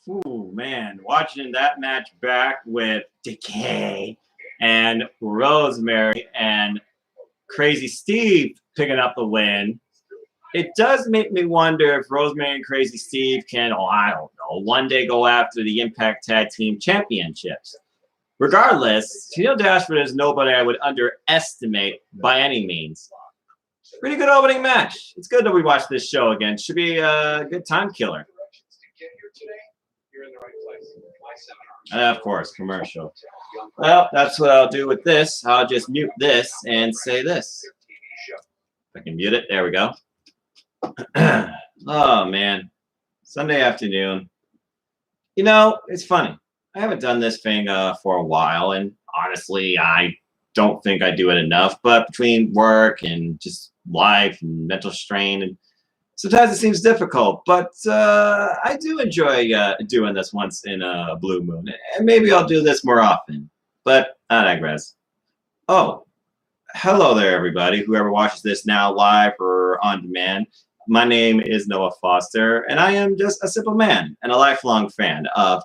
Ooh, man, watching that match back with Decay and Rosemary and Crazy Steve picking up the win, it does make me wonder if Rosemary and Crazy Steve can, I don't know, one day go after the Impact Tag Team Championships. Regardless, Tennille Dashwood is nobody I would underestimate by any means. Pretty good opening match. It's good that we watched this show again. Should be a good time killer. Of course, commercial. Well, that's what I'll do with this. I'll just mute this and say this. If I can mute it, there we go. Oh, man. Sunday afternoon. You know, it's funny. I haven't done this thing for a while, and honestly, I don't think I do it enough. But between work and just life and mental strain, and sometimes it seems difficult. But I do enjoy doing this once in a blue moon, and maybe I'll do this more often. But I digress. Oh, hello there, everybody. Whoever watches this now live or on demand. My name is Noah Foster, and I am just a simple man and a lifelong fan of ...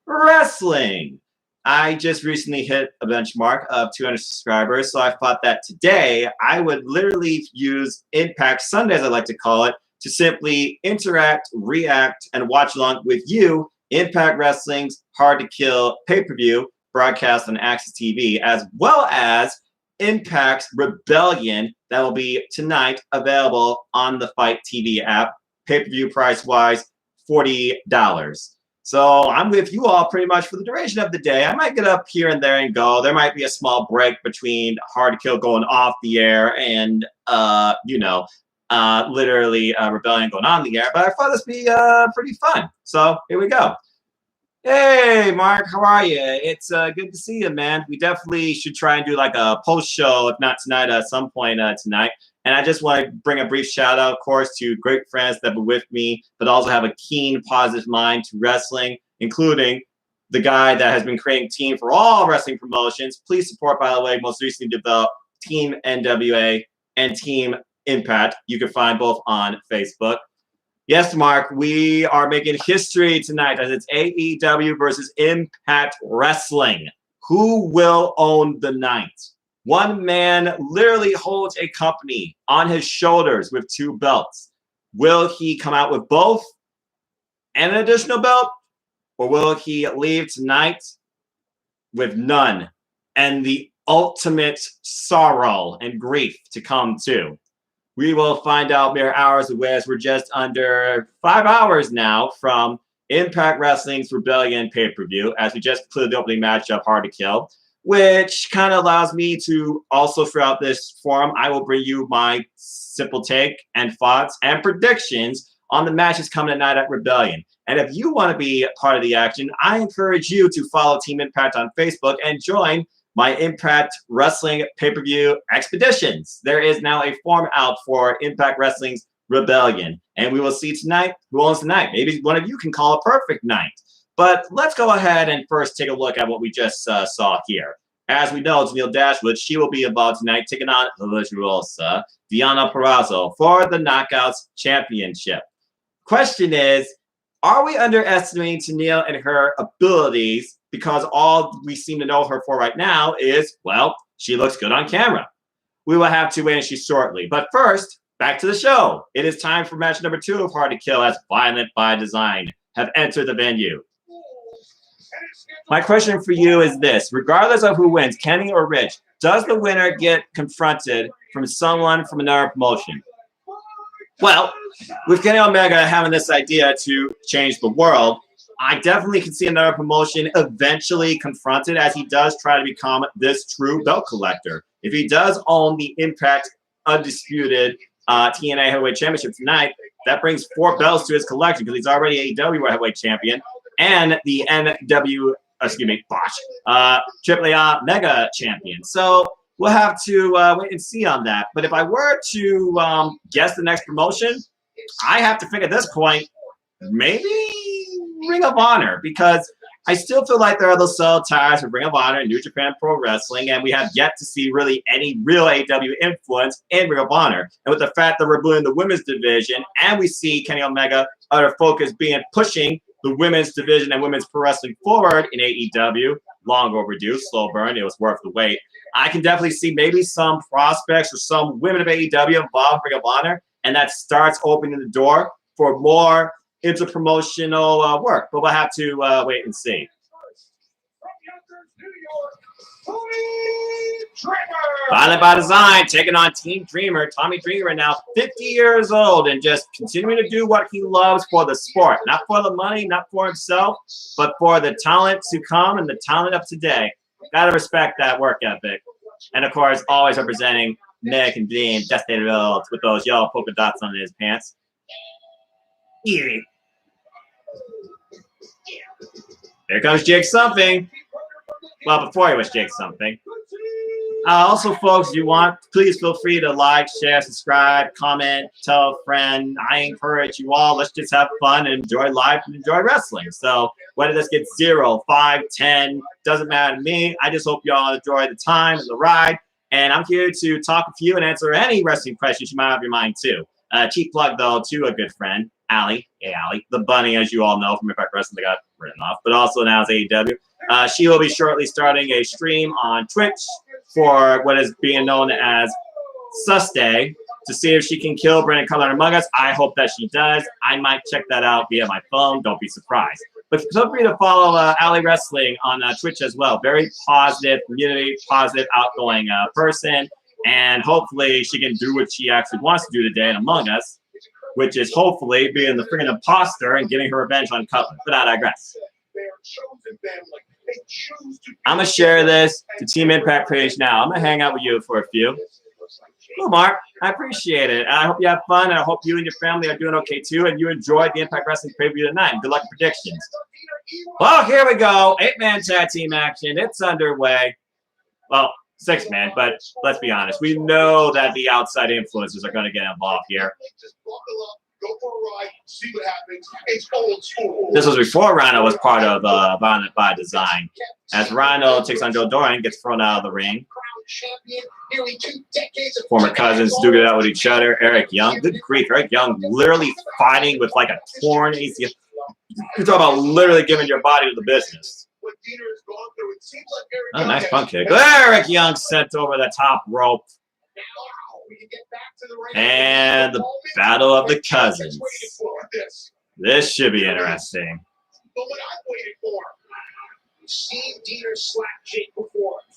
wrestling. I just recently hit a benchmark of 200 subscribers, so I thought that today I would literally use Impact Sundays, I like to call it, to simply interact, react, and watch along with you Impact Wrestling's Hard to Kill pay-per-view broadcast on Access TV, as well as Impact's Rebellion that will be tonight available on the Fight TV app. Pay-per-view price-wise, $40. So I'm with you all pretty much for the duration of the day. I might get up here and there and go. There might be a small break between Hard to Kill going off the air and, literally Rebellion going on the air. But I thought this would be pretty fun. So here we go. Hey, Mark, how are you? It's good to see you, man. We definitely should try and do like a post show, if not tonight, at some point tonight. And I just want to bring a brief shout out, of course, to great friends that have been with me, but also have a keen, positive mind to wrestling, including the guy that has been creating team for all wrestling promotions. Please support, by the way, most recently developed Team NWA and Team Impact. You can find both on Facebook. Yes, Mark, we are making history tonight as it's AEW versus Impact Wrestling. Who will own the night? One man literally holds a company on his shoulders with two belts. Will he come out with both and an additional belt? Or will he leave tonight with none and the ultimate sorrow and grief to come too? We will find out mere hours away, as we're just under 5 hours now from Impact Wrestling's Rebellion pay-per-view, as we just completed the opening match of Hard to Kill, which kind of allows me to also, throughout this forum, I will bring you my simple take and thoughts and predictions on the matches coming tonight at Rebellion. And if you want to be part of the action, I encourage you to follow Team Impact on Facebook and join my Impact Wrestling pay-per-view expeditions. There is now a form out for Impact Wrestling's Rebellion. And we will see tonight who owns the night. Maybe one of you can call a perfect night. But let's go ahead and first take a look at what we just saw here. As we know, Tennille Dashwood, she will be involved tonight, taking on Rosa, Diana Purrazzo for the Knockouts Championship. Question is, are we underestimating Tennille and her abilities? Because all we seem to know her for right now is, well, she looks good on camera. We will have to wait and see shortly. But first, back to the show. It is time for match number 2 of Hard to Kill, as Violent by Design have entered the venue. My question for you is this. Regardless of who wins, Kenny or Rich, does the winner get confronted from someone from another promotion? Well, with Kenny Omega having this idea to change the world, I definitely can see another promotion eventually confronted, as he does try to become this true belt collector. If he does own the Impact Undisputed TNA Heavyweight Championship tonight, that brings 4 belts to his collection because he's already AEW Heavyweight Champion and the AAA Mega Champion. So we'll have to wait and see on that. But if I were to guess the next promotion, I have to think at this point, maybe Ring of Honor, because I still feel like there are those solid ties with Ring of Honor and New Japan Pro Wrestling, and we have yet to see really any real AEW influence in Ring of Honor. And with the fact that we're building the women's division, and we see Kenny Omega, other focus being pushing the women's division and women's pro wrestling forward in AEW. Long overdue, slow burn. It was worth the wait. I can definitely see maybe some prospects or some women of AEW involved in Ring of Honor, and that starts opening the door for more interpromotional work. But we'll have to wait and see. Violent by Design taking on Team Dreamer. Tommy Dreamer now 50 years old and just continuing to do what he loves for the sport. Not for the money, not for himself, but for the talent to come and the talent of today. Gotta respect that work ethic. And of course, always representing Mick and Dean, Dusty Rhodes with those yellow polka dots on his pants. Here comes Jake Something. Well, before he was Jake Something. Also, folks, if you want, please feel free to like, share, subscribe, comment, tell a friend. I encourage you all. Let's just have fun and enjoy life and enjoy wrestling. So whether this gets 0, 5, 10, doesn't matter to me. I just hope you all enjoy the time and the ride. And I'm here to talk with you and answer any wrestling questions you might have in your mind, too. Cheap plug, though, to a good friend, Allie. Hey, Allie. The bunny, as you all know from Impact Wrestling, that got written off, but also now it's AEW. She will be shortly starting a stream on Twitch for what is being known as Sus Day to see if she can kill Brandon Cutler Among Us. I hope that she does. I might check that out via my phone. Don't be surprised. But feel free to follow Allie Wrestling on Twitch as well. Very positive community, positive, outgoing person. And hopefully she can do what she actually wants to do today in Among Us, which is hopefully being the freaking imposter and getting her revenge on Cutler. But I digress. I'm going to share this to Team Impact page now. I'm going to hang out with you for a few. Cool, Mark. I appreciate it. I hope you have fun, and I hope you and your family are doing okay, too, and you enjoyed the Impact Wrestling preview tonight. Good luck with predictions. Well, here we go. 8-man tag team action. It's underway. Well, 6-man, but let's be honest. We know that the outside influencers are going to get involved here. Go for a ride, see what happens. It's old school. This was before Rhino was part of Violent by Design. As Rhino takes on Joe Doran, gets thrown out of the ring. Former cousins duke it out with each other. Eric Young, good grief, Eric Young literally fighting with like a torn ACL. You're talking about literally giving your body to the business. Oh, nice punk kick. Eric Young sent over the top rope. And the Battle of the Cousins. This should be interesting.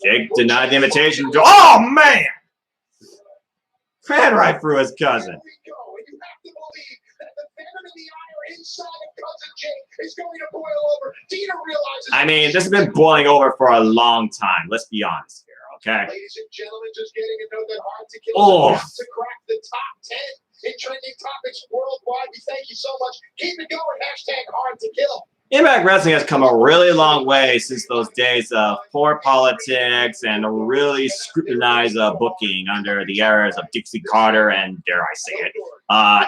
Jake denied the invitation. Oh, man! Ran right through his cousin. I mean, this has been boiling over for a long time. Let's be honest here. Okay. Ladies and gentlemen, just getting to know that Hard to Kill to crack the top 10 in trending topics worldwide. We thank you so much. Keep it going. #Hard to Kill. Impact Wrestling has come a really long way since those days of poor politics and really scrutinized booking under the eras of Dixie Carter and, dare I say it,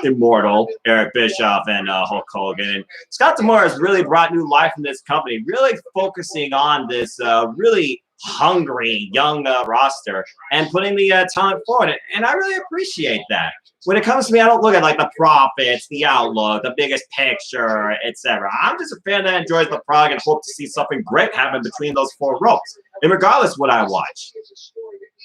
Immortal, Eric Bischoff, and Hulk Hogan. And Scott D'Amore has really brought new life in this company, really focusing on this really hungry young roster and putting the talent forward, and I really appreciate that. When it comes to me, I don't look at like the profits, the outlook, the biggest picture, etc. I'm just a fan that enjoys the product and hope to see something great happen between those 4 ropes, and regardless what I watch.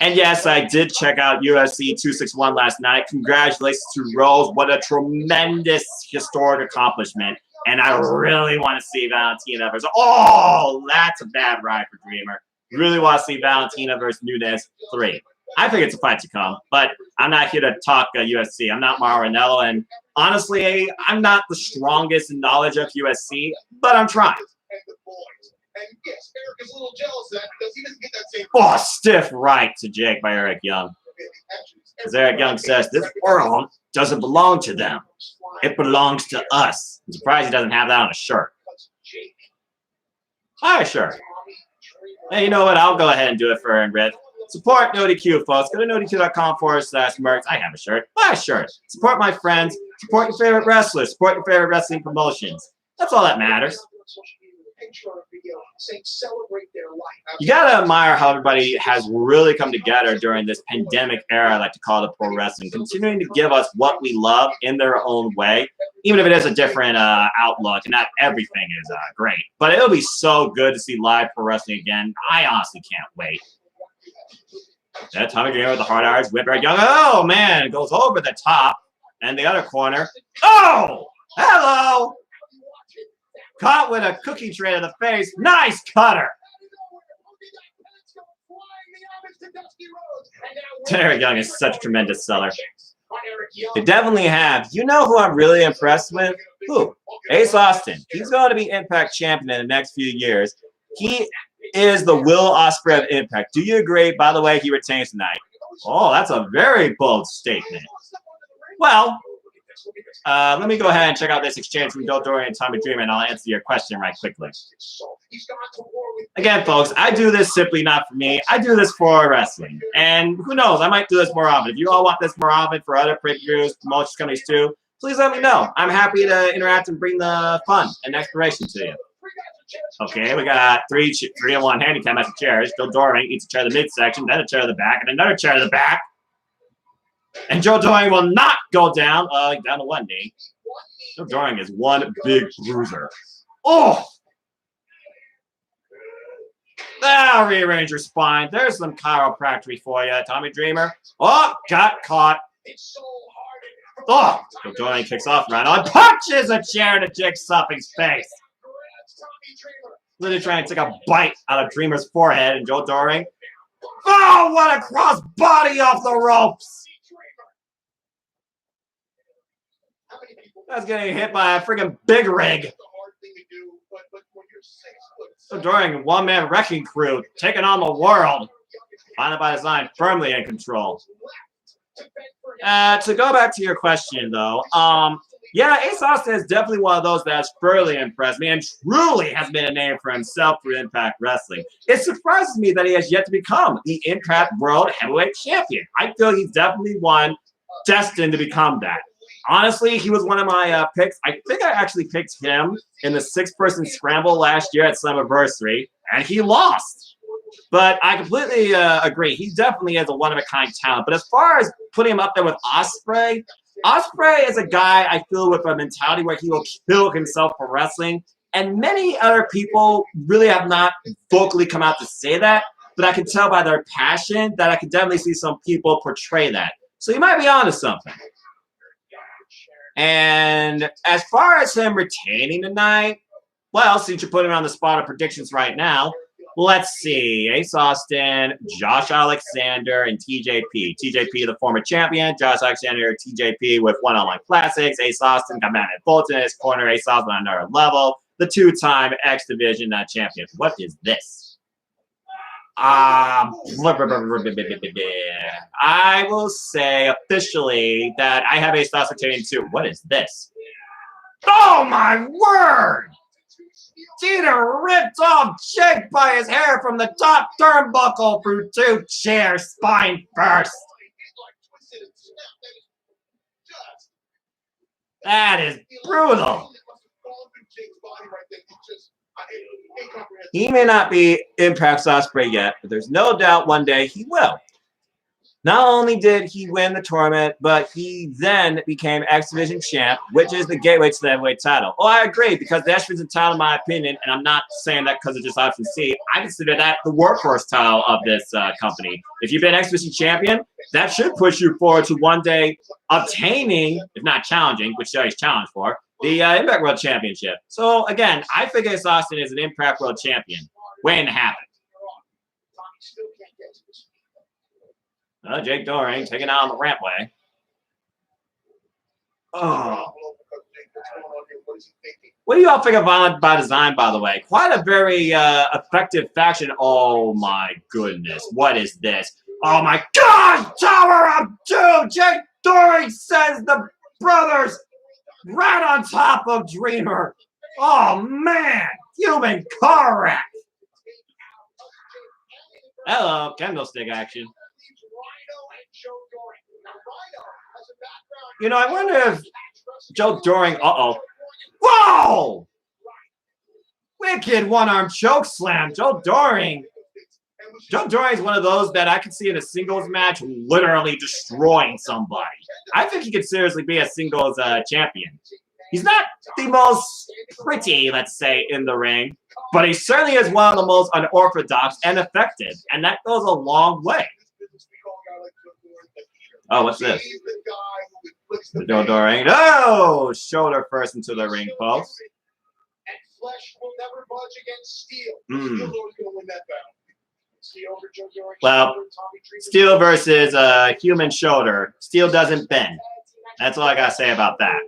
And yes, I did check out UFC 261 last night. Congratulations to Rose. What a tremendous historic accomplishment. And I really want to see Valentina versus, oh, that's a bad ride for Dreamer. Really want to see Valentina versus Nunes 3. I think it's a fight to come, but I'm not here to talk UFC. I'm not Mauro Ranallo, and honestly, I'm not the strongest in knowledge of UFC, but I'm trying. And yes, Eric is a little jealous of that because he doesn't get that same. Oh, stiff right to Jake by Eric Young. As Eric Young says, this world doesn't belong to them. It belongs to us. I'm surprised he doesn't have that on a shirt. All right, sure. Hey, you know what? I'll go ahead and do it for Aaron Red. Support NoDQ, folks. Go to NoDQ.com/merch. I have a shirt. Buy a shirt. Support my friends. Support your favorite wrestlers. Support your favorite wrestling promotions. That's all that matters. You gotta admire how everybody has really come together during this pandemic era, I like to call it pro wrestling, continuing to give us what we love in their own way, even if it is a different outlook, and not everything is great. But it'll be so good to see live pro wrestling again. I honestly can't wait. That Tommy Dreamer with the hard irons, whip right young. Oh man, it goes over the top. And the other corner. Oh! Hello! Caught with a cookie tray to the face. Nice cutter. Derek Young is such a tremendous seller. They definitely have. You know who I'm really impressed with? Who? Ace Austin. He's going to be Impact champion in the next few years. He is the Will Ospreay of Impact. Do you agree? By the way, he retains tonight. Oh, that's a very bold statement. Well, let me go ahead and check out this exchange from Joe Doring and Tommy Dreamer, and I'll answer your question right quickly. Again, folks, I do this simply not for me. I do this for wrestling. And who knows, I might do this more often. If you all want this more often for other pay-per-views, promotions companies too, please let me know. I'm happy to interact and bring the fun and exploration to you. Okay, we got 3-in-1 handicap match of chairs. Joe Doring eats a chair to the midsection, then a chair to the back, and another chair to the back. And Joe Doring will not go down, down to one knee. Joe Doring is one big bruiser. Oh! That'll rearrange your spine. There's some chiropractic for you, Tommy Dreamer. Oh, got caught. Oh, Joe Doring kicks off right on. Punches a chair to Jake Supping's face. Literally trying to take a bite out of Dreamer's forehead, and Joe Doring. Oh, what a cross body off the ropes! That's getting hit by a freaking big rig. So Doring, one-man wrecking crew, taking on the world. Final by design, firmly in control. To go back to your question, though, yeah, Ace Austin is definitely one of those that has thoroughly impressed me and truly has made a name for himself through Impact Wrestling. It surprises me that he has yet to become the Impact World Heavyweight Champion. I feel he's definitely one destined to become that. Honestly, he was one of my picks. I think I actually picked him in the 6-person scramble last year at Slammiversary, and he lost. But I completely agree. He definitely is a one-of-a-kind talent. But as far as putting him up there with Ospreay, Ospreay is a guy I feel with a mentality where he will kill himself for wrestling. And many other people really have not vocally come out to say that. But I can tell by their passion that I can definitely see some people portray that. So you might be onto something. And as far as him retaining tonight, well, since you're putting on the spot of predictions right now, let's see. Ace Austin, Josh Alexander, and TJP. TJP, the former champion. Josh Alexander, TJP with one-on-one classics. Ace Austin, got Matt Fulton in his corner. Ace Austin on another level. The 2-time X Division champion. What is this? I will say officially that I have Ace Austin retaining too. What is this? Oh my word! Jeter ripped off Jake by his hair from the top turnbuckle through 2 chairs, spine first. That is brutal. He may not be Impact's Ospreay yet, but there's no doubt one day he will. Not only did he win the tournament, but he then became X Division champ, which is the gateway to the heavyweight title. Oh, I agree, because the X Division title, in my opinion, and I'm not saying that because of just option C, I consider that the workhorse title of this company. If you've been X Division champion, that should push you forward to one day obtaining, if not challenging, which he's challenged for, the Impact World Championship. So, again, I think Ace Austin is an Impact World Champion. Waiting to happen. Jake Doring taking out on the rampway. Oh. What do y'all think of Violent by Design, by the way? Quite a very effective faction. Oh, my goodness. What is this? Oh, my gosh! Tower of Doom! Jake Doring says the brothers right on top of Dreamer. Oh, man. Human car wreck. Hello. Candlestick action. You know, I wonder if Joe Doring... Uh-oh. Whoa! Wicked one-arm choke slam. Joe Doring. Joe Doring is one of those that I could see in a singles match literally destroying somebody. I think he could seriously be a singles champion. He's not the most pretty, let's say, in the ring, but he certainly is one of the most unorthodox and effective, and that goes a long way. Oh, what's this? Joe Doring. Oh, shoulder first into the ring post. And flesh will never budge against steel. Steel's always going to win that battle. Well, steel versus human shoulder. Steel doesn't bend. That's all I gotta say about that.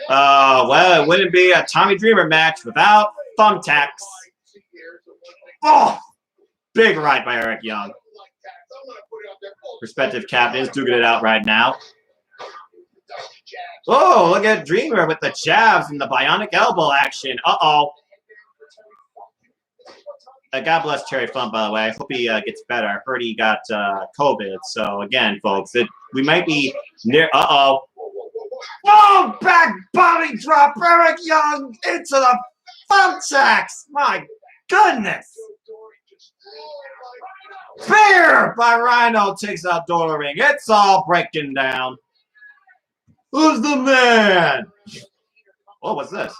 Well, it wouldn't be a Tommy Dreamer match without thumbtacks. Oh, big right by Eric Young. Respective captains duking it out right now. Oh, look at Dreamer with the jabs and the bionic elbow action. Uh-oh. God bless Cherry Fun, by the way. I hope he gets better. I heard he got COVID. So, again, folks, we might be near... Uh-oh. Whoa! Back body drop. Eric Young into the thumbtacks. My goodness. Spear by Rhino takes out Doring. It's all breaking down. Who's the man? Oh, what's this?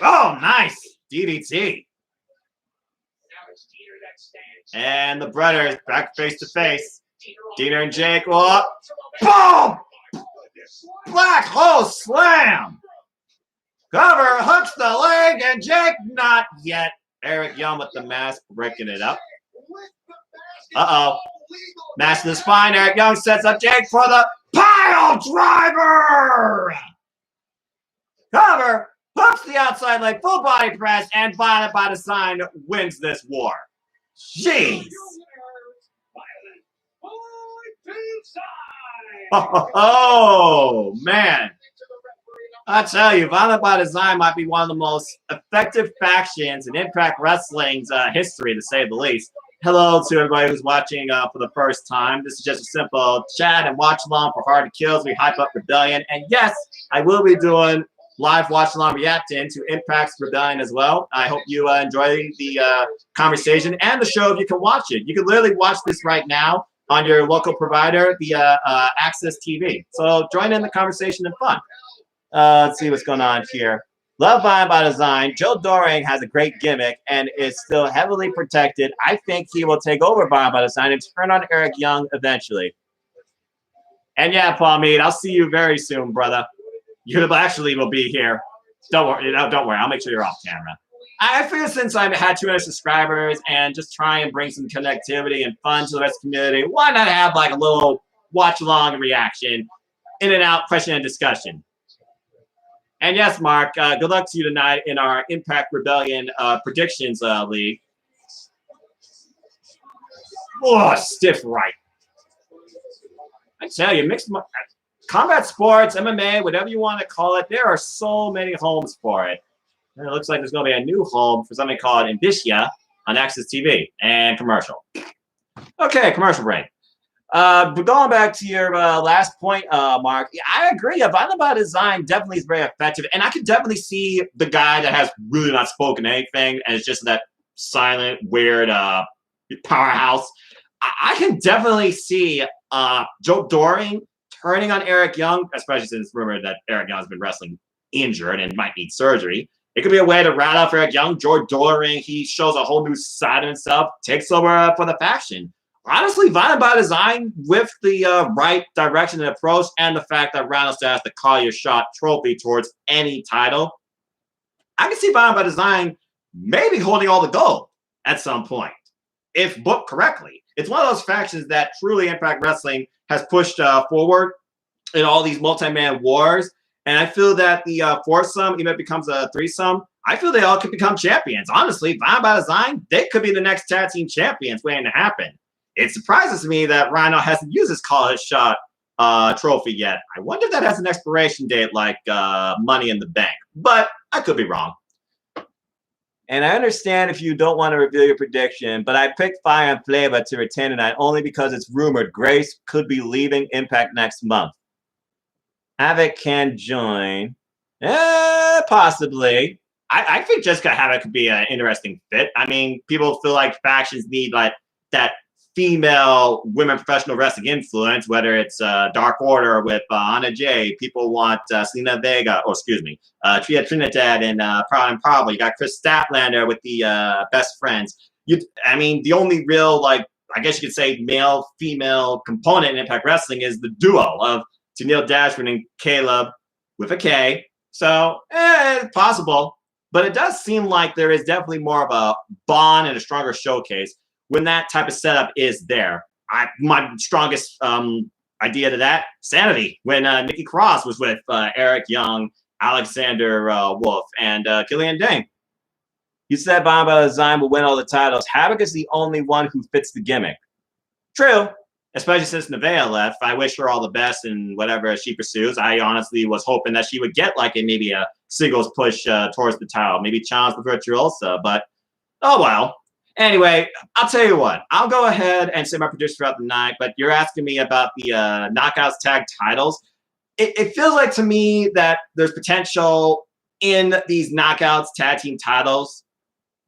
Oh, nice. DDT. And the brothers back face to face. Dina and Jake will up. Boom! Black hole slam. Cover hooks the leg, and Jake not yet. Eric Young with the mask breaking it up. Uh-oh. Mask to the spine. Eric Young sets up Jake for the pile driver. Cover hooks the outside leg, full body press, and Violent by Design wins this war. Jeez. Oh, man. I tell you, Violent by Design might be one of the most effective factions in Impact Wrestling's history, to say the least. Hello to everybody who's watching for the first time. This is just a simple chat and watch along for Hard to Kills. We hype up Rebellion. And yes, I will be doing live watch along reacting to Impact's Rebellion as well. I hope you enjoy the conversation and the show if you can watch it. You can literally watch this right now on your local provider via Access TV. So join in the conversation and fun. Let's see what's going on here. Love Violent by Design. Joe Doring has a great gimmick and is still heavily protected. I think he will take over Violent by Design and turn on Eric Young eventually. And yeah, Paul Mead, I'll see you very soon, brother. You actually will be here. Don't worry. Don't worry. I'll make sure you're off camera. I figure since I've had 200 subscribers and just try and bring some connectivity and fun to the rest of the community, why not have like a little watch-along reaction, in and out, question and discussion. And yes, Mark, good luck to you tonight in our Impact Rebellion predictions league. Oh, stiff right. I tell you, mixed combat sports, MMA, whatever you want to call it, there are so many homes for it. And it looks like there's going to be a new home for something called Indicia on Access TV and commercial. Okay, commercial break. But going back to your last point, Mark, I agree. Violent by Design definitely is very effective. And I can definitely see the guy that has really not spoken anything and it's just that silent, weird powerhouse. I can definitely see Joe Doring turning on Eric Young, especially since it's rumored that Eric Young has been wrestling injured and might need surgery. It could be a way to rat off Eric Young. Joe Doring, he shows a whole new side of himself, takes over for the faction. Honestly, Violent by Design with the right direction and approach and the fact that Rhino still has the Call Your Shot trophy towards any title, I can see Violent by Design maybe holding all the gold at some point, if booked correctly. It's one of those factions that truly Impact Wrestling has pushed forward in all these multi-man wars. And I feel that the foursome, even if it becomes a threesome, I feel they all could become champions. Honestly, Violent by Design, they could be the next tag team champions waiting to happen. It surprises me that Rhino hasn't used his Call His Shot trophy yet. I wonder if that has an expiration date like Money in the Bank. But I could be wrong. And I understand if you don't want to reveal your prediction, but I picked Fire and Flavor to retain tonight only because it's rumored Grace could be leaving Impact next month. Havoc can join. Possibly. I think Jessica Havoc could be an interesting fit. I mean, people feel like factions need like that female women professional wrestling influence, whether it's Dark Order with Anna Jay. People want Selena Vega, or excuse me, Tria Trinidad and Proud and Powerful. You got Chris Statlander with the Best Friends. I mean, the only real, like, I guess you could say male-female component in Impact Wrestling is the duo of Tennille Dashwood and Caleb with a K. So, it's possible. But it does seem like there is definitely more of a bond and a stronger showcase when that type of setup is there. My strongest idea to that, Sanity, when Nikki Cross was with Eric Young, Alexander Wolf, and Killian Dane. You said Bond by Design will win all the titles. Havoc is the only one who fits the gimmick. True. Especially since Nevaeh left. I wish her all the best in whatever she pursues. I honestly was hoping that she would get like maybe a singles push towards the title. Maybe challenge the Virtuosa, but oh well. Anyway, I'll tell you what. I'll go ahead and say my prediction throughout the night, but you're asking me about the Knockouts tag titles. It feels like to me that there's potential in these Knockouts tag team titles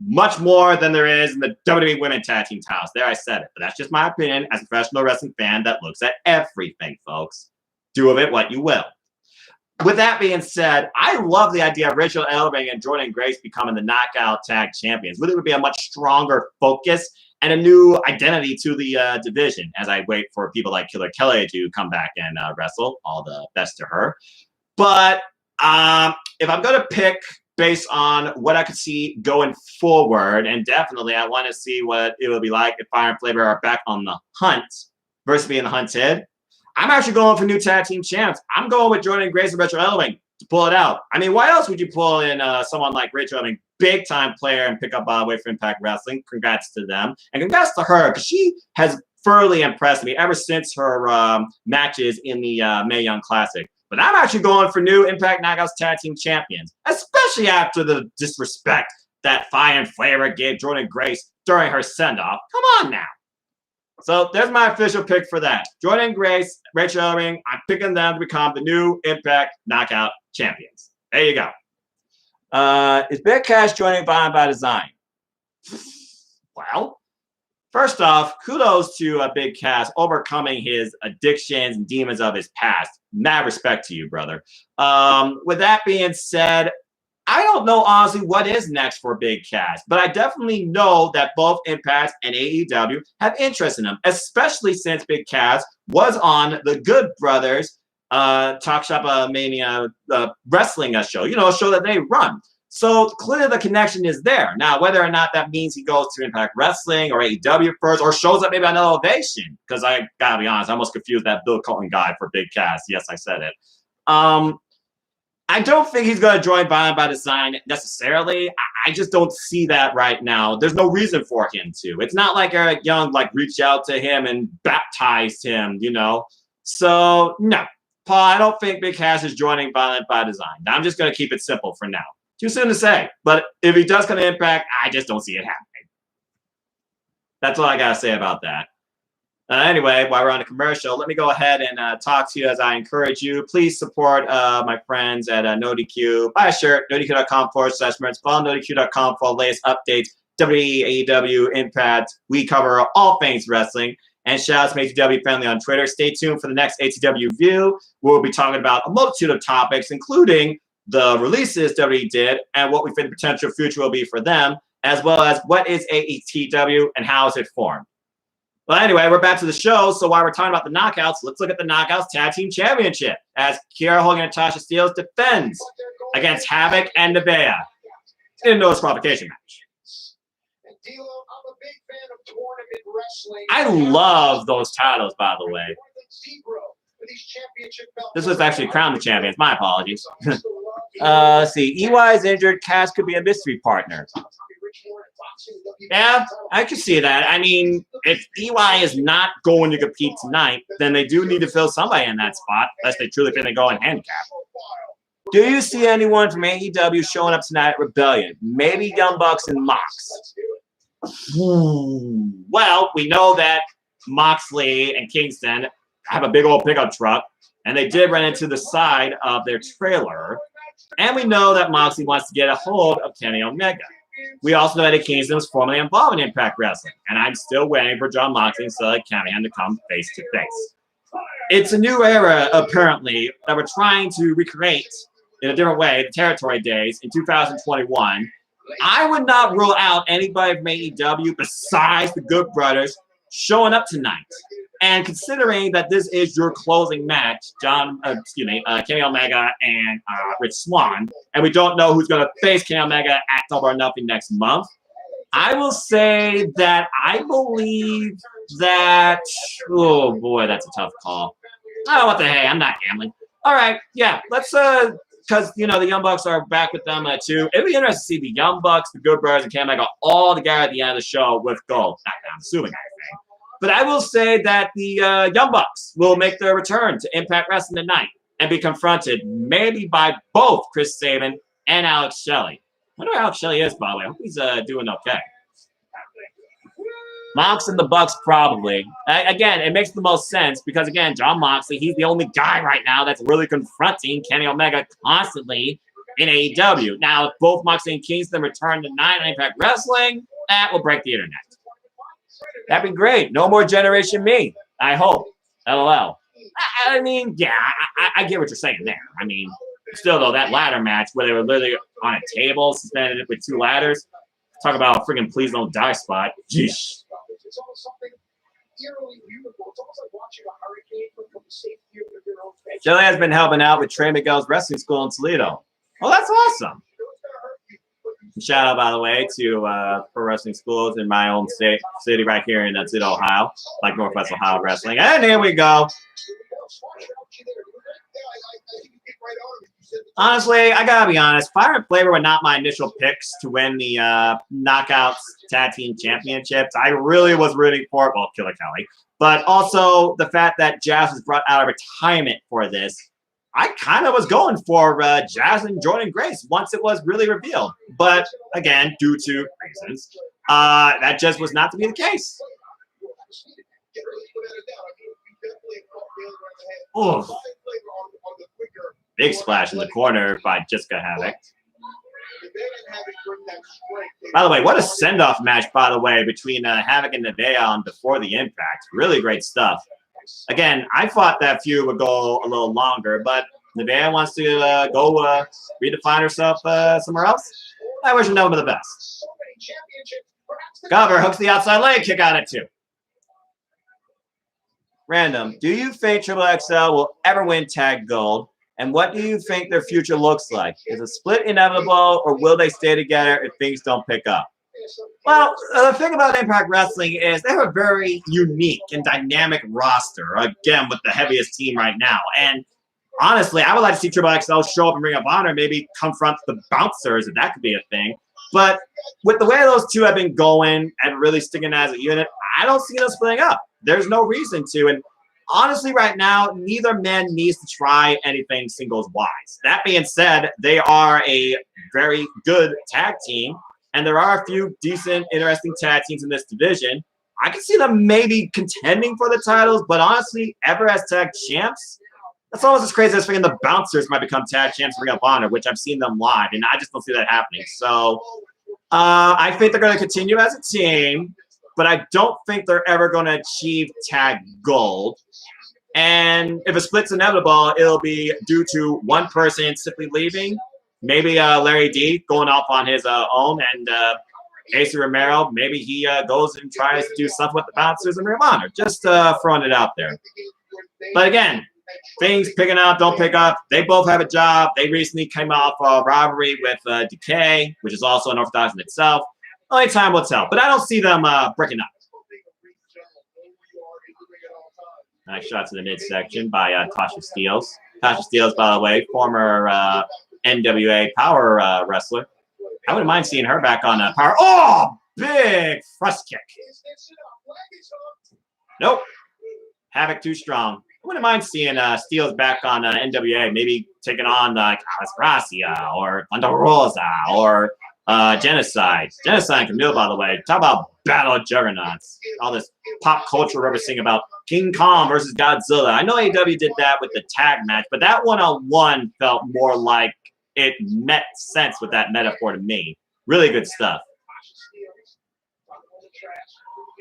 much more than there is in the WWE Women Tag Team titles. There, I said it. But that's just my opinion as a professional wrestling fan that looks at everything, folks. Do of it what you will. With that being said, I love the idea of Rachel Ellering and Jordan Grace becoming the Knockout Tag Champions. Really would be a much stronger focus and a new identity to the division as I wait for people like Killer Kelly to come back and wrestle. All the best to her. But if I'm going to pick based on what I could see going forward, and definitely I want to see what it would be like if Fire and Flavor are back on the hunt versus being hunted. I'm actually going for new tag team champs. I'm going with Jordan Grace and Rachel Ellering to pull it out. I mean, why else would you pull in someone like Rachel Ellering, big time player, and pick up away for Impact Wrestling? Congrats to them, and congrats to her because she has thoroughly impressed me ever since her matches in the Mae Young Classic. But I'm actually going for new Impact Knockouts Tag Team Champions, especially after the disrespect that Fire and Flavor gave Jordan Grace during her send-off. Come on now. So there's my official pick for that. Jordan Grace, Rachel Ellering, I'm picking them to become the new Impact Knockout Champions. There you go. Is Big Cass joining Bond by Design? Well, first off, kudos to Big Cass overcoming his addictions and demons of his past. Mad respect to you, brother. With that being said, I don't know, honestly, what is next for Big Cass, but I definitely know that both Impact and AEW have interest in him, especially since Big Cass was on the Good Brothers Talk Shop Mania wrestling show, you know, a show that they run. So clearly the connection is there. Now, whether or not that means he goes to Impact Wrestling or AEW first or shows up maybe on Elevation, because I gotta be honest, I almost confused that Bill Colton guy for Big Cass. Yes, I said it. I don't think he's going to join Violent by Design necessarily. I just don't see that right now. There's no reason for him to. It's not like Eric Young like reached out to him and baptized him, you know. So no, Paul, I don't think Big Cass is joining Violent by Design. I'm just going to keep it simple for now. Too soon to say. But if he does come to Impact, I just don't see it happening. That's all I got to say about that. Anyway, while we're on the commercial, let me go ahead and talk to you as I encourage you. Please support my friends at NoDQ. Buy a shirt, NoDQ.com/merch. Follow NoDQ.com for latest updates. WWE, AEW, Impact. We cover all things wrestling. And shout out to ATW Family on Twitter. Stay tuned for the next ATW View. We'll be talking about a multitude of topics, including the releases WWE did and what we think the potential future will be for them, as well as what is AETW and how is it formed. Well, anyway, we're back to the show. So while we're talking about the Knockouts, let's look at the Knockouts Tag Team Championship as Kiera Hogan and Natasha Steelz defends against Havoc and Nevaeh in a no disqualification match. I love those titles, by the way. This was actually Crown the Champions. My apologies. Let's see. EY is injured. Cass could be a mystery partner. Yeah, I can see that. I mean, if EY is not going to compete tonight, then they do need to fill somebody in that spot, unless they truly think they go in handicap. Do you see anyone from AEW showing up tonight at Rebellion? Maybe Young Bucks and Mox. Well, we know that Moxley and Kingston have a big old pickup truck, and they did run into the side of their trailer. And we know that Moxley wants to get a hold of Kenny Omega. We also know that Eddie Kingston was formerly involved in Impact Wrestling, and I'm still waiting for John Moxley and Cedric Callahan to come face to face. It's a new era, apparently, that we're trying to recreate in a different way, the territory days in 2021. I would not rule out anybody from AEW besides the Good Brothers showing up tonight. And considering that this is your closing match, Kenny Omega and Rich Swann, and we don't know who's going to face Kenny Omega at Double or Nothing next month, I will say that I believe that, oh boy, that's a tough call. Oh, what the hey, I'm not gambling. All right, yeah, let's, because, the Young Bucks are back with them, too. It'd be interesting to see the Young Bucks, the Good Brothers, and Kenny Omega all together at the end of the show with gold. I'm assuming anything. But I will say that the Young Bucks will make their return to Impact Wrestling tonight and be confronted maybe by both Chris Sabin and Alex Shelley. I wonder how Alex Shelley is, by the way. I hope he's doing okay. Mox and the Bucks probably. Again, it makes the most sense because, again, John Moxley, he's the only guy right now that's really confronting Kenny Omega constantly in AEW. Now, if both Moxley and Kingston return tonight on Impact Wrestling, that will break the internet. That'd be great. No more Generation Me, I hope. LOL. I mean, yeah, I get what you're saying there. I mean, still, though, that ladder match where they were literally on a table, suspended with two ladders. Talk about a freaking please don't die spot. Jeez. Shelley has been helping out with Trey Miguel's wrestling school in Toledo. Well, that's awesome. Shout out, by the way, to pro wrestling schools in my own city right here in Toledo, Ohio, like Northwest Ohio Wrestling. And here we go. Honestly, I gotta be honest. Fire and Flavor were not my initial picks to win the Knockouts Tag Team Championships. I really was rooting for it. Well, Killer Kelly. But also the fact that Jazz was brought out of retirement for this. I kind of was going for Jazz and Jordan Grace once it was really revealed. But again, due to reasons, that just was not to be the case. Oof. Big splash in the corner by Jessica Havoc. By the way, what a send-off match, by the way, between Havoc and Nevaeh on Before the Impact. Really great stuff. Again, I thought that feud would go a little longer, but Nevaeh wants to go redefine herself somewhere else. I wish her nothing but the best. Gulliver hooks the outside leg kick out at 2. Random. Do you think Triple XL will ever win Tag Gold? And what do you think their future looks like? Is a split inevitable, or will they stay together if things don't pick up? Well, the thing about Impact Wrestling is they have a very unique and dynamic roster, again, with the heaviest team right now. And honestly, I would like to see Triple XL show up in Ring of Honor, maybe confront the Bouncers, if that could be a thing. But with the way those two have been going and really sticking as a unit, I don't see them splitting up. There's no reason to. And honestly, right now, neither man needs to try anything singles-wise. That being said, they are a very good tag team, and there are a few decent, interesting tag teams in this division. I can see them maybe contending for the titles, but honestly, ever as tag champs, that's almost as crazy as thinking the Bouncers might become tag champs in Ring of Honor, which I've seen them live, and I just don't see that happening. So I think they're going to continue as a team, but I don't think they're ever going to achieve Tag Gold. And if a split's inevitable, it'll be due to one person simply leaving. Maybe Larry D going off on his own, and AC Romero, maybe he goes and tries to do something with the Bouncers in Ring of Honor. Just throwing it out there. But again, things picking up, don't pick up. They both have a job. They recently came off a rivalry with Decay, which is also unorthodox in itself. Only time will tell. But I don't see them breaking up. Nice shot to the midsection by Tasha Steelz. Tasha Steelz, by the way, former NWA Power wrestler. I wouldn't mind seeing her back on Power. Oh, big thrust kick. Nope. Havoc too strong. I wouldn't mind seeing Steelz back on NWA, maybe taking on like Alice Gracia or Thunder Rosa or Genocide. Genocide and Camille, by the way. Talk about battle of juggernauts. All this pop culture we're ever seeing about King Kong versus Godzilla. I know AEW did that with the tag match, but that one-on-one felt more like it met sense with that metaphor to me. Really good stuff.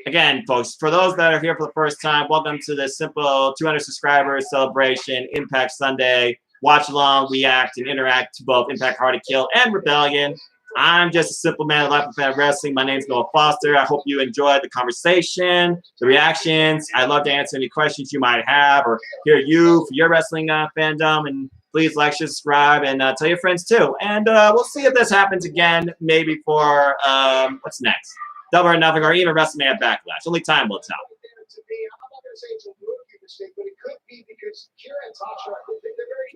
Again, folks, for those that are here for the first time, welcome to this simple 200 subscribers celebration, Impact Sunday. Watch along, react, and interact to both Impact Hard to Kill and Rebellion. I'm just a simple man, a life of fan of wrestling. My name is Noah Foster. I hope you enjoyed the conversation, the reactions. I'd love to answer any questions you might have or hear you for your wrestling fandom. And please like, subscribe, and tell your friends too. And we'll see if this happens again, maybe for, what's next? Double or Nothing, or even WrestleMania Backlash. Only time will tell.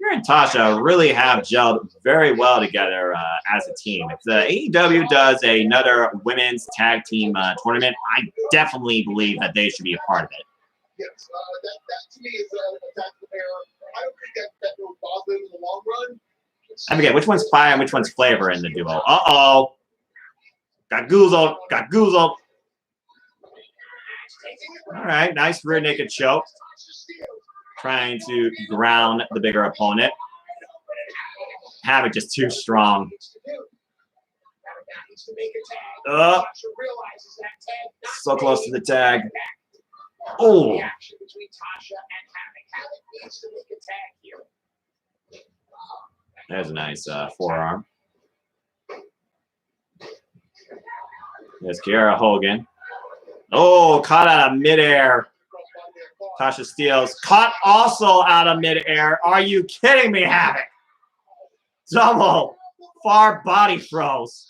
Kira and Tasha really have gelled very well together as a team. If the AEW does another women's tag team tournament, I definitely believe that they should be a part of it. Yes, that to me is a tactical error. I don't think that will bother them in the long run. I forget which one's fire and which one's flavor in the duo. Uh-oh. Got Goozled. Got Goozled. All right, nice rear naked choke. Trying to ground the bigger opponent. Havoc just too strong. So close to the tag. Oh. There's a nice forearm. There's Kiera Hogan. Oh, caught out of midair. Tasha Steelz caught also out of midair. Are you kidding me, Havoc? Double far body throws.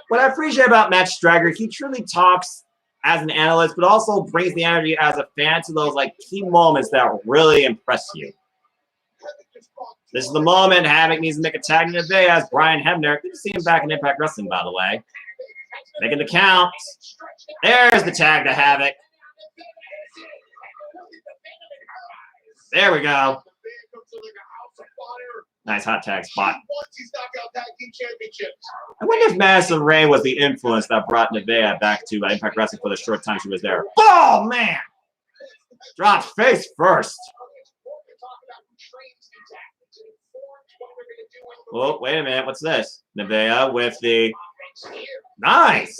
What I appreciate about Matt Striker, he truly talks as an analyst, but also brings the energy as a fan to those like key moments that really impress you. This is the moment Havoc needs to make a tag in today as Brian Hebner. Good to see him back in Impact Wrestling, by the way. Making the count. There's the tag to Havoc. There we go. Nice hot tag spot. I wonder if Madison Rayne was the influence that brought Nevaeh back to Impact Wrestling for the short time she was there. Oh, man! Dropped face first. Oh, wait a minute. What's this? Nevaeh with the... Nice!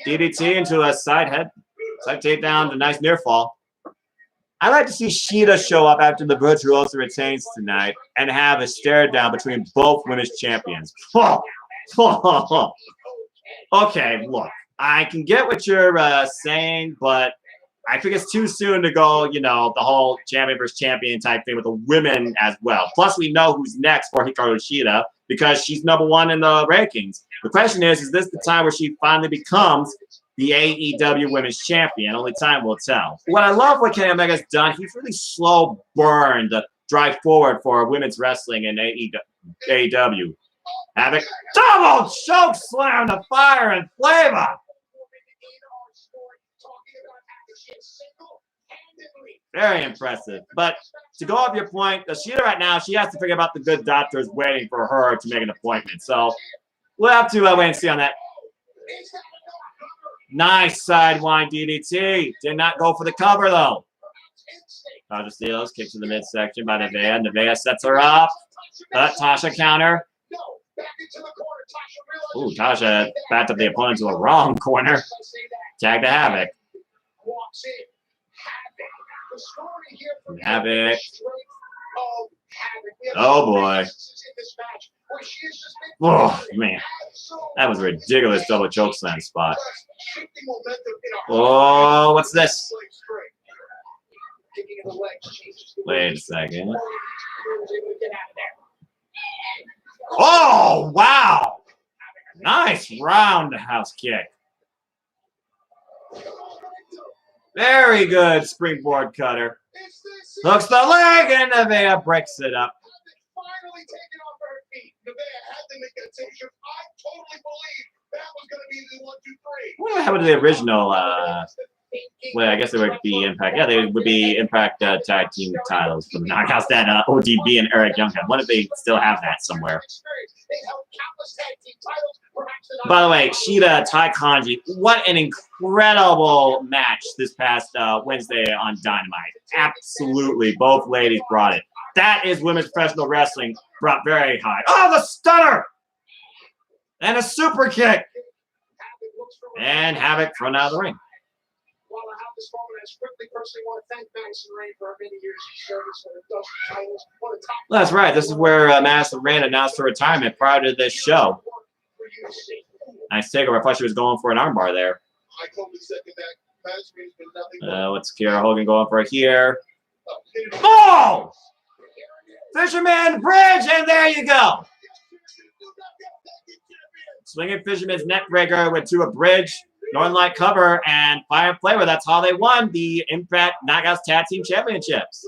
DDT into a side takedown to nice near fall. I like to see Shida show up after the Virtuoso retains tonight and have a stare down between both women's champions. Okay, look, I can get what you're saying, but I think it's too soon to go, you know, the whole champion versus champion type thing with the women as well. Plus, we know who's next for Hikaru Shida because she's #1 in the rankings. The question is this the time where she finally becomes the AEW Women's Champion? Only time will tell. What I love what Kenny Omega's done, he's really slow burned the drive forward for women's wrestling in AEW. Havoc, double choke slam to Fire and Flavor. Very impressive. But to go off your point, Shida right now, she has to figure out the good doctors waiting for her to make an appointment. So we'll have to wait and see on that. Nice sidewind DDT. Did not go for the cover, though. Tasha Steelz kicks to the midsection by Nevaeh. Nevaeh sets her up. Tasha counter. Ooh, Tasha backed up the opponent to the wrong corner. Tag to Havoc. Havoc. Oh, boy. Oh, man. That was a ridiculous double choke slam spot. Oh, what's this? Wait a second. Oh, wow. Nice roundhouse kick. Very good springboard cutter. Hooks the leg and Nevaeh breaks it up. Finally taken off her feet. Nevaeh had to make a decision. I totally believe that was going to be the 1, 2, 3. What happened to the original? Well, I guess it would be Impact. Yeah, they would be Impact tag team titles from the Knockouts that ODB and Eric Young had. What if they still have that somewhere? By the way, Shida Tai Kanji, what an incredible match this past Wednesday on Dynamite. Absolutely, both ladies brought it. That is women's professional wrestling brought very high. Oh, the stunner! And a super kick. And Havoc thrown out of the ring. While I have this moment, I strictly personally want to thank Madison Rayne for her many years of service for the dozen titles. That's right. This is where Madison Rayne announced her retirement prior to this show. Nice takeover. I thought she was going for an armbar there. I totally second that. Madison Rayne's been nothing. What's Kiera Hogan going for here? Oh! Fisherman Bridge, and there you go. Swinging Fisherman's neck breaker went to a bridge. Northern Light cover and Fire Flavor. That's how they won the Impact Knockouts Tag Team Championships.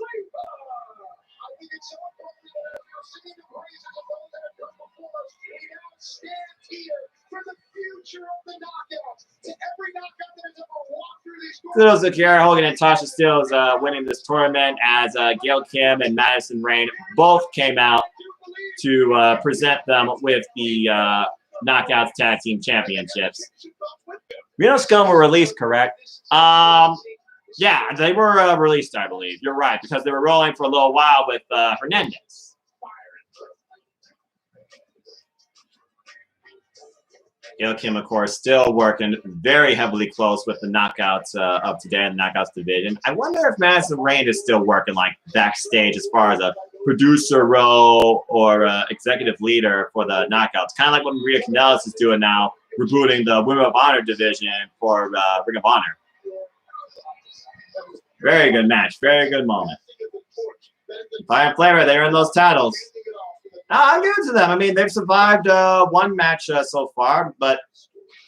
Kudos to Kiara Hogan and Tasha Steelz winning this tournament as Gail Kim and Madison Rayne both came out to present them with the Knockouts Tag Team Championships. Reno Scum were released, correct? Yeah, they were released, I believe. You're right, because they were rolling for a little while with Hernandez. Gail Kim, of course, still working very heavily close with the Knockouts of today in the Knockouts division. I wonder if Madison Rayne is still working like backstage as far as a producer role or executive leader for the Knockouts, kind of like what Maria Kanellis is doing now, rebooting the Women of Honor division for Ring of Honor. Very good match. Very good moment. Fire and Flavor, they're in those titles. I'm good to them. I mean, they've survived one match so far, but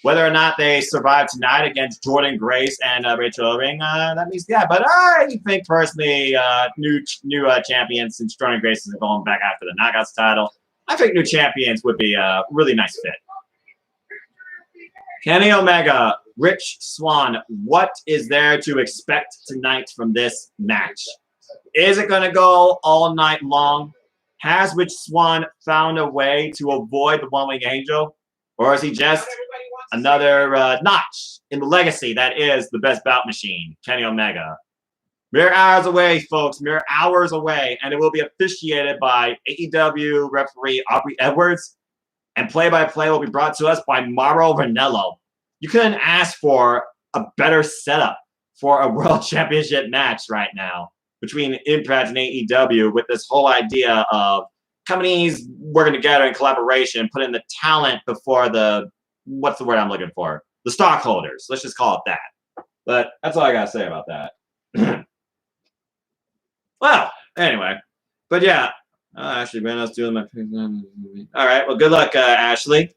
whether or not they survive tonight against Jordan Grace and Rachel Ring, that means yeah. But I think personally, new champions, since Jordan Grace is going back after the Knockouts title, I think new champions would be a really nice fit. Kenny Omega, Rich Swann, what is there to expect tonight from this match? Is it going to go all night long? Has Rich Swann found a way to avoid the One-Wing Angel? Or is he just another notch in the legacy that is the best bout machine, Kenny Omega? Mere hours away, folks. Mere hours away. And it will be officiated by AEW referee Aubrey Edwards. And play-by-play will be brought to us by Mauro Ranello. You couldn't ask for a better setup for a World Championship match right now between Impact and AEW, with this whole idea of companies working together in collaboration, putting the talent before the, what's the word I'm looking for? The stockholders. Let's just call it that. But that's all I got to say about that. Well, anyway. But yeah. Ashley Brandon's doing my... All right. Well, good luck, Ashley.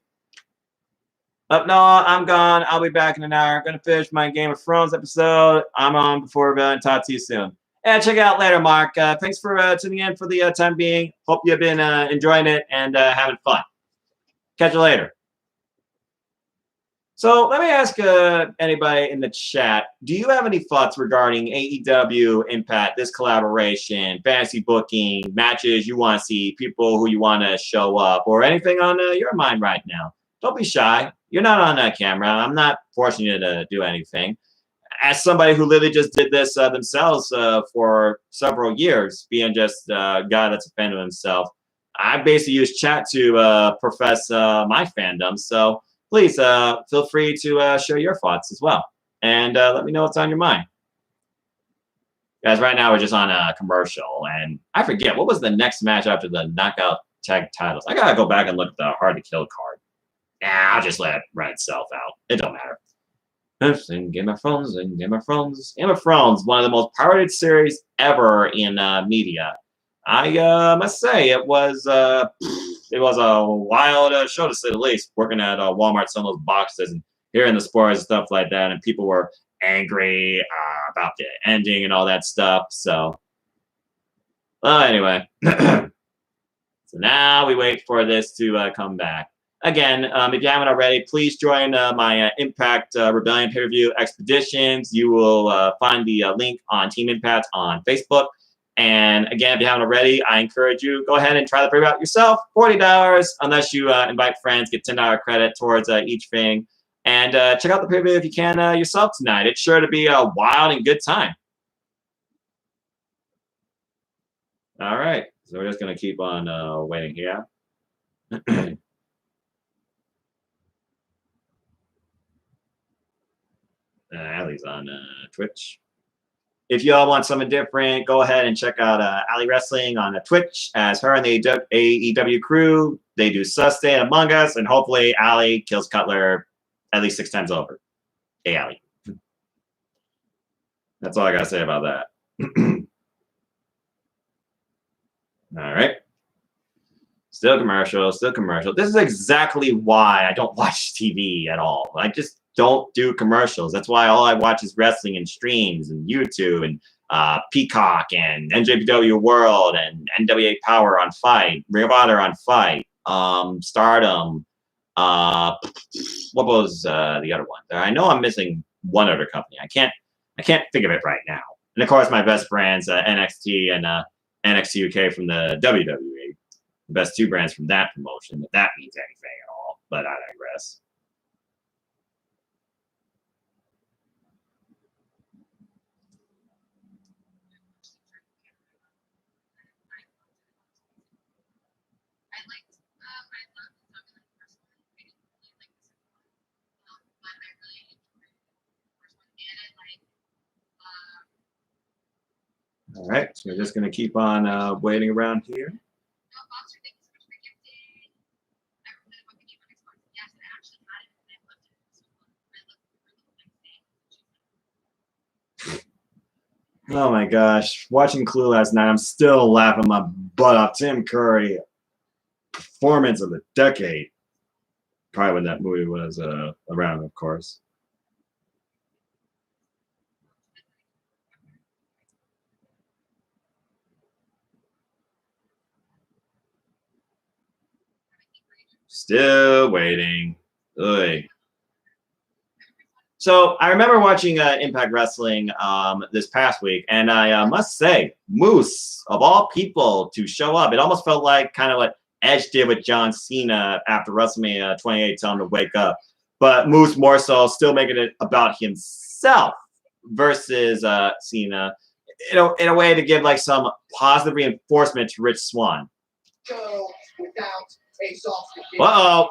Oh, no, I'm gone. I'll be back in an hour. I'm going to finish my Game of Thrones episode. I'm on before and talk to you soon. And check it out later, Mark. Thanks for tuning in for the time being. Hope you've been enjoying it and having fun. Catch you later. So let me ask anybody in the chat, do you have any thoughts regarding AEW, Impact, this collaboration, fantasy booking, matches you want to see, people who you want to show up, or anything on your mind right now? Don't be shy. You're not on camera. I'm not forcing you to do anything. As somebody who literally just did this themselves for several years, being just a guy that's a fan of himself, I basically use chat to profess my fandom. So please feel free to share your thoughts as well. And let me know what's on your mind. Guys, right now we're just on a commercial. And I forget, what was the next match after the Knockout Tag titles? I got to go back and look at the Hard to Kill card. Nah, I'll just let it run itself out. It don't matter. Game of Thrones, Game of Thrones. Game of Thrones, one of the most pirated series ever in media. I must say it was a wild show to say the least. Working at Walmart, selling those boxes and hearing the spoilers and stuff like that, and people were angry about the ending and all that stuff. So, well, anyway, so now we wait for this to come back. Again, if you haven't already, please join my Impact Rebellion pay-per-view expeditions. You will find the link on Team Impact on Facebook. And again, if you haven't already, I encourage you, go ahead and try the preview out yourself. $40, unless you invite friends, get $10 credit towards each thing. And check out the preview if you can yourself tonight. It's sure to be a wild and good time. All right, so we're just going to keep on waiting here. Allie's on Twitch. If y'all want something different, go ahead and check out Allie Wrestling on Twitch. As her and the AEW crew, they do Sustain Among Us, and hopefully Allie kills Cutler at least 6 times over. Hey, Allie. That's all I gotta say about that. All right. Still commercial, still commercial. This is exactly why I don't watch TV at all. I just don't do commercials. That's why all I watch is wrestling and streams and YouTube and Peacock and NJPW World and NWA Power on Fight, Ring of Honor on Fight, Stardom. What was the other one? I know I'm missing one other company. I can't think of it right now. And of course, my best brands, NXT and NXT UK from the WWE. The best 2 brands from that promotion, if that means anything at all. But I digress. All right, so we're just going to keep on waiting around here. Oh my gosh, watching Clue last night, I'm still laughing my butt off. Tim Curry, performance of the decade. Probably when that movie was around, of course. Still waiting. Oy. So I remember watching Impact Wrestling this past week, and I must say, Moose, of all people to show up, it almost felt like kind of what Edge did with John Cena after WrestleMania 28, telling him to wake up. But Moose more so still making it about himself versus Cena, in a way to give like some positive reinforcement to Rich Swann. Uh-oh.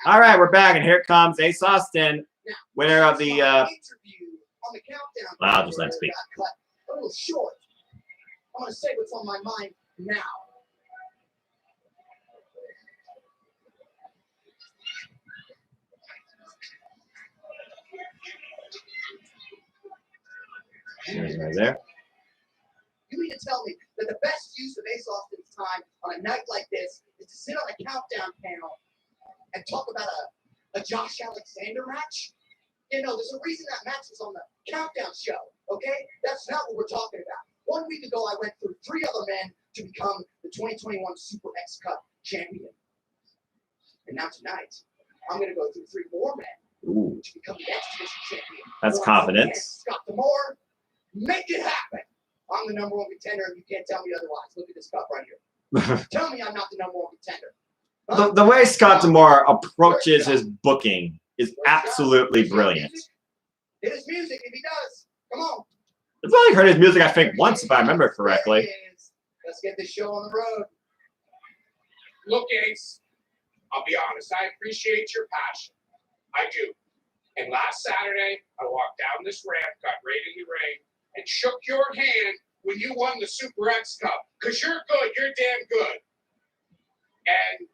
All right, we're back, and here comes Ace Austin, winner of the I'll just let him speak. A little short. I'm going to say what's on my mind now. Right there. You mean to tell me that the best use of Ace Austin's time on a night like this is to sit on a countdown panel and talk about a Josh Alexander match? You know, there's a reason that match was on the countdown show, okay? That's not what we're talking about. 1 week ago, I went through 3 other men to become the 2021 Super X Cup champion. And now tonight, I'm going to go through 3 more men to become the X Division champion. That's confidence. Scott D'Amore, make it happen. I'm the #1 contender, and you can't tell me otherwise. Look at this cup right here. Tell me I'm not the #1 contender. Huh? The way Scott D'Amore approaches his booking is absolutely brilliant. Hit his music if he does. Come on. I've only heard his music, I think, once, if I remember correctly. Let's get this show on the road. Look, Ace, I'll be honest, I appreciate your passion. I do. And last Saturday, I walked down this ramp, got right in the ring, and shook your hand when you won the Super X Cup. Because you're good. You're damn good. And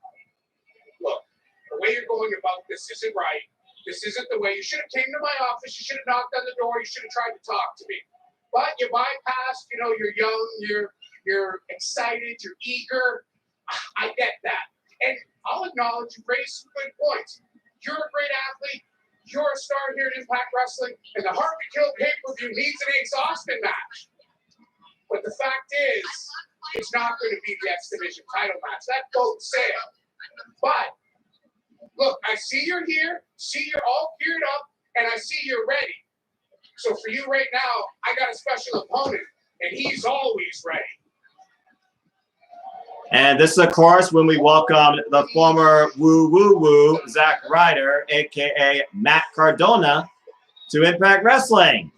look, the way you're going about this isn't right. This isn't the way. You should have came to my office. You should have knocked on the door. You should have tried to talk to me. But you bypassed, you know, you're young, you're excited, you're eager. I get that. And I'll acknowledge you raised some good points. You're a great athlete. You're a star here at Impact Wrestling, and the Hard to Kill pay-per-view needs an Ace Austin match. But the fact is, it's not going to be the X Division title match. That boat sailed. But look, I see you're here, see you're all geared up, and I see you're ready. So for you right now, I got a special opponent. and he's always ready. And this is, of course, when we welcome the former woo Zack Ryder, aka Matt Cardona, to Impact Wrestling.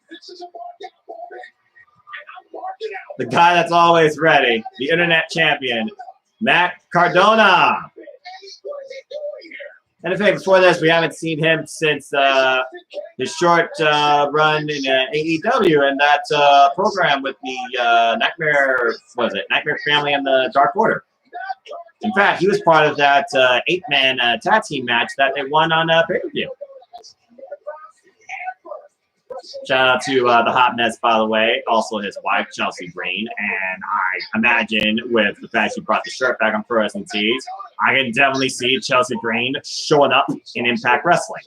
This is a markout moment, and I'm marking out. The guy that's always ready, the internet champion, Matt Cardona. And in fact, before this, we haven't seen him since his short run in AEW and that program with the Nightmare, what was it? Nightmare Family and the Dark Order. In fact, he was part of that 8-man tag team match that they won on pay-per-view. Shout out to the Hot Mess, by the way, also his wife, Chelsea Green. And I imagine with the fact she brought the shirt back on Pro Wrestling Tees, I can definitely see Chelsea Green showing up in Impact Wrestling.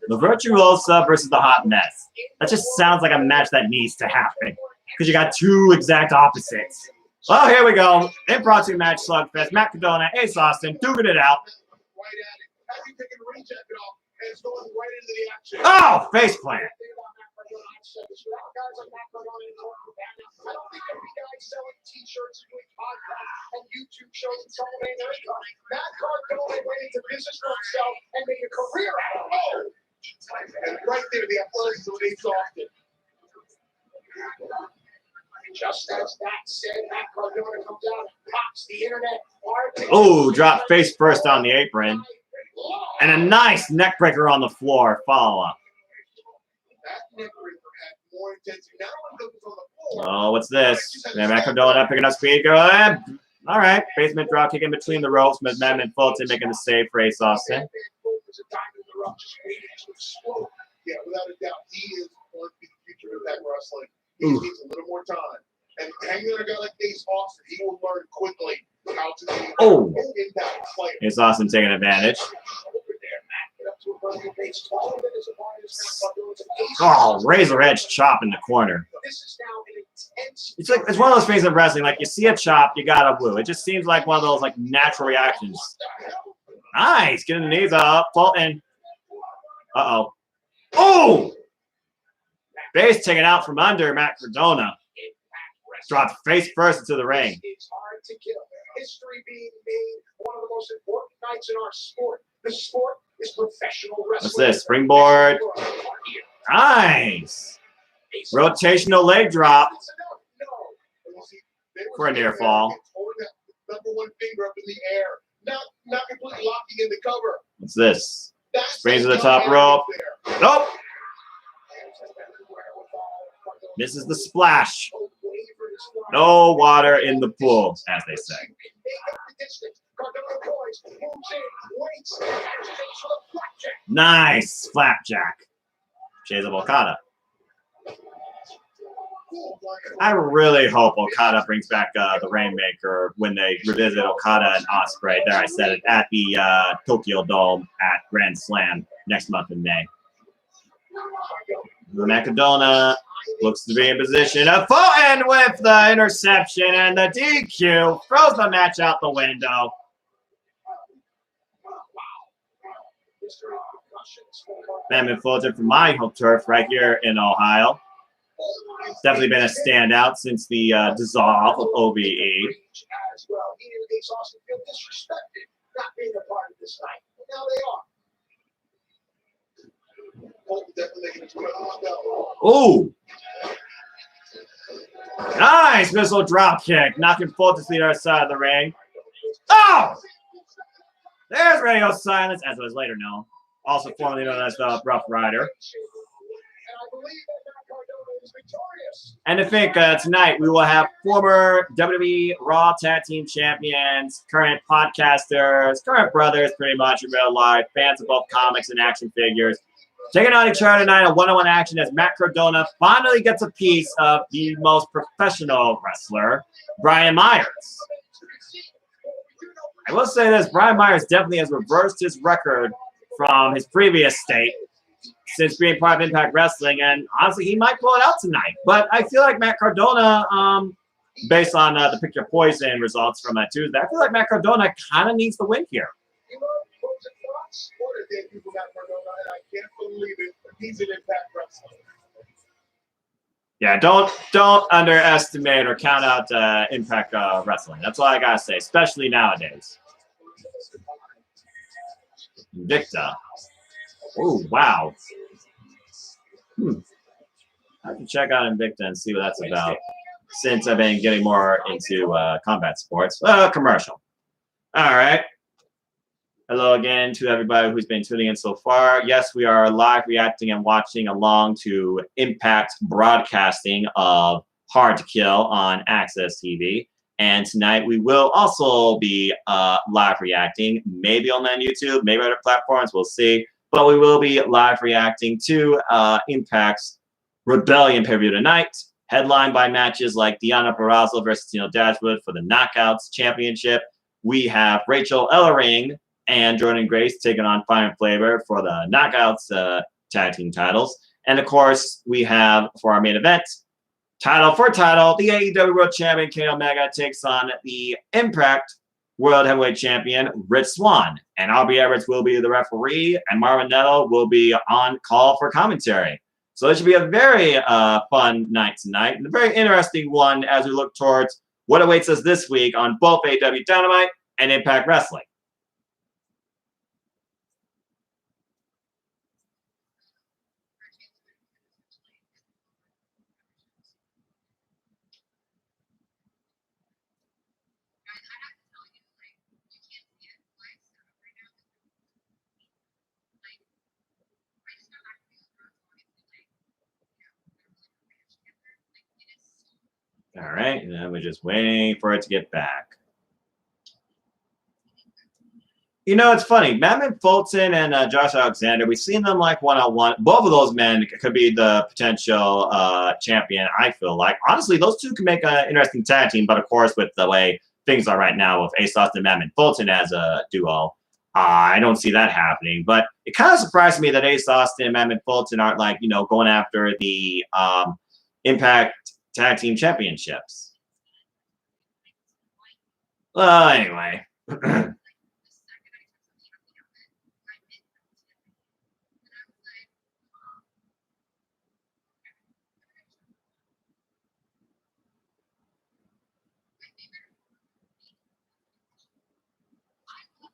The Virtuosa versus the Hot Mess. That just sounds like a match that needs to happen because you got two exact opposites. Well, here we go. Impromptu match slugfest. Matt Cardona, Ace Austin, duking it out. Oh, face plant. I don't think every guy selling t-shirts and doing podcasts and YouTube shows and so on. Matt Cardona went into business for himself and made a career out of it. And right there, the athleticism of Ace Austin. Just as that said, Matt Cardona comes out and pops the internet. Oh, drop face first on the apron. And a nice neck breaker on the floor. Follow up. That neck breaker had more intensity. Not only was on the floor. Oh, what's this? Matt Cardona picking up speed. Go ahead. All right. Basement drop kick in between the ropes. Madman Fulton making the save for Ace Austin. Yeah, without a doubt, he is going to be the future of that wrestling. He needs a little more time. And hanging on a guy like Ace Austin, he will learn quickly how to be an impact player. Ace Austin taking advantage. Oh, razor edge chop in the corner. It's like it's one of those things of wrestling. Like you see a chop, you gotta woo. It just seems like one of those like natural reactions. Nice, getting the knees up, Fulton. Uh-oh. Oh! Base taken out from under Matt Cardona. Dropped face first into the ring. It's hard to kill. History being made one of the most important nights in our sport. The sport is professional wrestling. What's this? Springboard. Nice. Rotational leg drop for a near fall. Number one finger up in the air. Not completely locking in the cover. What's this? Sprays to the top rope. Nope. Misses the splash. No water in the pool, as they say. Nice flapjack. Shades of Okada. I really hope Okada brings back the Rainmaker when they revisit Okada and Ospreay. There, I said it, at the Tokyo Dome at Grand Slam next month in May. Matt Cardona looks to be in position. Fulton with the interception and the DQ throws the match out the window. Madman Fulton from my home turf right here in Ohio. Definitely been a standout since the dissolve of OVE. Ooh! Nice missile drop kick, knocking Fulton to the other side of the ring. Oh! There's Radio Silence, as was later known. Also formerly known as the Rough Rider. And I think tonight we will have former WWE Raw Tag Team Champions, current podcasters, current brothers pretty much in real life, fans of both comics and action figures, taking on each other tonight in one-on-one action as Matt Cardona finally gets a piece of the most professional wrestler, Brian Myers. I will say this, Brian Myers definitely has reversed his record from his previous state since being part of Impact Wrestling, and honestly, he might pull it out tonight. But I feel like Matt Cardona, based on the Pick Your Poison results from Tuesday, I feel like Matt Cardona kind of needs the win here. Yeah, don't underestimate or count out Impact Wrestling. That's all I gotta say, especially nowadays. Invicta. Oh wow. I have to check out Invicta and see what that's about. Since I've been getting more into combat sports. Commercial. All right. Hello again to everybody who's been tuning in so far. Yes, we are live reacting and watching along to Impact broadcasting of Hard to Kill on Access TV. And tonight we will also be live reacting, maybe on YouTube, maybe other platforms, we'll see. But we will be live reacting to Impact's Rebellion pay-per-view tonight, headlined by matches like Deonna Purrazzo versus Tino Dashwood for the Knockouts Championship. We have Rachel Ellering and Jordan Grace taking on Fire and Flavor for the Knockouts tag team titles. And of course, we have for our main event, title for title, the AEW World Champion Kenny Omega takes on the Impact World Heavyweight Champion Rich Swann. And Aubrey Edwards will be the referee, and Marvin Nettle will be on call for commentary. So it should be a very fun night tonight, and a very interesting one as we look towards what awaits us this week on both AEW Dynamite and Impact Wrestling. All right, and then we're just waiting for it to get back. You know, it's funny. Mammon Fulton and Josh Alexander, we've seen them like one-on-one. Both of those men could be the potential champion, I feel like. Honestly, those two can make an interesting tag team, but of course, with the way things are right now with Ace Austin and Mammon Fulton as a duo, I don't see that happening. But it kind of surprised me that Ace Austin and Mammon Fulton aren't like, you know, going after the Impact Tag Team Championships. Well, anyway.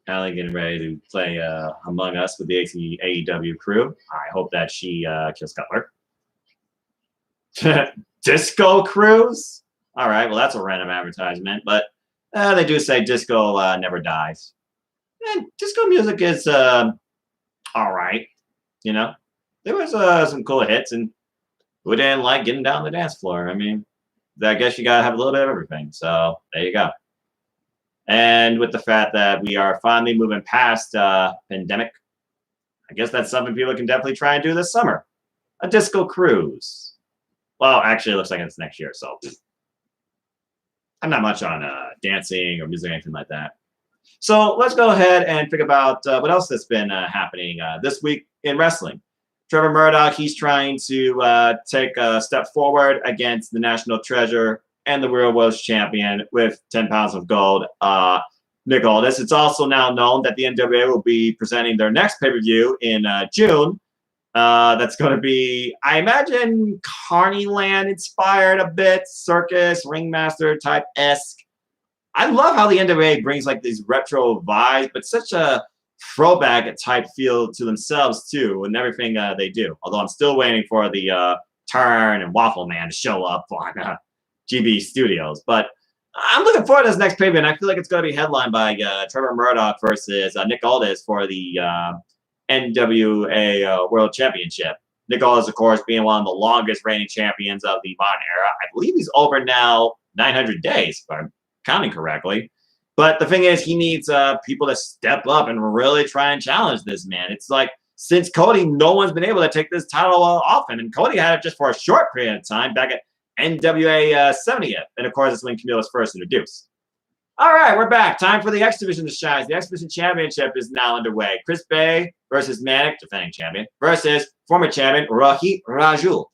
Allie getting ready to play Among Us with the AEW crew. I hope that she kills Cutler. Disco Cruise? All right, well, that's a random advertisement, but they do say disco never dies. And disco music is all right, you know? There was some cool hits, and who didn't like getting down the dance floor? I mean, I guess you got to have a little bit of everything, so there you go. And with the fact that we are finally moving past pandemic, I guess that's something people can definitely try and do this summer. A disco cruise. Well, actually, it looks like it's next year, so I'm not much on dancing or music or anything like that. So let's go ahead and think about what else has been happening this week in wrestling. Trevor Murdoch, he's trying to take a step forward against the National Treasure and the Real World Champion with 10 pounds of gold, Nick Aldis. It's also now known that the NWA will be presenting their next pay-per-view in June. That's going to be, I imagine, Carneyland inspired a bit, circus, ringmaster type-esque. I love how the NWA brings like these retro vibes, but such a throwback type feel to themselves too, and everything they do. Although I'm still waiting for the Turn and Waffle Man to show up on GB Studios. But I'm looking forward to this next pay-per-view, and I feel like it's going to be headlined by Trevor Murdoch versus Nick Aldis for the NWA World Championship. Nick Aldis, of course, being one of the longest reigning champions of the modern era. I believe he's over now 900 days, if I'm counting correctly. But the thing is, he needs people to step up and really try and challenge this man. It's like, since Cody, no one's been able to take this title off him. And Cody had it just for a short period of time back at NWA 70th. And of course, it's when Camille was first introduced. All right, we're back. Time for the X Division to shine. The X Division Championship is now underway. Chris Bay versus Manic, defending champion, versus former champion Rohit Raju.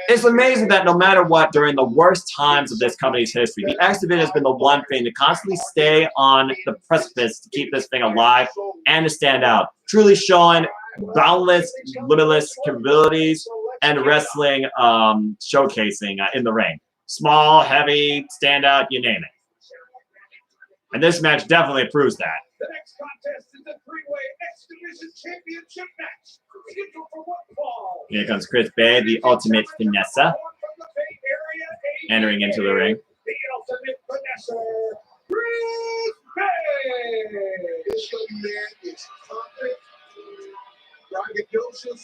It's amazing that no matter what, during the worst times of this company's history, the X Division has been the one thing to constantly stay on the precipice to keep this thing alive and to stand out. Truly showing boundless, limitless capabilities and wrestling showcasing in the ring. Small, heavy, standout, you name it. And this match definitely proves that. The next contest is a three-way X Division Championship match. Scheduled for one fall. Here comes Chris Bay, the ultimate finesser, entering into the ring. The ultimate finesser, Chris Bay. This young man is confident, braggadocious,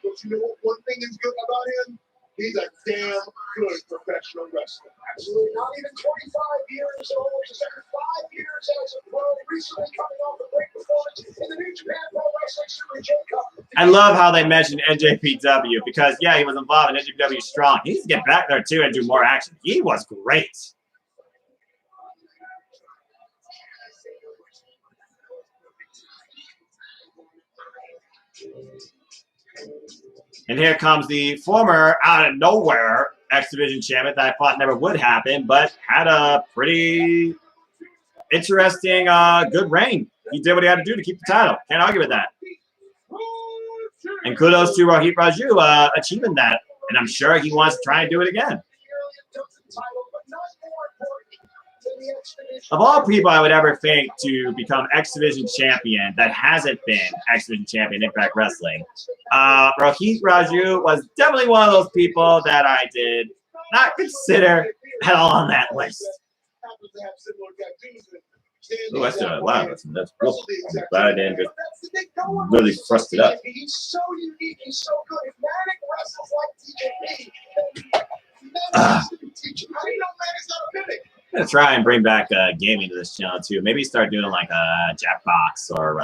but you know what? One thing is good about him. He's a damn good professional wrestler. Absolutely. Not even 25 years old. Just under 5 years as a pro. Recently coming off a great performance in the New Japan Pro Wrestling Super J Cup. I love how they mentioned NJPW because, yeah, he was involved in NJPW Strong. He needs to get back there, too, and do more action. He was great. And here comes the former out of nowhere X Division champion that I thought never would happen, but had a pretty interesting, good reign. He did what he had to do to keep the title. Can't argue with that. And kudos to Rohit Raju achieving that. And I'm sure he wants to try and do it again. Of all people I would ever think to become X Division champion that hasn't been X Division champion in Impact Wrestling, Rohit Raju was definitely one of those people that I did not consider at all on that list. Oh, that's doing it loud. That's cool. I'm glad I didn't just really thrust it up. He's so unique. He's so good. If Manic wrestles like TJP, how do you know Manic's not a mimic? I'm gonna try and bring back gaming to this channel too. Maybe start doing like a Jackbox or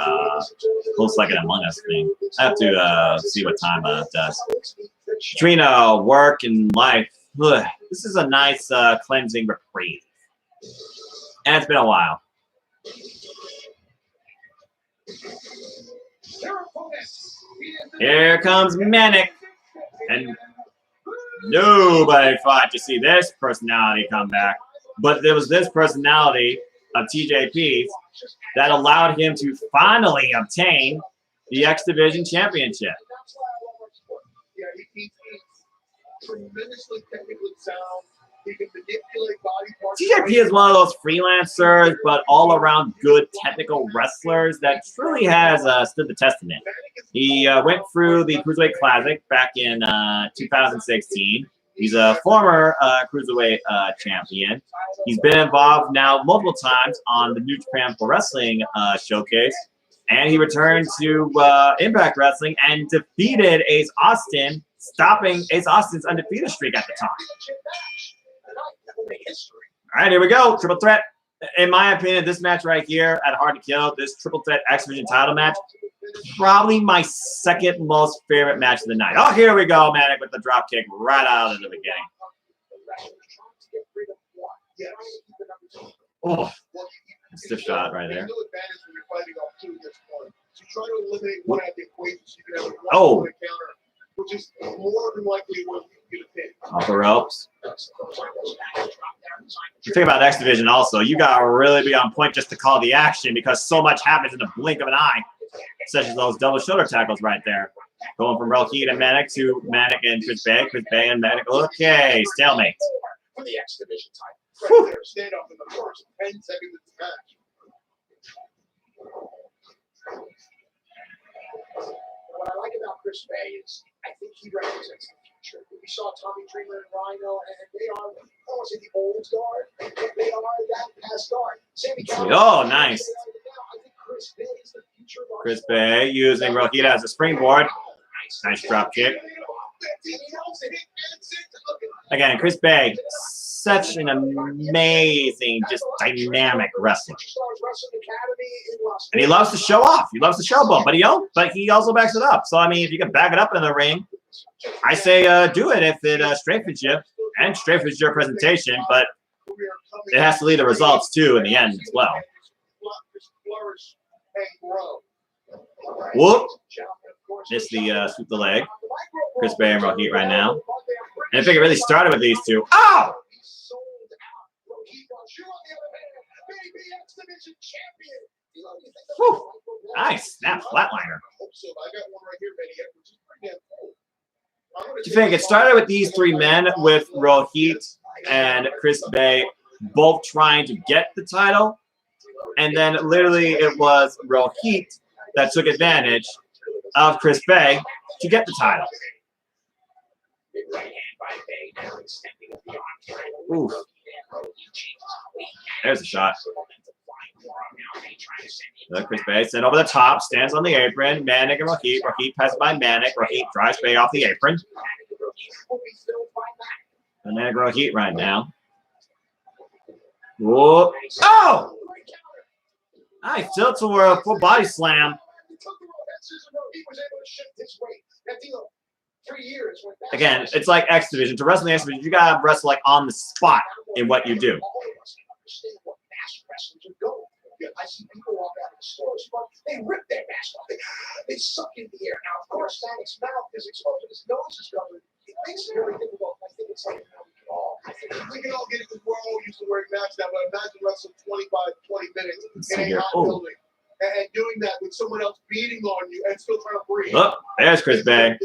close like an Among Us thing. I have to see what time it does. Between work and life, this is a nice cleansing reprieve. And it's been a while. Here comes Manic. And nobody thought to see this personality come back. But there was this personality of TJP's that allowed him to finally obtain the X Division Championship. Yeah, he's tremendously technically sound. He can manipulate body parts. TJP is one of those freelancers, but all-around good technical wrestlers that truly has stood the test of it. He went through the Cruiserweight Classic back in 2016. He's a former Cruiserweight champion. He's been involved now multiple times on the New Japan Pro Wrestling Showcase. And he returned to Impact Wrestling and defeated Ace Austin, stopping Ace Austin's undefeated streak at the time. All right, here we go. Triple threat. In my opinion, this match right here at Hard to Kill, this triple threat X Division title match, probably my second most favorite match of the night. Oh, here we go, Manic with the drop kick right out of the beginning. Oh, stiff shot right there. Oh. Which is more than likely what you get a pin. Off the ropes. You think about X Division also, you gotta really be on point just to call the action because so much happens in the blink of an eye. Such as those double shoulder tackles right there. Going from Rohit and Manic to Manic and Chris Bay and Manic. Okay, stalemate. For the X Division title. Right there, stand up in the first 10 seconds of the match. What I like about Chris Bay is I think he represents the future. We saw Tommy Dreamer and Rhino, and they are, I don't want to say the old guard, but they are that past guard. Oh, nice. Chris Bay using Rohit as a springboard. Nice drop kick. Again, Chris Bay, such an amazing, just dynamic wrestler. And he loves to show off. He loves to showboat, but he also backs it up. So, I mean, if you can back it up in the ring, I say do it if it strengthens you and strengthens your presentation, but it has to lead to results, too, in the end as well. Whoop. Missed the sweep the leg. Chris Bay and Rohit right now. And I think it really started with these two. Oh! Whew. Nice. Snap flatliner. What do you think? It started with these three men, with Rohit and Chris Bay both trying to get the title. And then literally it was Rohit that took advantage of Chris Bay to get the title. Ooh. There's a shot. Look, Chris Bay sent over the top, stands on the apron. Manik and Rohit. Rohit passes by Manik. Rohit drives Bay off the apron. And Manik Rohit right now. Whoa. Oh! Nice tilt-a-whirl, full body slam. Again, it's like X Division. To wrestle in the X Division, you gotta wrestle like on the spot in what you do. I see people walk out of the stores, but they rip their mask off. They suck in the air. Now, of course, Manik's mouth is exposed, his nose is covered. It makes it very difficult. I think it's something that we can all get it because we're all used to wearing masks now, but imagine wrestling 25, 20 minutes in a hot building and doing that with someone else beating on you and still trying to breathe. Oh, there's Chris Bay.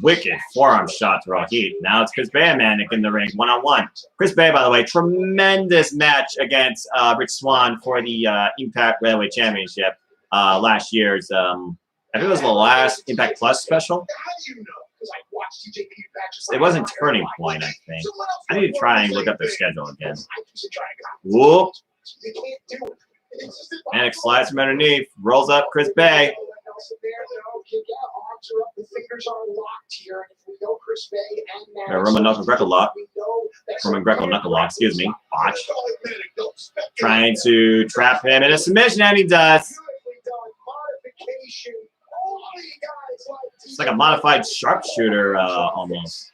Wicked forearm shot to Rohit. Now it's Chris Bay and Manik in the ring, one-on-one. Chris Bay, by the way, tremendous match against Rich Swann for the Impact Railway Championship last year's, I think it was the last Impact Plus special. It wasn't Turning Point, I think. I need to try and look up their schedule again. Whoop. Manik slides from underneath, rolls up Chris Bay. Roman knuckle Greco lock. Roman Greco knuckle lock, excuse me. Botch. Trying to trap him in a submission, and he does. It's like a modified sharpshooter almost.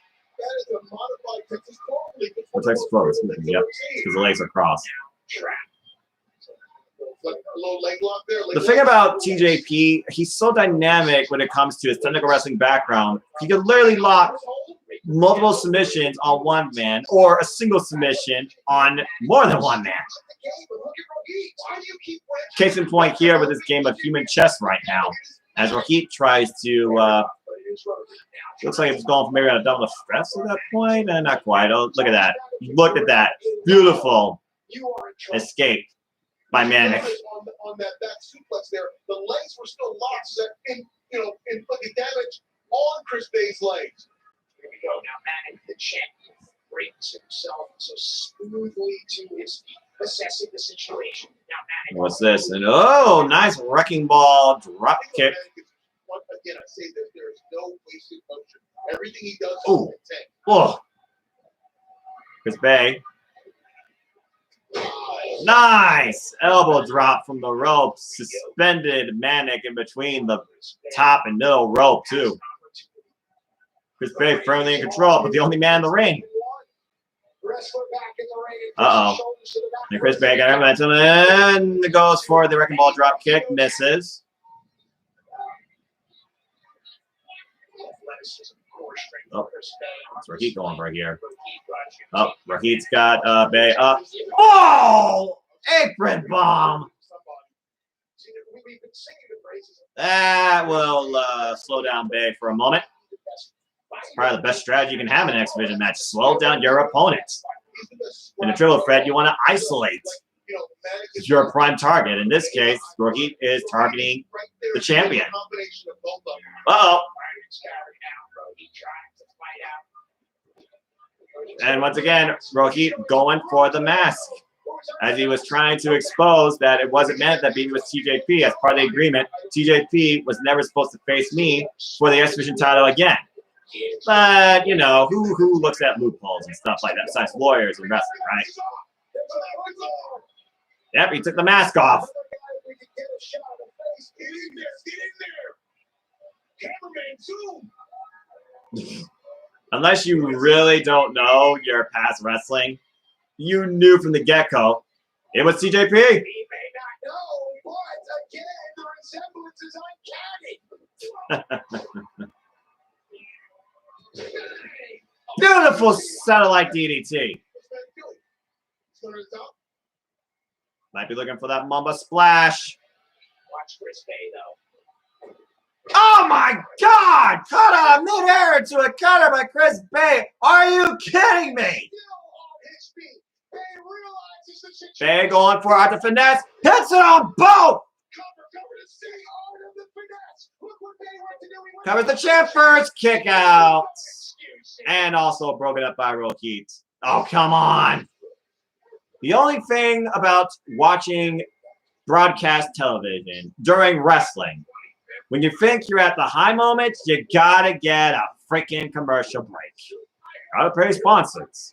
What type of focus? Yep, because the legs are crossed. The thing about TJP, he's so dynamic when it comes to his technical wrestling background. He can literally lock multiple submissions on one man or a single submission on more than one man. Case in point here with this game of human chess right now, as Rohit tries to, looks like it's going for maybe a double stress at that point. Not quite. Oh, look at that. Look at that. Beautiful escape by Manik. On that back suplex there, the legs were still locked, so that inflicted damage on Chris Bay's legs. Here we go. Now Manik, the champion, brings himself so smoothly to his feet, assessing the situation. Now Manik. What's this? And oh, nice wrecking ball drop kick. Again, I say that there is no wasted motion. Everything he does is intent. Oh, Chris Bay. Nice elbow drop from the rope. Suspended Manik in between the top and middle rope too. Chris Bay firmly in control, but the only man in the ring. Uh-oh. And Chris Bay got momentum and goes for the wrecking ball drop kick. Misses. Oh, that's Rohit going right here. Oh, Rohit's got Bay up. Oh! Apron bomb! That will slow down Bay for a moment. Probably the best strategy you can have in an X Division match. Slow down your opponent. In a triple threat, you want to isolate your prime target. In this case, Rohit is targeting the champion. Uh-oh. And once again, Rohit going for the mask, as he was trying to expose that it wasn't meant that being with TJP. As part of the agreement, TJP was never supposed to face me for the X Division title again. But, you know, who looks at loopholes and stuff like that besides lawyers and wrestling, right? Yep, he took the mask off. Unless you really don't know your past wrestling, you knew from the get-go it was TJP. He may not know, but again, the resemblance is uncanny. Beautiful satellite DDT. Might be looking for that Mamba splash. Watch Chris Bay, though. Oh my God! Cut out of midair to a cutter by Chris Bay. Are you kidding me? Bay going for it at the finesse. Hits it on both. Covers the champ first. Kick out. And also broken up by Roll Heat. Oh, come on. The only thing about watching broadcast television during wrestling, when you think you're at the high moments, you gotta get a freaking commercial break. Gotta pay sponsors.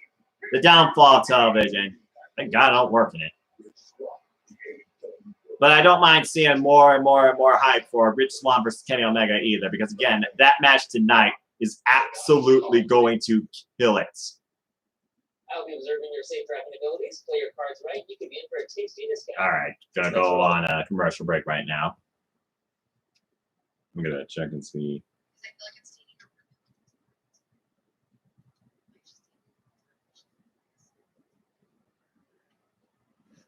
The downfall of television. Thank God I don't work in it. But I don't mind seeing more and more and more hype for Rich Swann versus Kenny Omega either, because again, that match tonight is absolutely going to kill it. I'll be observing your safe driving abilities. Play your cards right. You can be in for a tasty discount. All right, gonna go on a commercial break right now. I'm gonna check and see.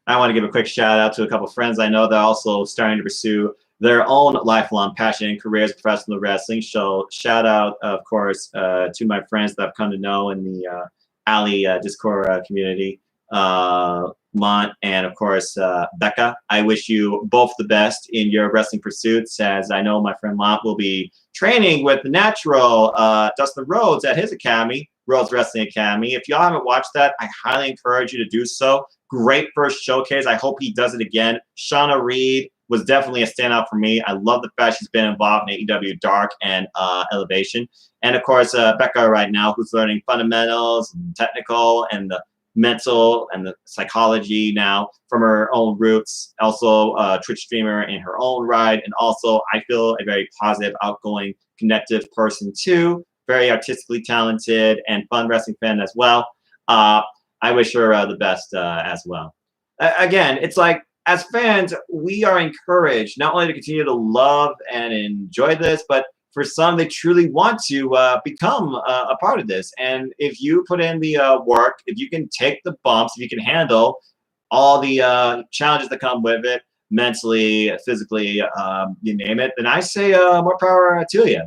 I want to give a quick shout out to a couple friends I know that are also starting to pursue their own lifelong passion and careers in professional wrestling. So shout out, of course, to my friends that I've come to know in the Alley Discord community, Mont, and of course, Becca. I wish you both the best in your wrestling pursuits, as I know my friend Mont will be training with the natural Dustin Rhodes at his academy, Rhodes Wrestling Academy. If y'all haven't watched that, I highly encourage you to do so. Great first showcase. I hope he does it again. Shauna Reed was definitely a standout for me. I love the fact she's been involved in AEW Dark and Elevation. And of course, Becca right now, who's learning fundamentals and technical and the mental and the psychology now from her own roots. Also a Twitch streamer in her own right. And also, I feel a very positive, outgoing, connective person too. Very artistically talented and fun wrestling fan as well. I wish her the best as well. Again, it's like, as fans, we are encouraged not only to continue to love and enjoy this, but for some, they truly want to become a part of this. And if you put in the work, if you can take the bumps, if you can handle all the challenges that come with it, mentally, physically, you name it, then I say more power to you.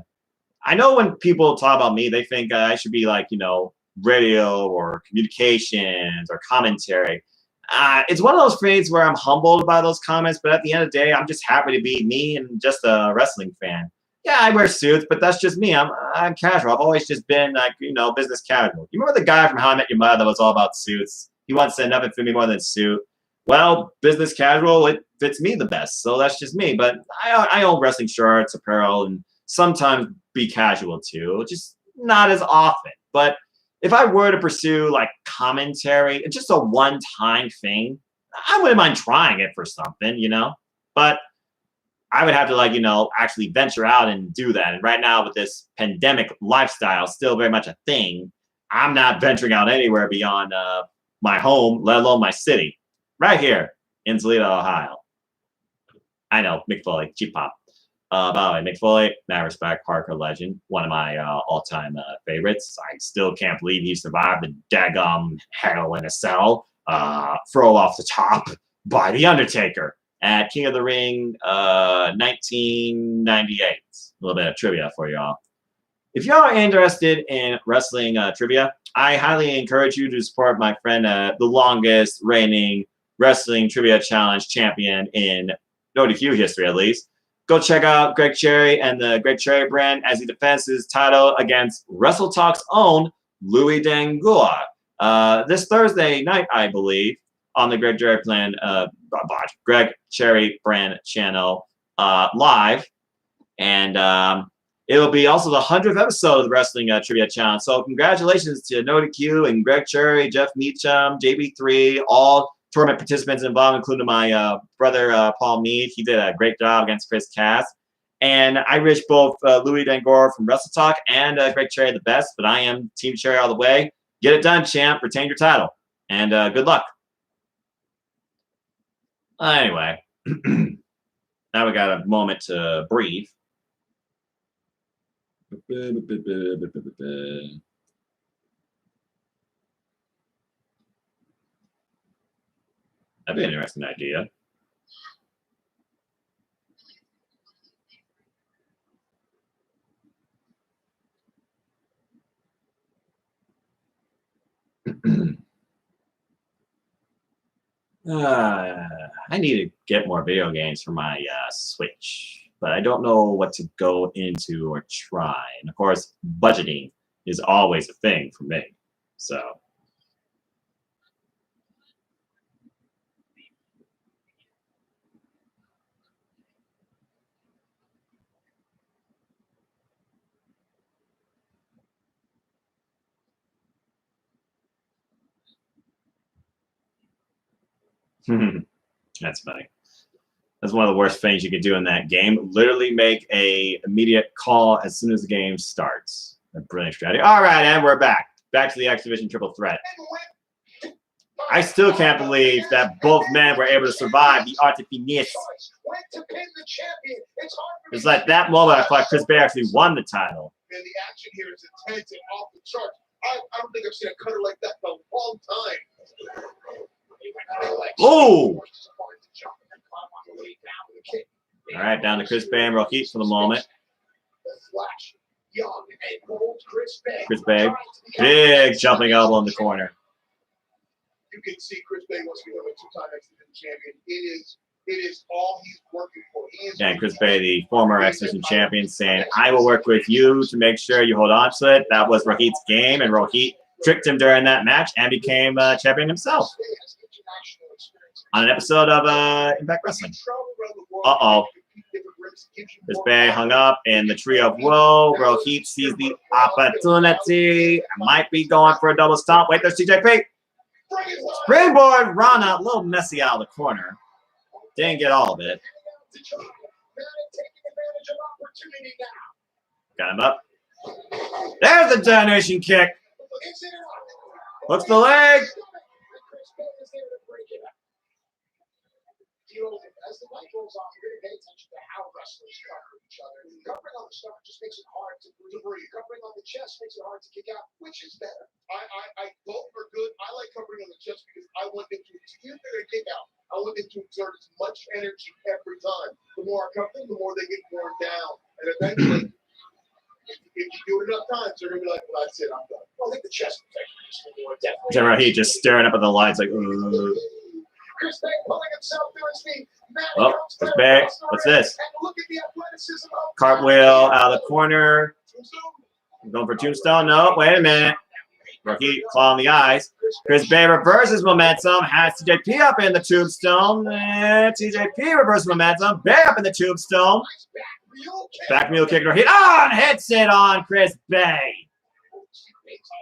I know when people talk about me, they think I should be like, you know, radio or communications or commentary. It's one of those things where I'm humbled by those comments, but at the end of the day, I'm just happy to be me and just a wrestling fan. Yeah, I wear suits, but that's just me. I'm casual. I've always just been like, you know, business casual. You remember the guy from How I Met Your Mother that was all about suits? He once said nothing fit me more than suit. Well, business casual, it fits me the best. So that's just me. But I own wrestling shirts, apparel, and sometimes be casual too. Just not as often. But if I were to pursue like commentary, it's just a one-time thing, I wouldn't mind trying it for something, you know? But I would have to, like, you know, actually venture out and do that. And right now with this pandemic lifestyle still very much a thing, I'm not venturing out anywhere beyond my home, let alone my city. Right here in Toledo, Ohio. I know, Mick Foley, cheap pop. By the way, Mick Foley, mad respect, Parker legend, one of my all-time favorites. I still can't believe he survived the daggum hell in a cell, throw off the top by The Undertaker at King of the Ring 1998. A little bit of trivia for y'all. If y'all are interested in wrestling trivia, I highly encourage you to support my friend, the longest reigning wrestling trivia challenge champion in NoDQ history, at least. Go check out Greg Cherry and the Greg Cherry brand as he defends his title against Wrestle Talk's own Louis Dangoor this Thursday night, I believe, on the Greg Cherry brand channel live. And it'll be also the 100th episode of the Wrestling Trivia Challenge. So congratulations to NoDQ and Greg Cherry, Jeff Meacham, JB3, all tournament participants involved, including my brother Paul Mead. He did a great job against Chris Cass. And I wish both Louis Dangoor from Wrestle Talk and Greg Cherry the best, but I am Team Cherry all the way. Get it done, champ. Retain your title. And good luck. Anyway, now we got a moment to breathe. That'd be an interesting idea. I need to get more video games for my Switch, but I don't know what to go into or try. And of course, budgeting is always a thing for me. So. That's funny. That's one of the worst things you could do in that game. Literally make a immediate call as soon as the game starts. A brilliant strategy. All right, and we're back. Back to the Activision triple threat. I still can't believe that both men were able to survive the Artifice. It's like that moment I thought Chris Bay actually won the title. And the action here is intense and off the charts. I don't think I've seen a cutter like that in a long time. Oh! All right, down to Chris Bay and Rohit for the moment. Chris Bay, big jumping elbow in the corner. You can see Chris Bay wants to become a two-time X-Division champion. It is all he's working for. And Chris Bay, the former X-Division champion, saying, "I will work with you to make sure you hold on to it." That was Rohit's game, and Rohit tricked him during that match and became champion himself on an episode of Impact Wrestling. Uh-oh. Chris Bay hung up in the Tree of Woe. Rohit sees the opportunity. Might be going for a double stomp. Wait, there's TJP. Springboard Rana, a little messy out of the corner. Didn't get all of it. Got him up. There's the detonation kick. Hooks the leg. As the night goes on, you're going to pay attention to how wrestlers cover each other. Covering on the stomach just makes it hard to breathe. Covering on the chest makes it hard to kick out. Which is better? I both are good. I like covering on the chest because I want them to, even if they're going to kick out, I want them to exert as much energy every time. The more I cover them, the more they get worn down. And eventually, if you do it enough times, they're going to be like, well, that's it, I'm done. Well, I think the chest protection is more definitely. He just staring up at the lights like, Chris Bay pulling himself to his feet. Oh, Chris Bay, what's this? Cartwheel out of the corner. Going for tombstone. No, wait a minute. Rookie claw in the eyes. Chris Bay reverses momentum. Has TJP up in the tombstone. And TJP reverses momentum. Bay up in the tombstone. Back mule kick. Hit on. Hits it on Chris Bay.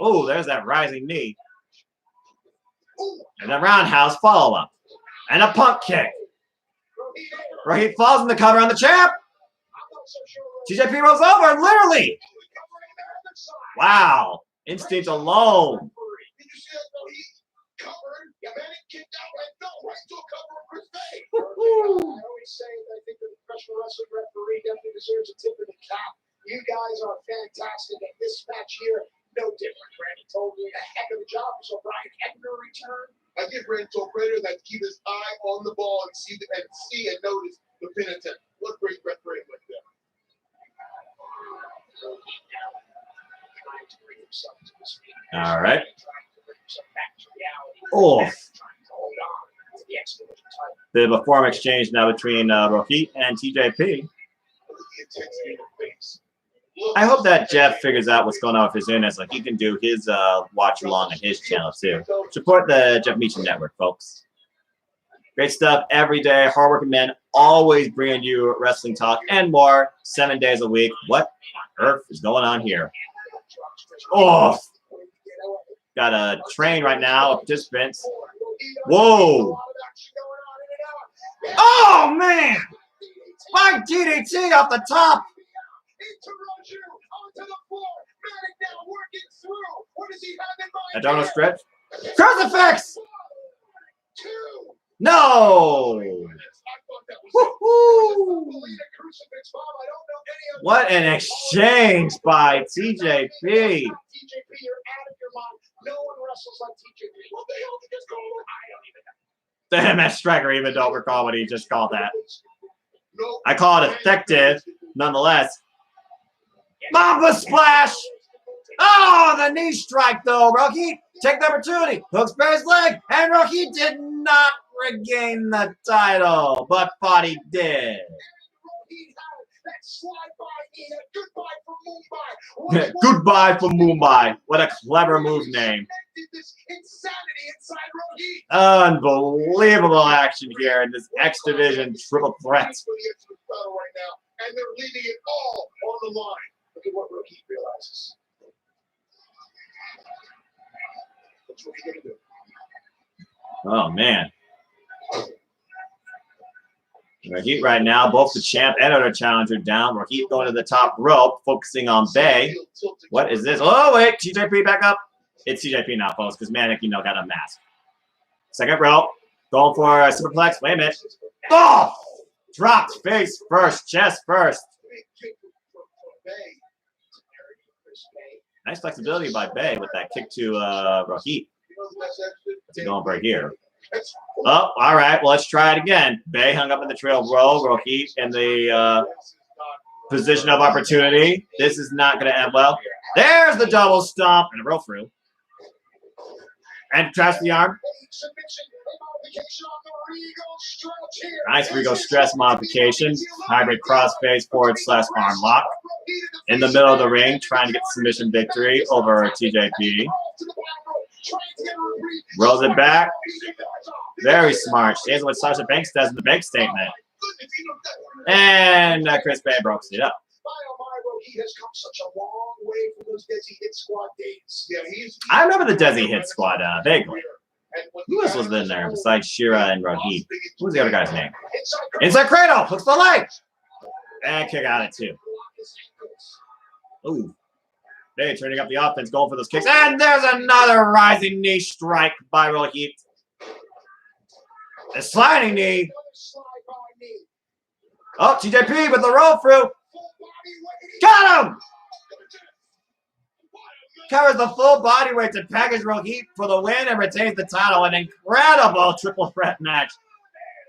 Oh, there's that rising knee. And the roundhouse follow-up. And a punk kick. Rohit falls in the cover on the champ. TJP rolls over, literally. Wow. Instinct alone. You guys are fantastic at this match here. No different. Randy told me a heck of a job. So Brian Hebner returned. I give Randy to Operator that keep his eye on the ball and see and notice the penitent. What great referee with them. All right. Oh. Bit of a form exchange now between Rohit and TJP. I hope that Jeff figures out what's going on with his internet so he can do his watch along on his channel too. Support the Jeff Meacham Network, folks. Great stuff every day. Hardworking men always bringing you wrestling talk and more 7 days a week. What on earth is going on here? Oh, got a train right now of participants. Whoa. Oh, man. Spike DDT off the top. Adorno stretch. Crucifix! No! Woo-hoo! What an exchange by TJP. TJP, you're out of your mind. No one wrestles like TJP. What the hell did this go on? I don't even know. The MS Striker even don't recall what he just called that. I call it effective, nonetheless. Mamba Splash! Oh, the knee strike, though. Rocky, take the opportunity. Hooks Bear's leg, and Rocky did not regain the title, but thought he did. Goodbye from Mumbai. What a clever move name. Unbelievable action here in this X Division triple threat. And they're leaving it all on the line. Look at what Rocky realizes. What's Rocky going to do? Oh, man. Rohit right now, both the champ and other challenger down. Rohit going to the top rope, focusing on Bay. What is this? Oh, wait. TJP back up. It's TJP now, folks, because Manic, you know, got a mask. Second rope. Going for a superplex. Wait a minute. Oh! Dropped face first, chest first. Nice flexibility by Bay with that kick to Rohit. What's it going for here? Oh, all right. Well, let's try it again. Bay hung up in the trail roll. Rohit in the position of opportunity. This is not going to end well. There's the double stomp and a roll through. And traps the arm. Nice Regal stress modification. Hybrid crossface forward / arm lock. In the middle of the ring, trying to get submission victory over TJP. Rolls it back. Very smart. Stays what Sasha Banks does in the bank statement. And Chris Bay broke it up. He has come such a long way from those Desi Hit Squad days. Yeah, I remember the Desi Hit Squad vaguely. Who else was in there besides Shira and Rohit? Who was the other guy's name? Inside Cradle! Hooks the leg! And kick out it too. Ooh. They turning up the offense, going for those kicks. And there's another rising knee strike by Rohit. A sliding knee. Oh, TJP with the roll through. Got him! Covers the full body weight to package Rohit for the win and retains the title. An incredible triple threat match.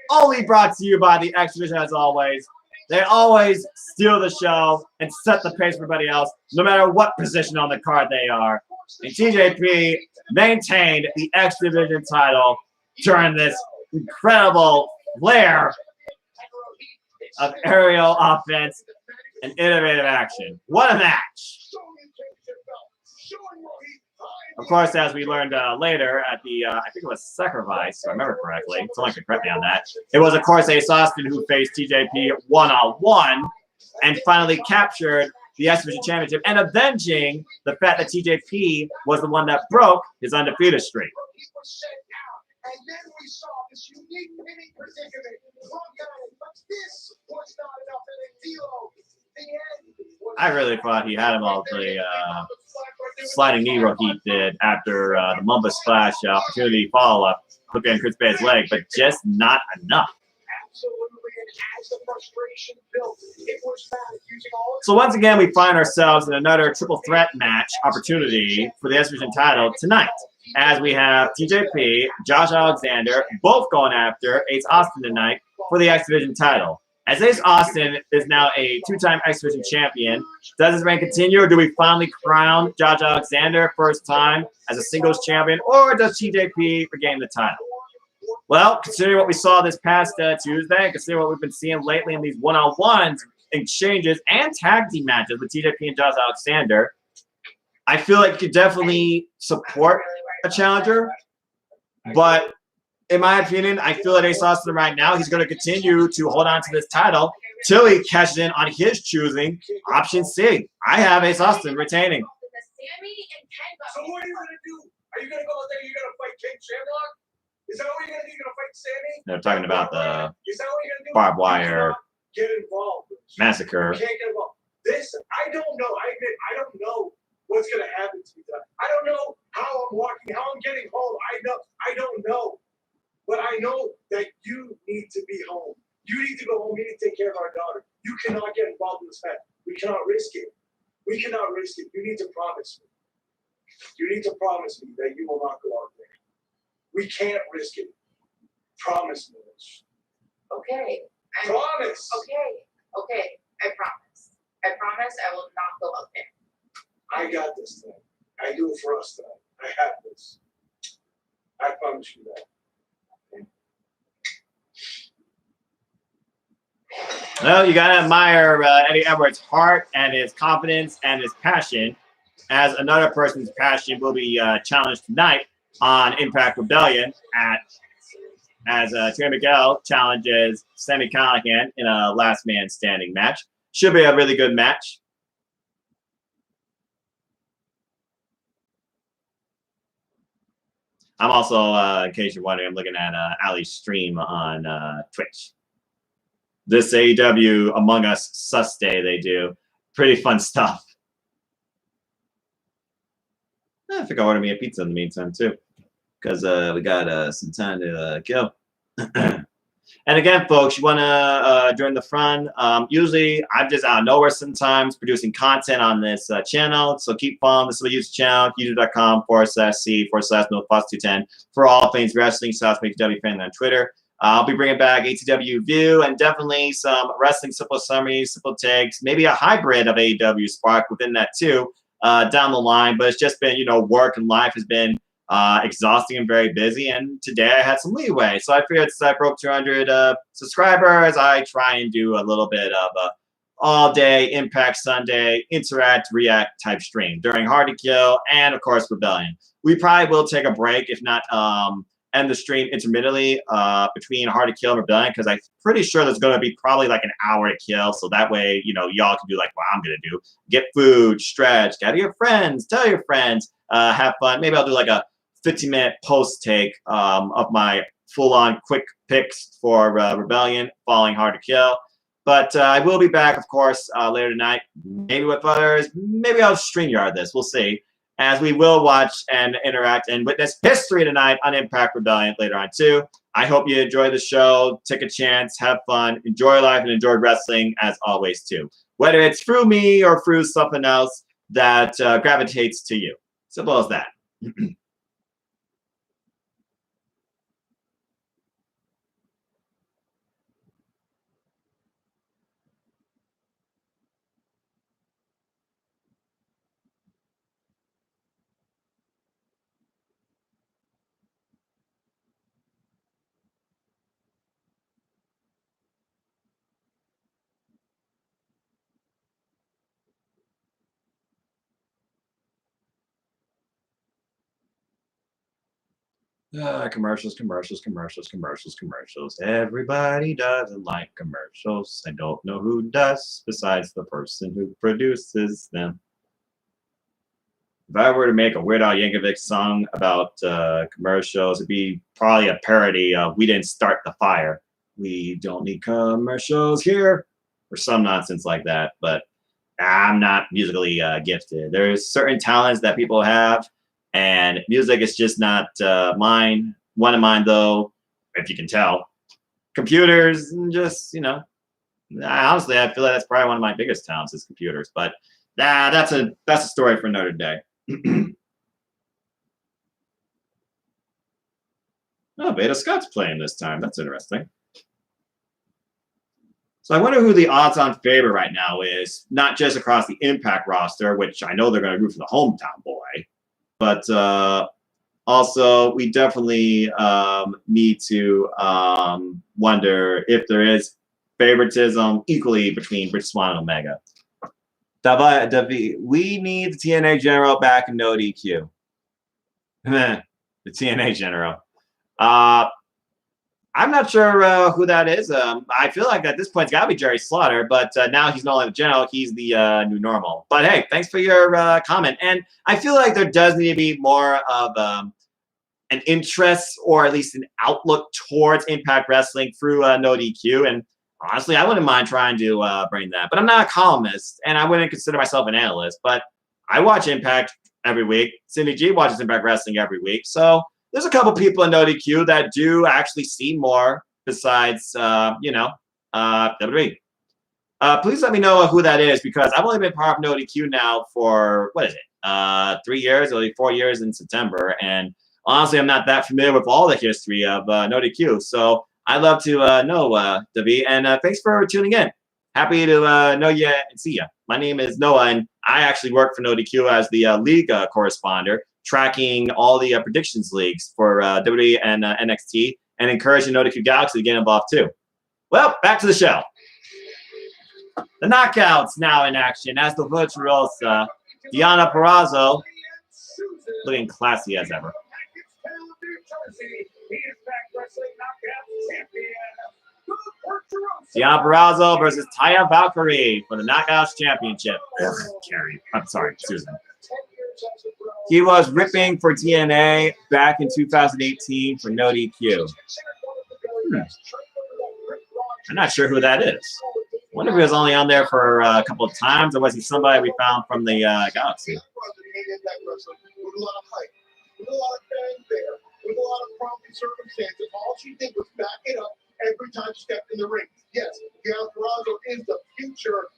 Only brought to you by the X Division as always. They always steal the show and set the pace for everybody else, no matter what position on the card they are. And TJP maintained the X Division title during this incredible flare of aerial offense and innovative action. What a match! Of course, as we learned later at the, I think it was Sacrifice, if I remember correctly. Someone can correct me on that. It was, of course, Ace Austin who faced TJP one-on-one and finally captured the X Division Championship and avenging the fact that TJP was the one that broke his undefeated streak. And then we saw this unique pinning predicament. But this was not enough. And then I really thought he had him all the sliding knee Rohit did after the Mamba Splash opportunity follow-up, hooking in Chris Bay's leg, but just not enough. So once again, we find ourselves in another triple threat match opportunity for the X Division title tonight, as we have TJP, Josh Alexander, both going after Ace Austin tonight for the X Division title. As Ace Austin is now a two-time X Division champion, does his reign continue, or do we finally crown Josh Alexander first time as a singles champion, or does TJP regain the title? Well, considering what we saw this past Tuesday, and considering what we've been seeing lately in these one-on-ones, exchanges, and tag team matches with TJP and Josh Alexander, I feel like you could definitely support a challenger, but in my opinion, I feel that Ace Austin right now, he's going to continue to hold on to this title till he cashes in on his choosing, option C. I have Ace Austin retaining. So what are you going to do? Are you going to go out there and you're going to fight King Shamrock? Is that what you're going to do? You're going to fight Sammy? They're talking about the Is that what you're going to do? barbed wire get involved. massacre. You can't get involved. This, I don't know. I admit, I don't know what's going to happen to me. I don't know how I'm walking, how I'm getting home. I don't know. But I know that you need to be home. You need to go home. You need to take care of our daughter. You cannot get involved in this match. We cannot risk it. We cannot risk it. You need to promise me. You need to promise me that you will not go out there. We can't risk it. Promise, Mitch. Okay. Promise. Okay. I promise. I promise I will not go up there. I got this thing. I do it for us, though. I have this. I promise you that. Well, you gotta admire Eddie Edwards' heart and his confidence and his passion, as another person's passion will be challenged tonight on Impact Rebellion as Terry Miguel challenges Sami Callihan in a last man standing match. Should be a really good match. I'm also, in case you're wondering, I'm looking at Ali's stream on Twitch. This AEW Among Us Sus Day they do. Pretty fun stuff. I think I'll order me a pizza in the meantime, too. Because we got some time to kill. And again, folks, you want to join the fun. Usually, I'm just out of nowhere sometimes producing content on this channel. So keep following this YouTube channel, youtube.com/C/no+210 for all things wrestling, South AEW fan on Twitter. I'll be bringing back ATW View and definitely some wrestling simple summaries, simple takes, maybe a hybrid of AEW Spark within that too down the line. But it's just been, work and life has been exhausting and very busy. And today I had some leeway. So I figured since I broke 200 subscribers, I try and do a little bit of a all-day Impact Sunday interact, react type stream during Hard to Kill and, of course, Rebellion. We probably will take a break, if not end the stream intermittently between Hard to Kill and Rebellion, because I'm pretty sure there's going to be probably like an hour to kill. So that way, y'all can do like what I'm going to do. Get food, stretch, gather your friends, tell your friends, have fun. Maybe I'll do like a 15-minute post take of my full-on quick picks for Rebellion following Hard to Kill. But I will be back, of course, later tonight, maybe with others. Maybe I'll StreamYard this. We'll see. As we will watch and interact and witness history tonight on Impact Rebellion later on, too. I hope you enjoy the show. Take a chance. Have fun. Enjoy life and enjoy wrestling, as always, too. Whether it's through me or through something else that gravitates to you. Simple as that. Commercials. Everybody doesn't like commercials. I don't know who does besides the person who produces them. If I were to make a Weird Al Yankovic song about commercials, it'd be probably a parody of "We Didn't Start the Fire." We don't need commercials here, or some nonsense like that. But I'm not musically gifted. There's certain talents that people have, and music is just not mine. One of mine, though, if you can tell. Computers, just, honestly, I feel like that's probably one of my biggest talents is computers. But that's a story for another day. Oh, Beta Scott's playing this time. That's interesting. So I wonder who the odds-on favorite right now is, not just across the Impact roster, which I know they're going to root for the hometown boy, but also we definitely need to wonder if there is favoritism equally between Rich Swann and Omega. We need the TNA General back in no DQ. The TNA General. I'm not sure who that is. I feel like at this point it's got to be Jerry Slaughter, but now he's no longer the general. He's the new normal. But hey, thanks for your comment. And I feel like there does need to be more of an interest or at least an outlook towards Impact Wrestling through no DQ. And honestly, I wouldn't mind trying to bring that. But I'm not a columnist, and I wouldn't consider myself an analyst. But I watch Impact every week. Cindy G watches Impact Wrestling every week. So there's a couple people in NoDQ that do actually see more besides, WWE. Please let me know who that is because I've only been part of NoDQ now for, 3 years, only 4 years in September. And Honestly, I'm not that familiar with all the history of No DQ, so I'd love to know, David. And thanks for tuning in. Happy to know you and see you. My name is Noah, and I actually work for No DQ as the league correspondent, tracking all the predictions leagues for WWE and NXT, and encouraging No DQ Galaxy to get involved too. Well, back to the show. The Knockouts now in action as the Virtuosa, Deonna Purrazzo, looking classy as ever. Deonna Purrazzo versus Taya Valkyrie for the Knockouts Championship. Carrie. I'm sorry, Susan. He was ripping for TNA back in 2018 for No DQ. I'm not sure who that is. I wonder if he was only on there for a couple of times, or was he somebody we found from the Galaxy? With a lot of hype, with a lot of fanfare, with a lot of prompting circumstances. All she did was back it up every time she stepped in the ring. Yes, Deonna Purrazzo is the future,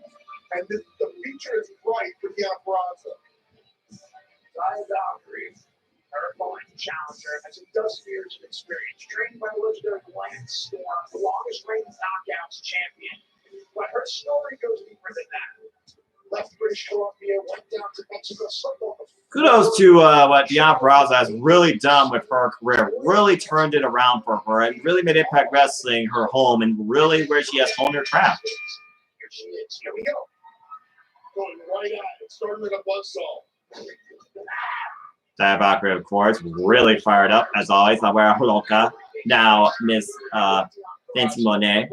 and the future is bright for Deonna Purrazzo. Taya Valkyrie, her opponent challenger, has a dozen years of experience, trained by the legendary Glenn Storm, the longest reigning Knockouts champion. But her story goes deeper than that. Left British Columbia, went down to Mexico, kudos to what Deonna Purrazzo has really done with her career. Really turned it around for her and really made Impact Wrestling her home and really where she has honed her craft. Here she is. Here we go. Going right at it. Starting with a buzzsaw. Taya Valkyrie, of course, really fired up as always. Laura Holoka, now Miss Fancy Monet.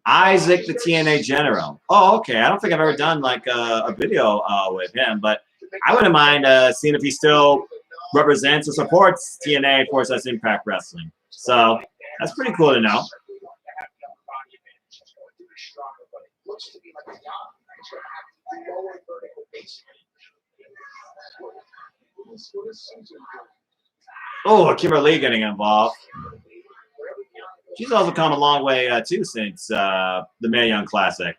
Isaac, the TNA General. Oh, okay. I don't think I've ever done like a video with him, but I wouldn't mind seeing if he still represents or supports TNA Force Us Impact Wrestling. So that's pretty cool to know. Oh, Kimberly getting involved. She's also come a long way, too, since the Mae Young Classic.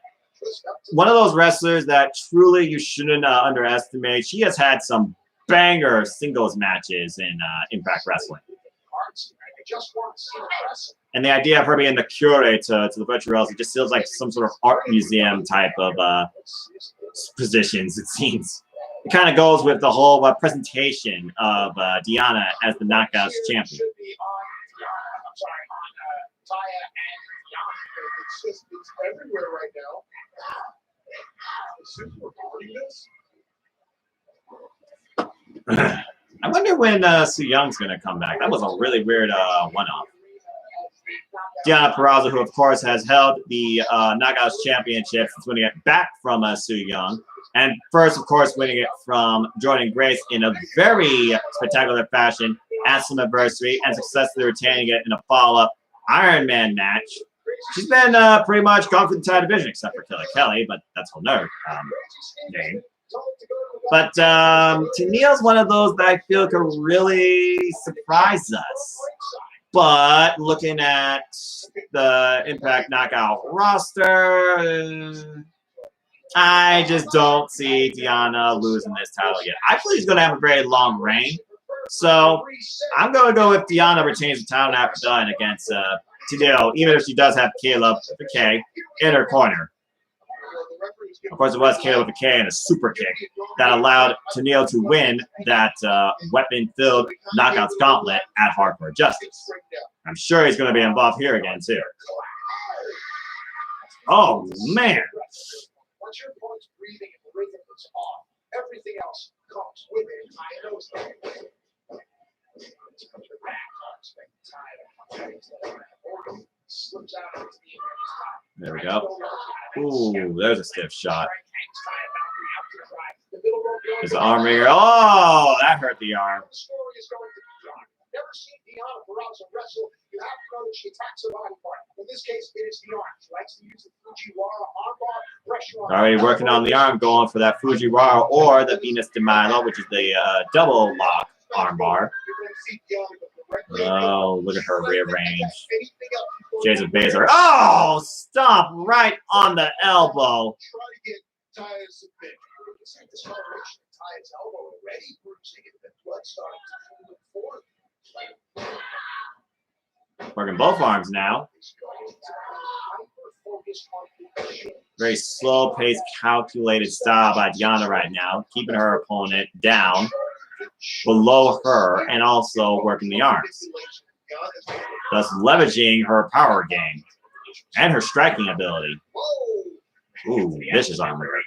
One of those wrestlers that truly you shouldn't underestimate. She has had some banger singles matches in Impact Wrestling. And the idea of her being the curator to the Virtuosa just feels like some sort of art museum type of positions, it seems. It kind of goes with the whole presentation of Deonna as the Knockouts champion. Taya and Deonna. It's everywhere right now. I wonder when Su Young's going to come back. That was a really weird one-off. Deonna Purrazzo, who of course has held the Knockouts Championship since winning it back from Su Young. And first, of course, winning it from Jordan Grace in a very spectacular fashion at Slammiversary and successfully retaining it in a follow-up Iron Man match. She's been pretty much gone for the entire division except for Kelly, but that's a whole nother game. But Tenille's one of those that I feel could really surprise us. But looking at the Impact Knockout roster, I just don't see Deonna losing this title yet. I believe she's going to have a very long reign. So I'm going to go with Deonna retains the title after done against Tenille, even if she does have Caleb with a K in her corner. Of course, it was Caleb with a K and a super kick that allowed Tenille to win that weapon-filled Knockouts Gauntlet at Hardcore Justice. I'm sure he's going to be involved here again, too. Oh, man. Once your opponent's breathing and the rhythm is off, everything else comes with it. I know something. There we go. Ooh, there's a stiff shot. There's the arm here. Oh, that hurt the arm. Never seen Deonna Purrazzo wrestle. You have to know that she attacks her body part. In this case, it is the arm. She likes to use the Fujiwara armbar, pressure on. Already working on the arm, going for that Fujiwara or the Venus de Milo, which is the double lock armbar. Oh, look at her rearrange. Jason Baszler. Oh, stop right on the elbow. It's like discoloration in Ty's elbow already bruising and the blood starting to move forward. Working both arms now. Very slow-paced, calculated style by Diana right now, keeping her opponent down below her and also working the arms, thus leveraging her power game and her striking ability. Ooh, vicious arm right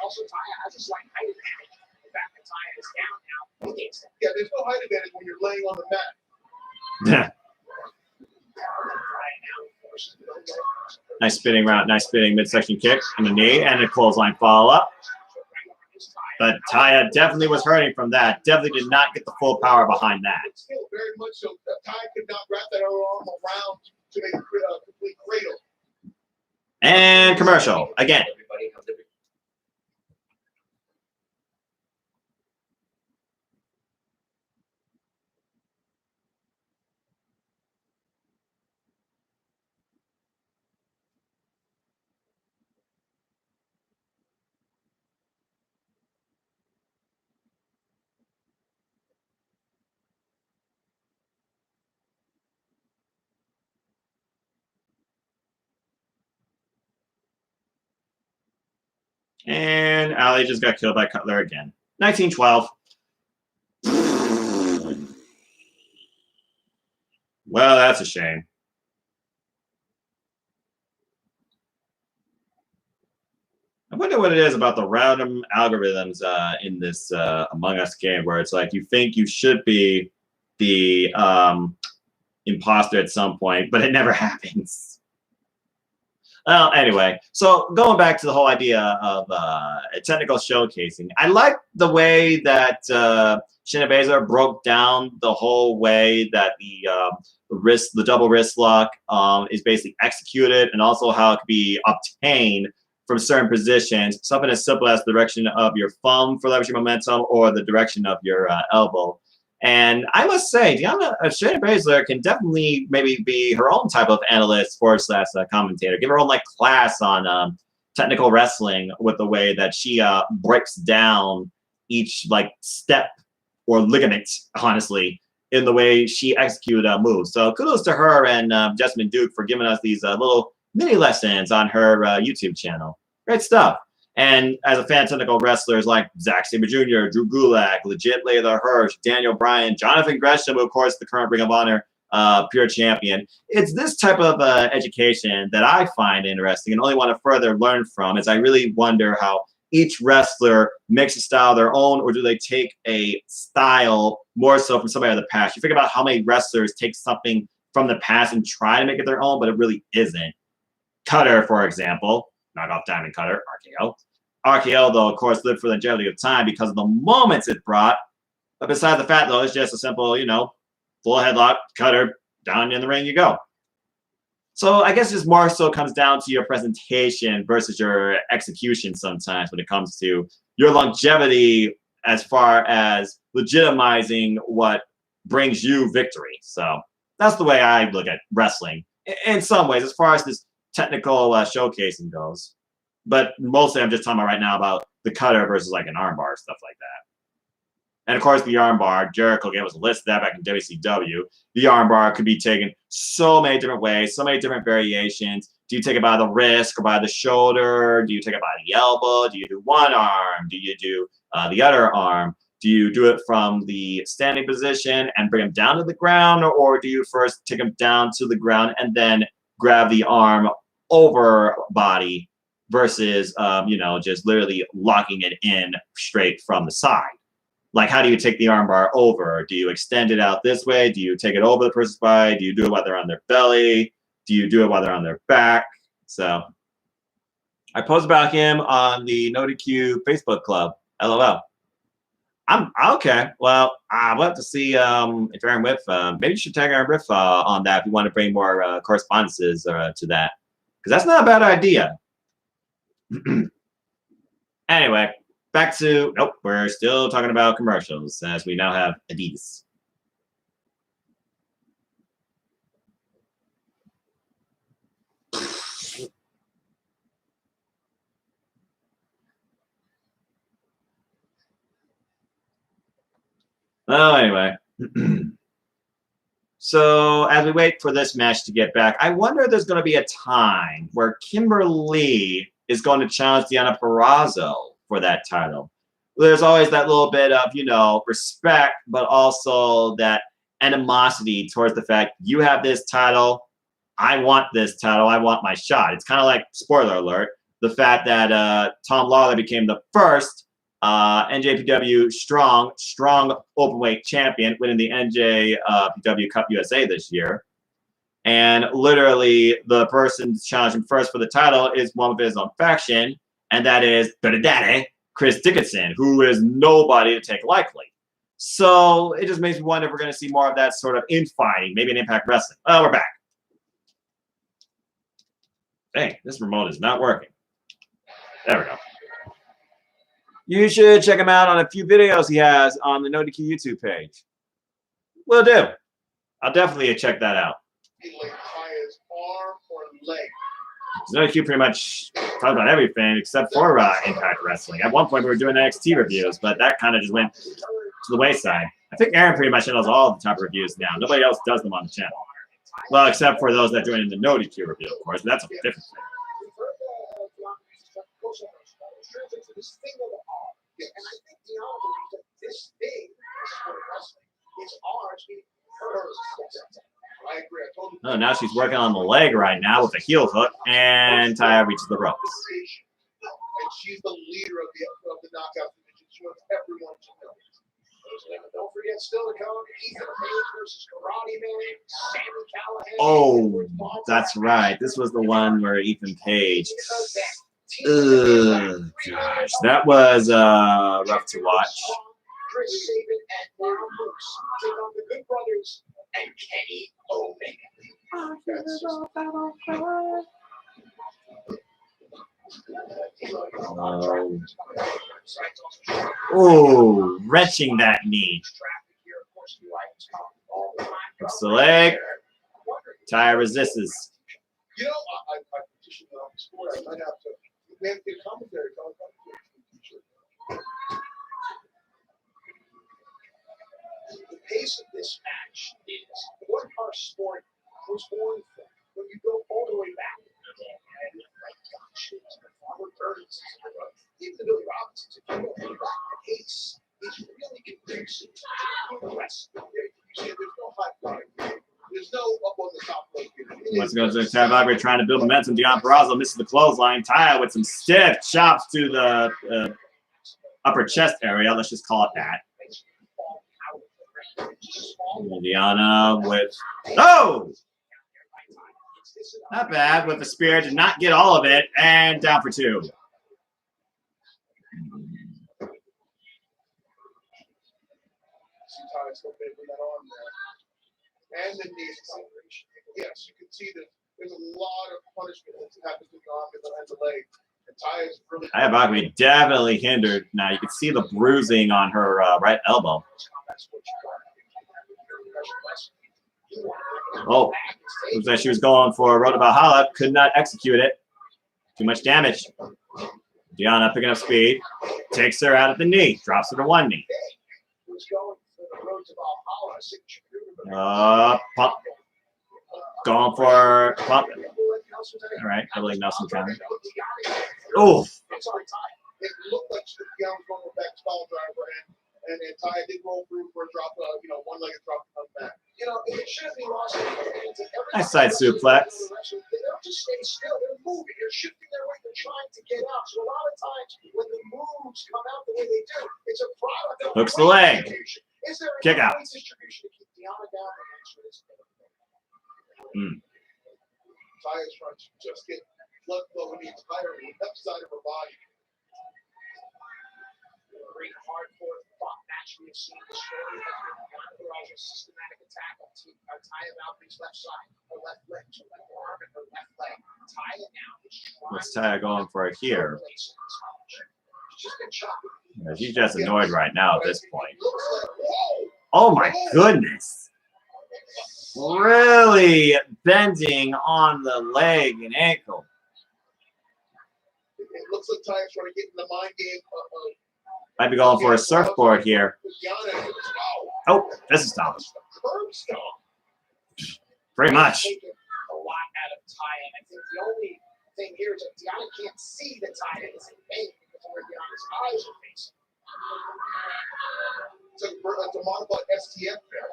Also, Taya has a slight height advantage. The fact that Taya is down now. Yeah, there's no height advantage when you're laying on the mat. now. Nice spinning route, nice spinning midsection kick on the knee and a clothesline follow-up. But Taya definitely was hurting from that. Definitely did not get the full power behind that. Still very much so. Taya could not wrap that other arm around to make a complete cradle. And commercial again. And Ali just got killed by Cutler again. 1912. Well, that's a shame. I wonder what it is about the random algorithms in this Among Us game where it's like you think you should be the imposter at some point, but it never happens. Well, anyway, so going back to the whole idea of technical showcasing, I like the way that Shayna Baszler broke down the whole way that the double wrist lock is basically executed, and also how it could be obtained from certain positions. Something as simple as the direction of your thumb for leveraging momentum, or the direction of your elbow. And I must say, Shayna Baszler can definitely maybe be her own type of analyst / commentator. Give her own like class on technical wrestling with the way that she breaks down each like step or ligament, honestly, in the way she executes moves. So kudos to her and Jessamine Duke for giving us these little mini lessons on her YouTube channel. Great stuff. And as a fan of technical wrestlers like Zack Sabre Jr., Drew Gulak, Legit Layla Hirsch, Daniel Bryan, Jonathan Gresham, of course, the current Ring of Honor pure champion. It's this type of education that I find interesting and only want to further learn from, as I really wonder how each wrestler makes a style of their own, or do they take a style more so from somebody of the past? You think about how many wrestlers take something from the past and try to make it their own, but it really isn't. Cutter, for example, knock off Diamond Cutter, RKO. RKO, though, of course, lived for the longevity of time because of the moments it brought. But besides the fact, though, it's just a simple, full headlock, cutter, down in the ring you go. So I guess this more so comes down to your presentation versus your execution sometimes when it comes to your longevity as far as legitimizing what brings you victory. So that's the way I look at wrestling in some ways, as far as this technical showcasing goes. But mostly I'm just talking about right now about the cutter versus like an armbar, stuff like that. And of course, the armbar, Jericho gave us a list of that back in WCW. The armbar could be taken so many different ways, so many different variations. Do you take it by the wrist or by the shoulder? Do you take it by the elbow? Do you do one arm? Do you do the other arm? Do you do it from the standing position and bring them down to the ground? Or do you first take them down to the ground and then grab the arm over body versus, just literally locking it in straight from the side? Like, how do you take the armbar over? Do you extend it out this way? Do you take it over the person's body? Do you do it while they're on their belly? Do you do it while they're on their back? So I post about him on the Noted Q Facebook club. LOL. I'm okay. Well, I'll have to see if Aaron Whiff, maybe you should tag Aaron Whiff on that if you want to bring more correspondences to that. Because that's not a bad idea. Anyway. Back to, nope, we're still talking about commercials as we now have Adidas. Well, anyway. So as we wait for this match to get back, I wonder if there's going to be a time where Kimberly is going to challenge Deonna Purrazzo for that title. There's always that little bit of, you know, respect, but also that animosity towards the fact you have this title, I want this title, I want my shot. It's kind of like, spoiler alert, the fact that Tom Lawler became the first NJPW strong openweight champion, winning the NJPW Cup USA this year. And literally, the person challenging first for the title is one of his own faction, and that is Daddy Chris Dickinson, who is nobody to take lightly. So it just makes me wonder if we're going to see more of that sort of infighting, maybe in Impact Wrestling. Oh, we're back. Dang, this remote is not working. There we go. You should check him out on a few videos he has on the No DQ YouTube page. Will do. I'll definitely check that out. No DQ pretty much talked about everything except for Impact Wrestling. At one point, we were doing NXT reviews, but that kind of just went to the wayside. I think Aaron pretty much handles all the top reviews now. Nobody else does them on the channel. Well, except for those that join in the No DQ review, of course. But that's a different thing. This thing of art. Yeah. And I think Deonna believes that this thing, is ours, hers. I agree. I totally Oh, now she's working on the leg right now with a heel hook, and Taya reaches the ropes. And she's the leader of the knockout division. She wants everyone to know. Don't forget, still to come, Ethan Page versus Karate Man, Sammy Callahan. Oh, that's right. This was the one where Ethan Page. Gosh, that was rough to watch. Chris Sabin and Aaron Brooks take on the Good Brothers and Kenny Omega. Oh, wrenching that knee. Hooks the leg. Taya resists. You know, I petitioned the office for it. I might have to. We have to get commentary. The pace of this match is what our sport was born from. When you go all the way back, and like gosh, Robert Burns, even the Billy Robinsons, if you go back, the pace is really convincing to the rest. There's no high five. There's no up on the top plate. Let's go to the tab. We're trying to build momentum. Deonna Purrazzo misses the clothesline. Taya with some stiff chops to the upper chest area. Let's just call it that. Deonna with not bad with the spear. Did not get all of it, and down for two. And the knee acceleration. Yes, you can see that there's a lot of punishment that's happened to the arm and the leg. And Taya's really. Taya definitely hindered. Now you can see the bruising on her right elbow. Oh, looks like she was going for a Road to Valhalla. Could not execute it. Too much damage. Deonna picking up speed. Takes her out at the knee. Drops her to one knee. Pump. Going for pump. All right, I believe Nelson counter. Oh. It looked like Deonna was going back to stall driver, and Taya did roll through for a drop, one-legged drop to come back. You know, it shouldn't be lost. Nice side suplex. They don't just stay still. They're moving. They're shifting their weight. They're trying to get out. So a lot of times when the moves come out the way they do, it's a product of hooks the leg. Is there kick out. Distribution to keep Deonna down and answer this? Taya's trying to just get blood flow in the entire left side of her body. Great hardcore fought match we have seen. The story has been Purrazzo's systematic attack on Taya Valkyrie's left side, her left leg, her left arm, and her left leg. Taya now is trying. What's Taya going for here? She's just been chopped. Yeah, she's just annoyed right now at this point. Oh my goodness. Really bending on the leg and ankle. It looks like Taya's trying to get in the mind game Might be going for a surfboard here. Oh, this is stop. Pretty much. A lot out of Ty, and I think the only thing here is that Deanna can't see the Ty is in pain because of where Deanna's eyes are facing. It's a modified STF there.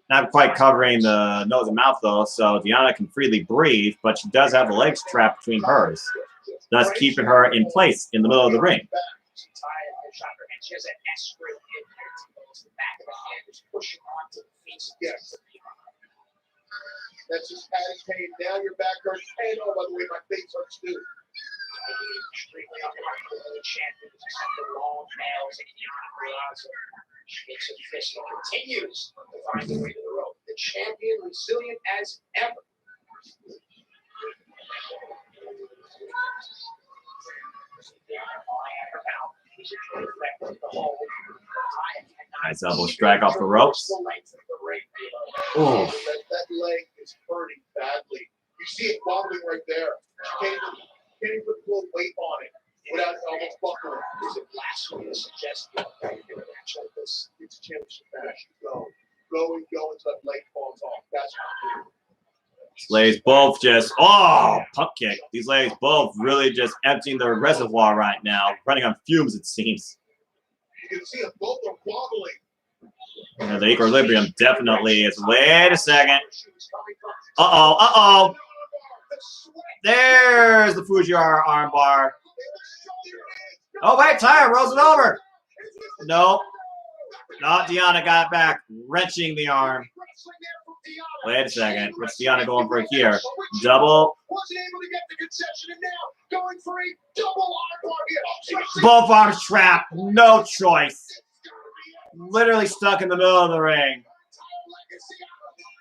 Not quite covering the nose and mouth though, so Deanna can freely breathe, but she does have the legs trapped between hers, thus keeping her in place in the middle of the ring. She has an S grip in there to the back of the hand, is pushing onto the face. Yes. That's just added pain. Now your back hurts. And oh, by the way, my face hurts too. Extremely uncomfortable. The champion is the long nails and Deanna Purrazzo. She makes a fist and continues to find the way to the rope. The champion resilient as ever. Deanna falling at her mouth. Nice elbow strike off the ropes. Oh. That leg is hurting badly. You see it wobbling right there. She can't even put full weight on it without it almost buckling. Is it blasphemy to suggest that a match like this, it's a championship match? Go until that leg falls off. That's not good. These ladies both just, oh, pump kick. These ladies both really just emptying their reservoir right now, running on fumes, it seems. You can see them both are wobbling. Yeah, the equilibrium definitely is. Wait a second. Uh-oh. There's the Fujiwara armbar. Oh, wait, Taya rolls it over. Nope. Not Deanna got it back, wrenching the arm. Wait a second. What's Deanna going for here? Double. Wasn't able to get the concession, and now going for a double armbar here. Both arms trapped. No choice. Literally stuck in the middle of the ring.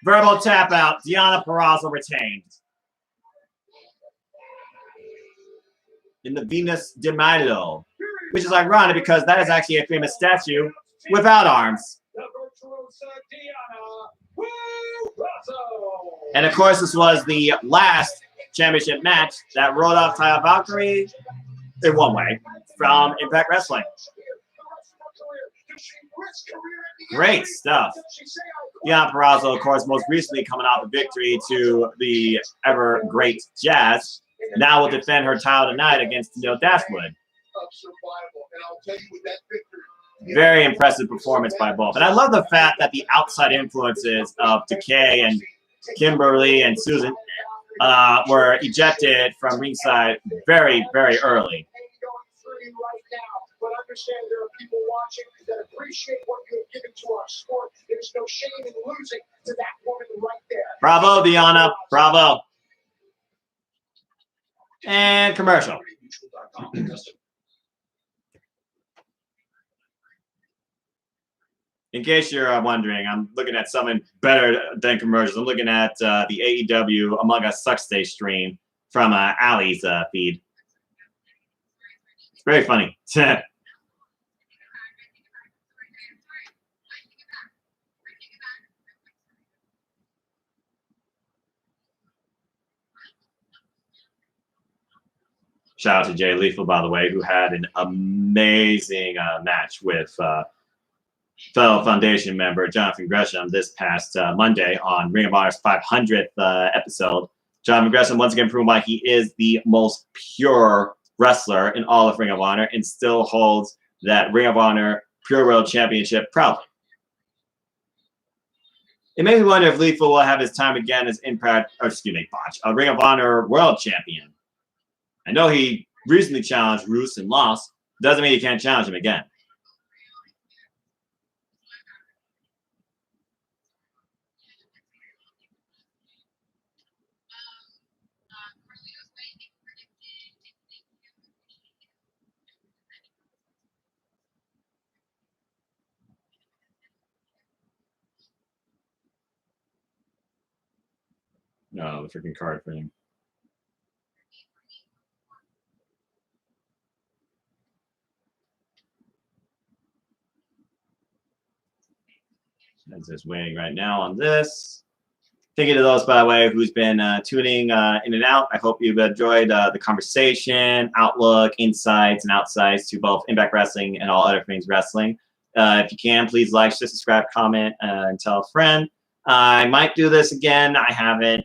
Verbal tap out. Deanna Purrazzo retained. In the Venus de Milo, which is ironic because that is actually a famous statue without arms. And of course, this was the last championship match that rolled off Taya Valkyrie in one way from Impact Wrestling. Great stuff. Deanna Purrazzo, of course, most recently coming off a victory to the ever great Jazz, now will defend her title tonight against Neil Dashwood. Very impressive performance by both. And I love the fact that the outside influences of Decay and Kimberly and Susan were ejected from ringside very, very early. But understand there are people watching that appreciate what you have given to our sport. There's no shame in losing to that woman right there. Bravo, Deanna. Bravo. And commercial. In case you're wondering, I'm looking at something better than commercials. I'm looking at the AEW Among Us Sucksday stream from Ali's feed. It's very funny. Shout out to Jay Lethal, by the way, who had an amazing match with fellow Foundation member Jonathan Gresham this past Monday on Ring of Honor's 500th episode. Jonathan Gresham once again proving why he is the most pure wrestler in all of Ring of Honor and still holds that Ring of Honor Pure World Championship proudly. It made me wonder if Lethal will have his time again as Impact, or excuse me, Ring of Honor World Champion. I know he recently challenged Roos and lost. Doesn't mean he can't challenge him again. No, the freaking card for him. That's just waiting right now on this. Thank you to those, by the way, who's been tuning in and out. I hope you've enjoyed the conversation, outlook, insights, and outsides to both Impact Wrestling and all other things wrestling. If you can, please like, share, subscribe, comment, and tell a friend. I might do this again. I haven't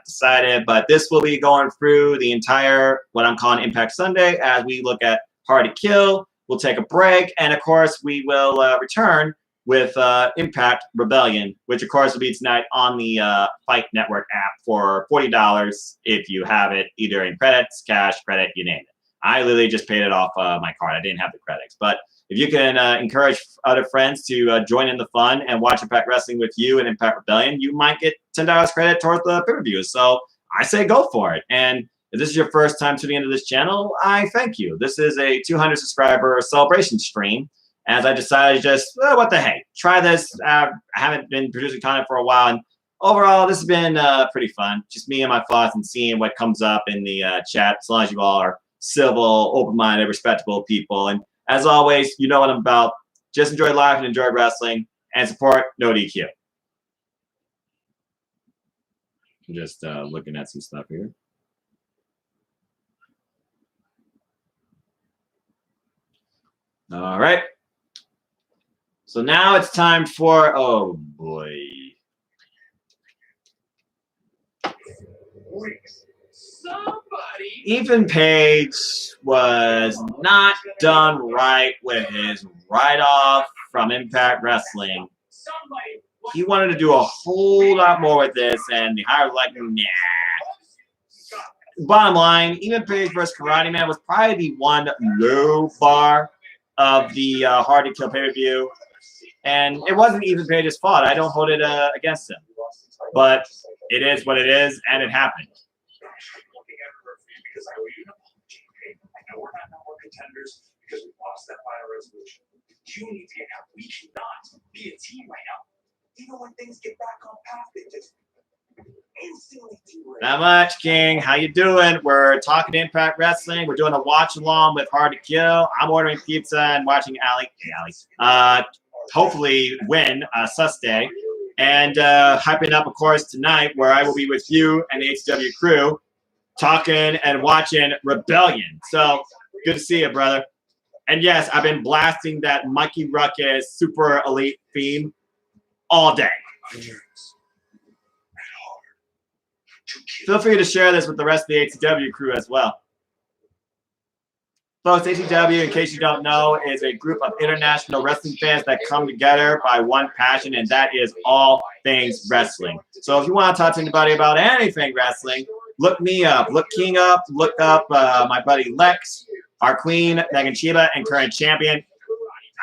decided, but this will be going through the entire, what I'm calling Impact Sunday, as we look at Hard to Kill. We'll take a break, and of course, we will return with Impact Rebellion, which of course will be tonight on the Fight Network app for $40 if you have it, either in credits, cash, credit, you name it. I literally just paid it off my card. I didn't have the credits, but if you can encourage other friends to join in the fun and watch Impact Wrestling with you and Impact Rebellion, you might get $10 credit towards the pay-per-view. So I say go for it. And if this is your first time tuning into this channel, I thank you. This is a 200 subscriber celebration stream, as I decided to just, what the heck, try this. I haven't been producing content for a while, and overall, this has been pretty fun. Just me and my thoughts and seeing what comes up in the chat, as long as you all are civil, open-minded, respectable people. And as always, you know what I'm about. Just enjoy life and enjoy wrestling, and support No DQ. I'm just looking at some stuff here. All right. So now it's time for, oh boy. Ethan Page was not done right with his write-off from Impact Wrestling. He wanted to do a whole lot more with this, and the hire was like, nah. Bottom line, Ethan Page versus Karate Man was probably the one low bar of the Hard to Kill pay-per-view. And it wasn't Ethan Page's fault. I don't hold it against him. But it is what it is, and it happened. Because I owe you an apology. I know we're not number one contenders because we lost that final resolution. You need to get out. We cannot be a team right now. Even when things get back on path, they just instantly derail. Not much, King. How you doing? We're talking Impact Wrestling. We're doing a watch along with Hard to Kill. I'm ordering pizza and watching Ali. Hey, Ali. Hopefully win Sus Day. And hyping up, of course, tonight, where I will be with you and the HW crew, talking and watching Rebellion. So good to see you, brother. And yes, I've been blasting that Mikey Ruckus Super Elite theme all day. Feel free to share this with the rest of the HCW crew as well. Folks, HCW, in case you don't know, is a group of international wrestling fans that come together by one passion, and that is all things wrestling. So if you want to talk to anybody about anything wrestling, look me up. Look King up. Look up my buddy Lex, our queen, Megan Chiba, and current champion.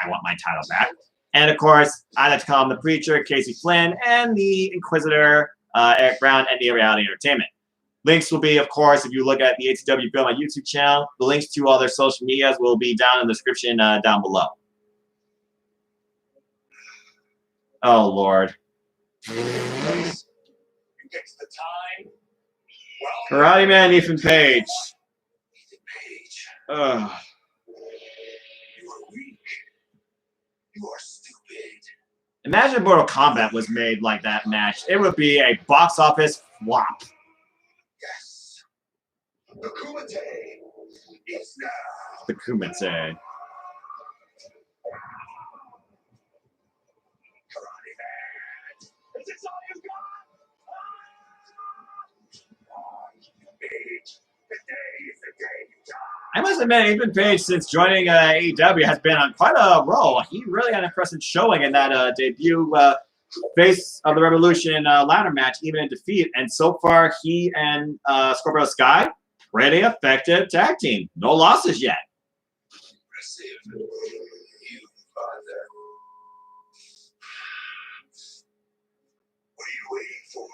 I want my title back. And, of course, I like to call him the Preacher, Casey Flynn, and the Inquisitor, Eric Brown, and the Reality Entertainment. Links will be, of course, if you look at the HCW Bill, my YouTube channel, the links to all their social medias will be down in the description down below. Oh, Lord. Karate Man, Ethan Page. Ugh. You are weak. You are stupid. Imagine if Mortal Kombat was made like that match. It would be a box office flop. Yes. The Kumite is now. The Kumite. Karate Man. Is this all you got? Page. The day is the day you die. I must admit, Ethan Page, since joining AEW, has been on quite a roll. He really had an impressive showing in that debut Face of the Revolution ladder match, even in defeat. And so far, he and Scorpio Sky, pretty effective tag team. No losses yet. Impressive. You father. What are you waiting for?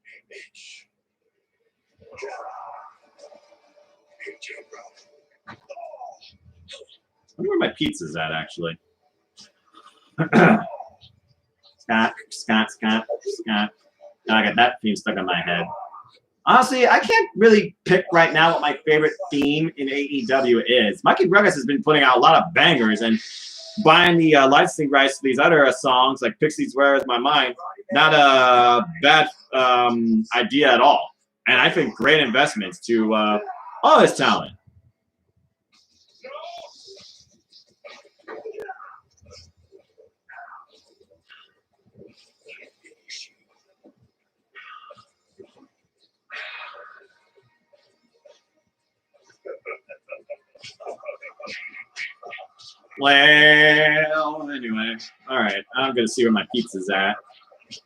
Hey, bitch. Hey, Joe, I wonder where my pizza's at, actually. Scott. Now I got that theme stuck on my head. Honestly, I can't really pick right now what my favorite theme in AEW is. Mikey Ruckus has been putting out a lot of bangers, and buying the licensing rights to these other songs like Pixies, Where Is My Mind, not a bad idea at all. And I think great investments to all this talent. Well, anyway, all right. I'm gonna see where my pizza's at.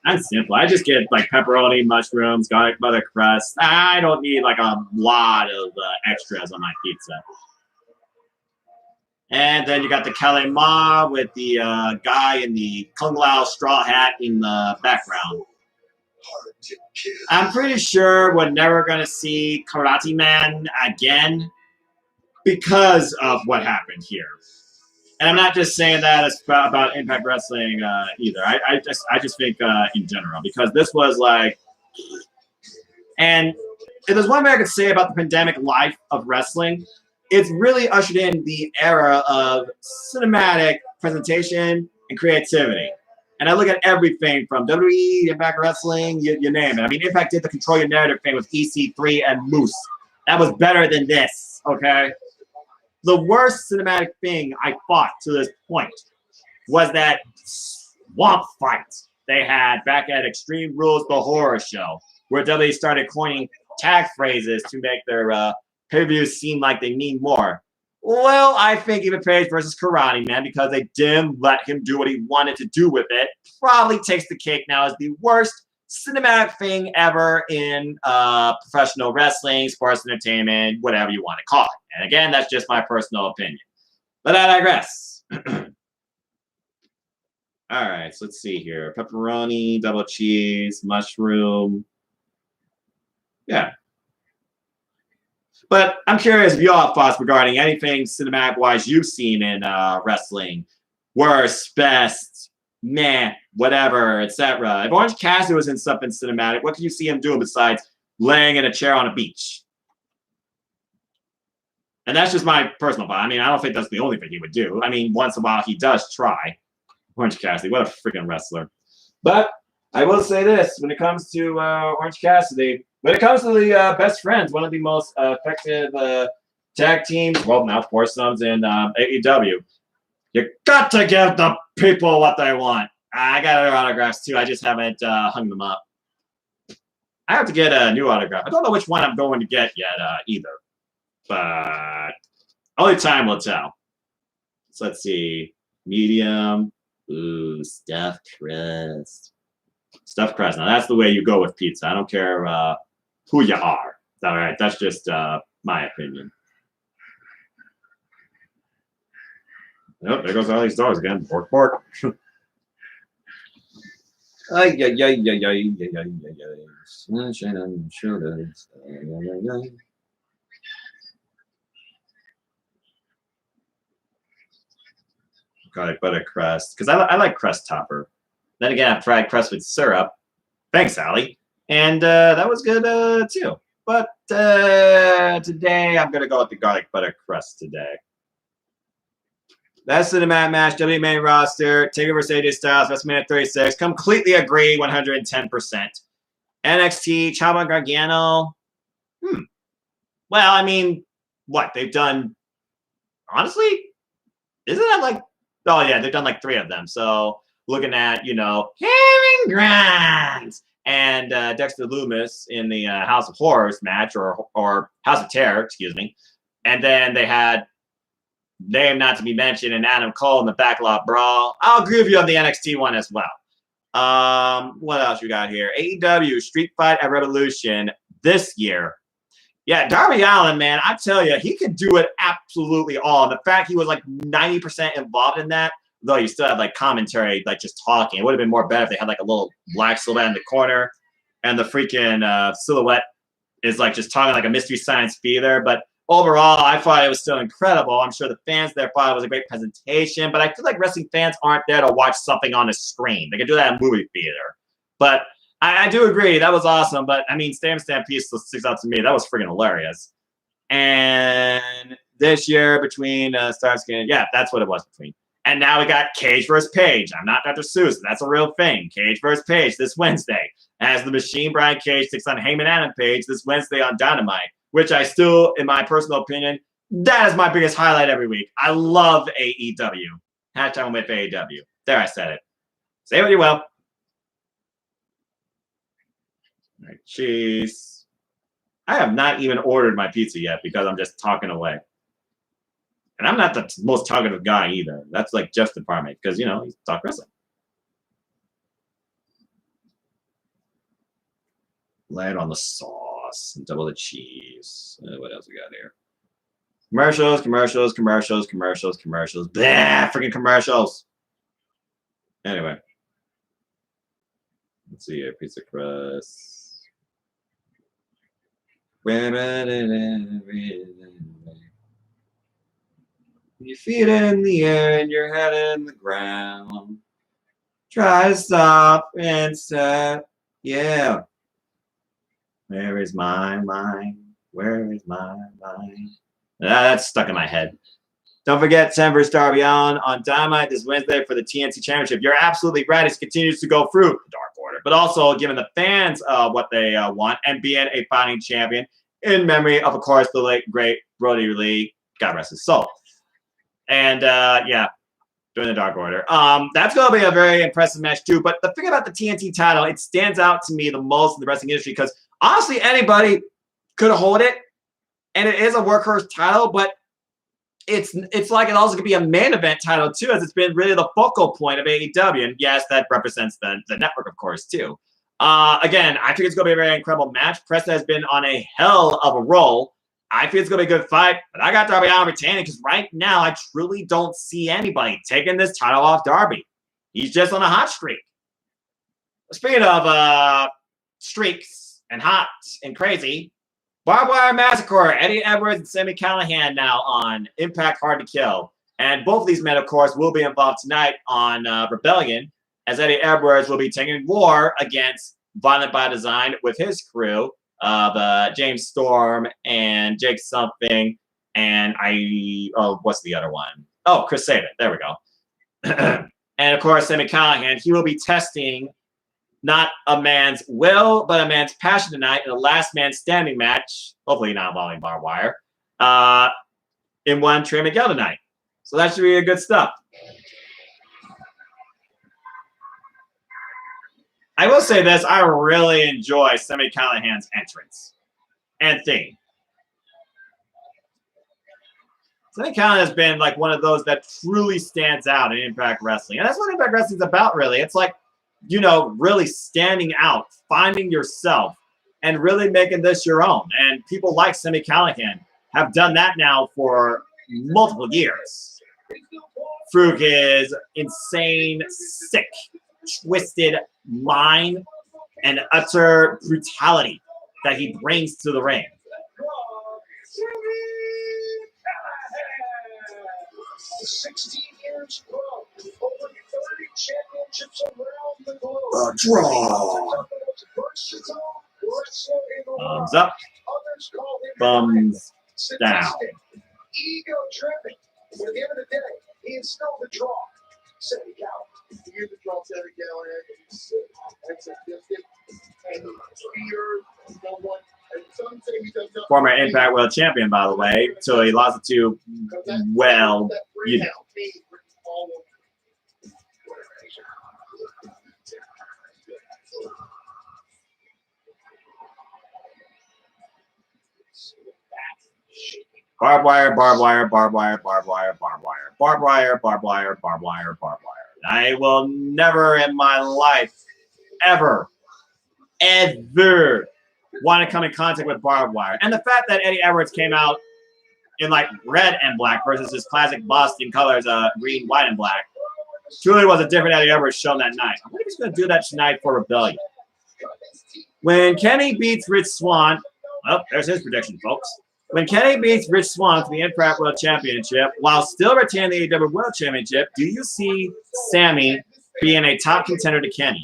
That's simple. I just get like pepperoni, mushrooms, garlic butter crust. I don't need like a lot of extras on my pizza. And then you got the Kelly Ma with the guy in the Kung Lao straw hat in the background. I'm pretty sure we're never gonna see Karate Man again because of what happened here. And I'm not just saying that as about Impact Wrestling either. I just think in general, because this was like, and if there's one thing I could say about the pandemic life of wrestling, it's really ushered in the era of cinematic presentation and creativity. And I look at everything from WWE, Impact Wrestling, you name it. I mean, Impact did the Control Your Narrative thing with EC3 and Moose. That was better than this, okay? The worst cinematic thing I fought to this point was that swamp fight they had back at Extreme Rules, the horror show, where WWE started coining tag phrases to make their pay-per-views seem like they mean more. Well, I think even Page versus Karate Man, because they didn't let him do what he wanted to do with it, probably takes the cake now as the worst cinematic thing ever in professional wrestling, sports entertainment, whatever you want to call it. And again, that's just my personal opinion. But I digress. All right, so let's see here. Pepperoni, double cheese, mushroom. Yeah. But I'm curious if y'all have thoughts regarding anything cinematic-wise you've seen in wrestling. Worst, best, meh, whatever, etc. If Orange Cassidy was in something cinematic, what could you see him doing besides laying in a chair on a beach? And that's just my personal thought. I mean, I don't think that's the only thing he would do. I mean, once in a while he does try. Orange Cassidy, what a freaking wrestler. But I will say this, when it comes to Orange Cassidy, when it comes to the best friends, one of the most effective tag teams, well, now foursomes in AEW, you got to give the people what they want. I got other autographs too. I just haven't hung them up. I have to get a new autograph. I don't know which one I'm going to get yet either. But only time will tell. So let's see. Medium. Ooh, stuffed crust. Stuffed crust. Now that's the way you go with pizza. I don't care who you are. All right, that's just my opinion. Oh, there goes all these dogs again. Pork, pork. Ay, ay, ay, ay, ay, ay, ay, ay. Sunshine on shoulders. Ay, ay, ay, ay. Garlic butter crust, because I like crust topper. Then again, I've tried crust with syrup. Thanks, Allie. And that was good too. But today I'm gonna go with the garlic butter crust today. That's the cinematic match. WWE main roster. Taker vs AJ Styles. WrestleMania 36. Completely agree. 110%. NXT. Ciampa Gargano. Well, I mean, what they've done. Honestly, isn't that like? Oh yeah, they've done like 3 of them. So looking at Karen Grimes and Dexter Lumis in the House of Horrors match or House of Terror, excuse me, and then they had name not to be mentioned and Adam Cole in the Backlot Brawl. I'll agree with you on the NXT one as well. What else you got here? AEW Street Fight at Revolution this year. Yeah, Darby Allin, man, I tell you, he could do it absolutely all. And the fact he was like 90% involved in that, though you still had like commentary, like just talking. It would have been more better if they had like a little black silhouette in the corner and the freaking silhouette is like just talking like a Mystery Science Theater. But overall, I thought it was still incredible. I'm sure the fans there thought it was a great presentation, but I feel like wrestling fans aren't there to watch something on a screen. They can do that in movie theater. But I do agree. That was awesome. But, I mean, Stampede still sticks out to me. That was freaking hilarious. And this year between Starsky, yeah, that's what it was between. And now we got Cage versus Page. I'm not Dr. Seuss. That's a real thing. Cage versus Page this Wednesday. As the Machine Brian Cage takes on Heyman Adam Page this Wednesday on Dynamite, which I still, in my personal opinion, that is my biggest highlight every week. I love AEW. Hashtag with AEW. There, I said it. Say what you will. All right, cheese. I have not even ordered my pizza yet because I'm just talking away. And I'm not the most talkative guy either. That's like Jeff's department because, you know, he's talk wrestling. Lay it on the sauce and double the cheese. What else we got here? Commercials, commercials, commercials, commercials, commercials. Blah, freaking commercials. Anyway. Let's see here. Pizza crust. Your feet in the air and your head in the ground. Try to stop and step. Yeah. Where is my mind? Where is my mind? That's stuck in my head. Don't forget Sam vs. Darby on Dynamite this Wednesday for the TNT Championship. You're absolutely right. It continues to go through the Dark Order, but also giving the fans what they want and being a fighting champion in memory of course, the late, great Brody Lee. God rest his soul. And, yeah, doing the Dark Order. That's going to be a very impressive match, too. But the thing about the TNT title, it stands out to me the most in the wrestling industry because, honestly, anybody could hold it. And it is a workhorse title, but it's like it also could be a main event title, too, as it's been really the focal point of AEW. And, yes, that represents the network, of course, too. Again, I think it's going to be a very incredible match. Presta has been on a hell of a roll. I feel it's going to be a good fight, but I got Darby Allin retaining because right now I truly don't see anybody taking this title off Darby. He's just on a hot streak. Speaking of streaks and hot and crazy, Barbed Wire Massacre, Eddie Edwards and Sami Callihan now on Impact Hard to Kill. And both of these men, of course, will be involved tonight on Rebellion, as Eddie Edwards will be taking war against Violent by Design with his crew of James Storm and Jake something, and what's the other one? Oh, Chris Sabin. There we go. And of course, Sami Callihan, he will be testing not a man's will, but a man's passion tonight in a last man standing match, hopefully not involving barbed wire, in one Trey Miguel tonight. So that should be good stuff. I will say this, I really enjoy Sami Callihan's entrance and theme. Sami Callihan has been like one of those that truly stands out in Impact Wrestling. And that's what Impact Wrestling is about, really. It's like, you know, really standing out, finding yourself, and really making this your own. And people like Sami Callihan have done that now for multiple years. Through his insane, sick, twisted mind and utter brutality that he brings to the ring. 16 years pro, over 30 championships around the globe. A draw. Thumbs up. Thumbs down. Ego driven. But at the end of the day, he is still the draw. Sami Callihan. You're the draw, Sami Callihan. That's a gifted and fear. No one. Former Impact World Champion, by the way, so he lost it to, well, you know. Barbed wire, barbed wire, barbed wire, barbed wire, barbed wire, barbed wire, barbed wire, barbed wire, barbed wire. I will never in my life, ever want to come in contact with barbed wire. And the fact that Eddie Edwards came out in like red and black versus his classic Boston colors, green, white, and black, truly was a different Eddie Edwards shown that night. I wonder if he's going to do that tonight for Rebellion. When Kenny beats Rich Swann, oh, there's his prediction, folks. When Kenny beats Rich Swann for the Impact World Championship, while still retaining the AEW World Championship, do you see Sammy being a top contender to Kenny?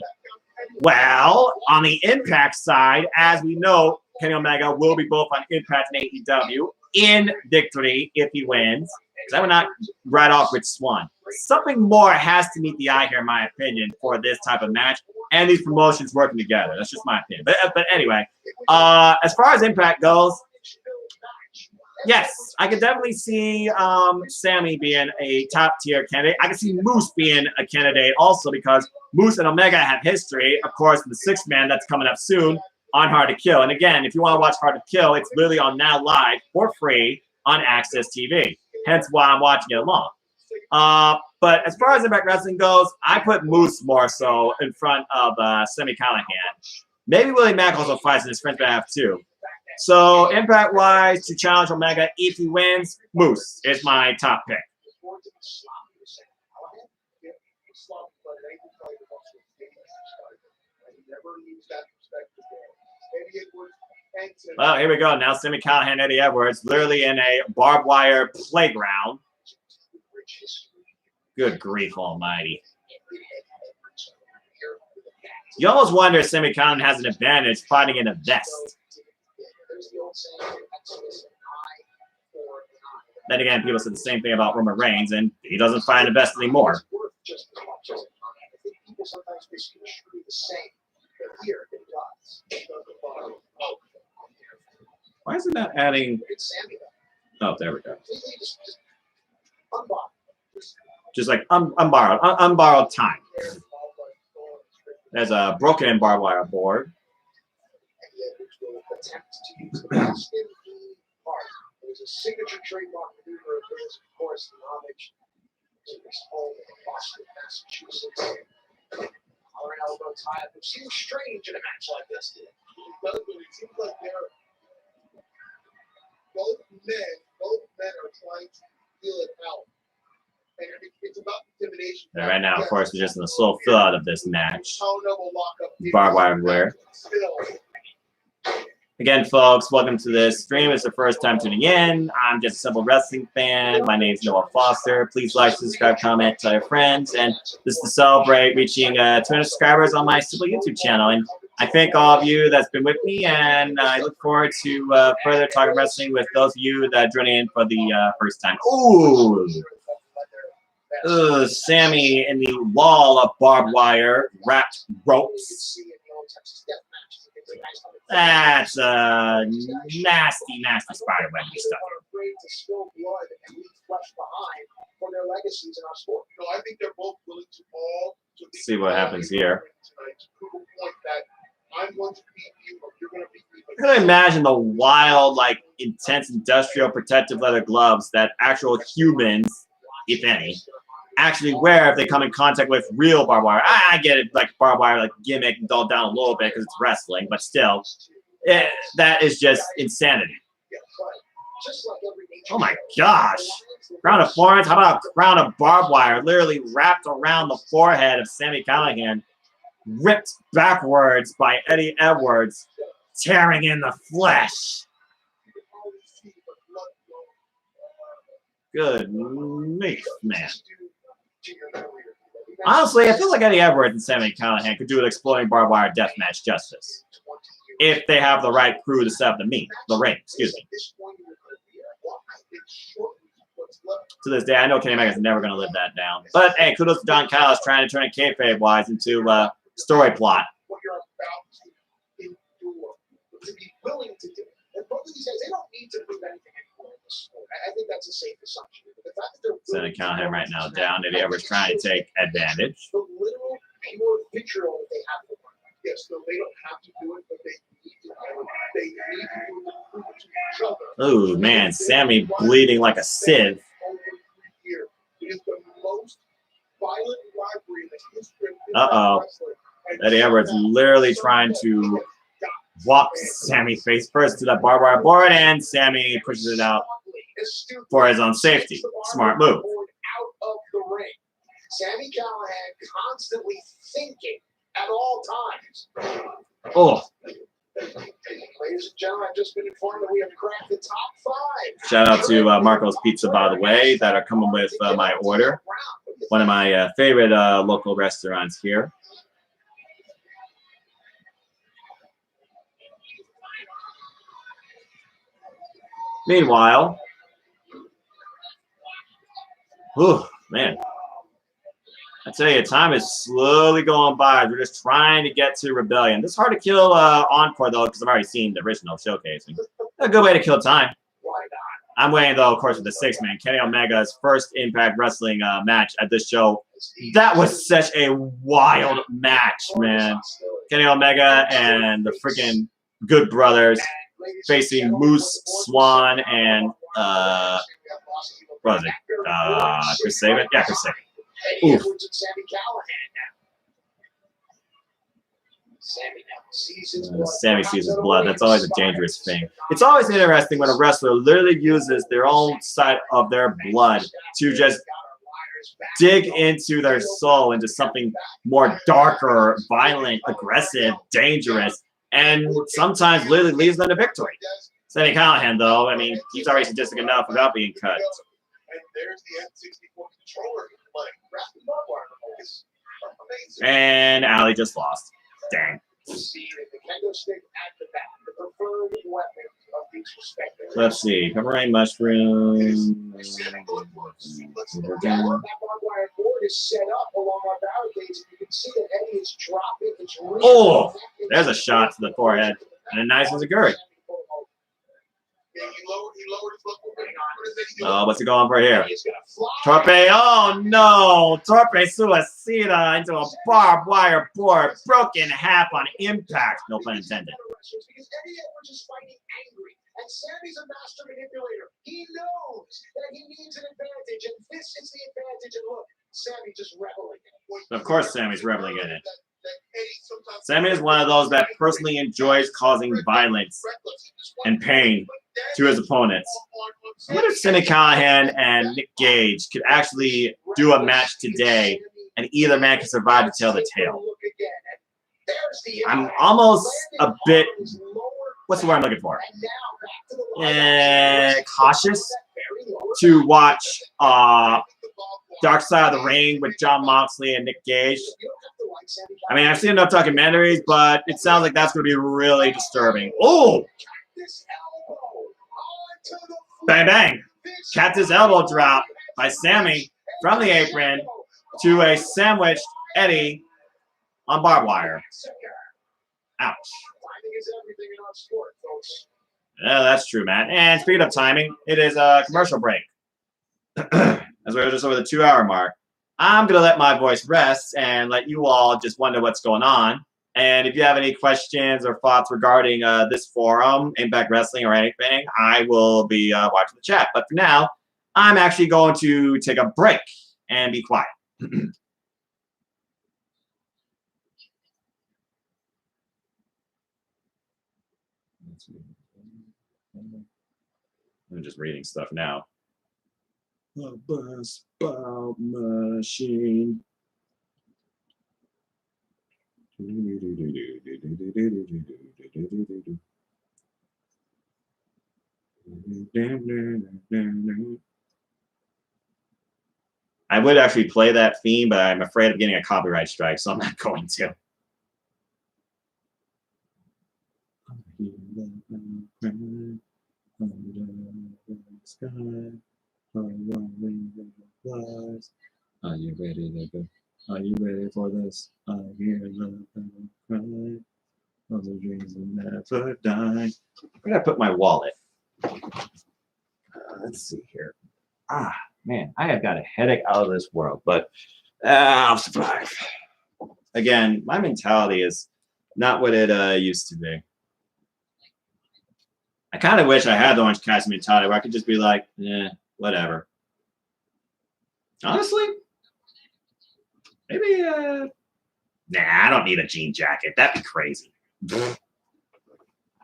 Well, on the Impact side, as we know, Kenny Omega will be both on Impact and AEW in victory if he wins. Because I would not write off Rich Swann. something more has to meet the eye here, in my opinion, for this type of match and these promotions working together. That's just my opinion. But anyway, as far as Impact goes, yes, I could definitely see Sammy being a top-tier candidate. I can see Moose being a candidate also because Moose and Omega have history, of course, the sixth man that's coming up soon on Hard to Kill. And again, if you want to watch Hard to Kill, it's literally on Now Live for free on Access TV. Hence why I'm watching it along. But as far as Impact Wrestling goes, I put Moose more so in front of Sami Callihan. Maybe Willie Mack also fights in his French behalf too. So Impact-wise, to challenge Omega, if he wins, Moose is my top pick. Well, here we go. Now Sami Callihan, Eddie Edwards, literally in a barbed wire playground. Good grief almighty. You almost wonder if Sami Callihan has an advantage fighting in a vest. Then again, people said the same thing about Roman Reigns, and he doesn't fight in a vest anymore. Why is it not adding? Oh, there we go. Just like unborrowed time. There's a broken barbed wire board. It was a signature trademark maneuver of his, of course, in homage to his home in Boston, Massachusetts. Collar and elbow tie up. It seems strange in a match like this. It seems like they're both men are trying to feel it out. And it's about intimidation. And right now, of course, we're just in the slow fill out of this match. Barbed wire glare. Again, folks, welcome to this stream. It's the first time tuning in. I'm just a simple wrestling fan. My name is Noah Foster. Please like, subscribe, comment, tell your friends. And this is to celebrate reaching 200 subscribers on my simple YouTube channel. And I thank all of you that's been with me, and I look forward to further talking wrestling with those of you that are joining in for the first time. Ooh. Sammy in the wall of barbed wire, wrapped ropes. That's a nasty, nasty spider web stuff. See what happens here. I can imagine the wild, like, intense industrial protective leather gloves that actual humans, if any, actually wear if they come in contact with real barbed wire. I get it, like barbed wire, like gimmick, dulled down a little bit because it's wrestling, but still, that is just insanity. Oh my gosh. Crown of Florence, how about a crown of barbed wire literally wrapped around the forehead of Sami Callihan, ripped backwards by Eddie Edwards, tearing in the flesh. Good grief, man. Honestly, I feel like Eddie Edwards and Sami Callihan could do an exploding barbed wire death match justice. If they have the right crew to set up the ring, excuse me. To this day, I know Kenny Omega's never going to live that down. But, hey, kudos to Don Callis trying to turn it kayfabe-wise into story plot. I think that's a safe assumption. Sami Callihan right now down. Eddie Edwards trying to take advantage. The literal pure vitriol that they have to work on. Yes, no, they don't have to do it, but they need to do it. They need to prove it to each other. Oh man, Sammy bleeding like a sieve. It is the most violent rivalry in the history Uh of oh. Eddie Edwards literally trying to walk Sammy face first to that barbed wire board, and Sammy pushes it out for his own safety. Smart move. Out of the ring. Sami Callihan constantly thinking at all times. Oh. Ladies and gentlemen, I've just been informed that we have cracked the top 5. Shout out to Marco's Pizza, by the way, that are coming with my order. One of my favorite local restaurants here. Meanwhile, man, I tell you, time is slowly going by. We're just trying to get to Rebellion. This is hard to kill Encore, though, because I've already seen the original showcasing. A good way to kill time. I'm waiting, though, of course, for the six-man. Kenny Omega's first Impact Wrestling match at this show. That was such a wild match, man. Kenny Omega and the freaking Good Brothers facing Moose, Swan, and, what was it? Chris Sabin? Yeah, Chris Sabin. Oof. Sammy sees his blood. That's always a dangerous thing. It's always interesting when a wrestler literally uses their own side of their blood to just dig into their soul, into something more darker, violent, aggressive, dangerous, and sometimes literally leads them to victory. Sammy Callahan, though, I mean, he's already sadistic enough without being cut. And there's the N64 controller. And Ali just lost. Dang. Let's see. Pepperoni mushroom. Oh, there's a shot to the forehead. And a nice Zaguri. Oh, what's he going for here? Torpe, oh no! Torpe Suicida into a barbed wire board, broken in half on impact. No pun intended. And Sammy's a master manipulator. He knows that he needs an advantage, and this is the advantage. And look, Sammy just reveling in it. Of course, Sammy's reveling in it. Sammy is one of those that personally enjoys causing violence and pain to his opponents. I wonder if Sammy Callahan and Nick Gage could actually do a match today, and either man can survive to tell the tale. I'm almost a bit, what's the word I'm looking for? Cautious to watch Dark Side of the Ring with Jon Moxley and Nick Gage. I mean, I've seen enough documentaries, but it sounds like that's going to be really disturbing. Oh! Bang, bang. Cactus elbow drop by Sammy from the apron to a sandwiched Eddie on barbed wire. Ouch. Yeah, that's true, Matt. And speaking of timing, it is a commercial break. As we're just over the 2-hour mark, I'm going to let my voice rest and let you all just wonder what's going on. And if you have any questions or thoughts regarding this forum, Impact Wrestling, or anything, I will be watching the chat. But for now, I'm actually going to take a break and be quiet. I'm just reading stuff now. The bus bout machine. I would actually play that theme, but I'm afraid of getting a copyright strike, so I'm not going to. Are you ready to go? Are you ready for this? I hear love and cry. All the dreams will never die. Where did I put my wallet? Let's see here. Ah, man, I have got a headache out of this world, but I'll survive. Again, my mentality is not what it used to be. I kind of wish I had the Orange Cassidy mentality where I could just be like, whatever. Honestly, maybe, nah, I don't need a jean jacket. That'd be crazy.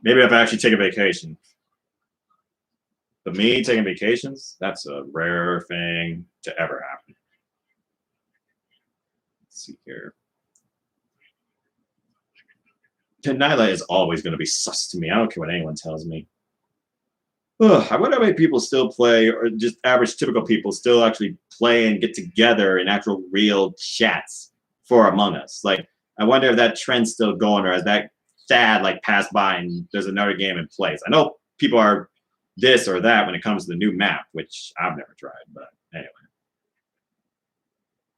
Maybe if I actually take a vacation. But me taking vacations, that's a rare thing to ever happen. Let's see here. Nyla is always going to be sus to me. I don't care what anyone tells me. Ugh, I wonder how many people still play, or just average typical people still actually play and get together in actual real chats for Among Us. Like, I wonder if that trend's still going, or has that fad like passed by and there's another game in place. I know people are this or that when it comes to the new map, which I've never tried, but anyway.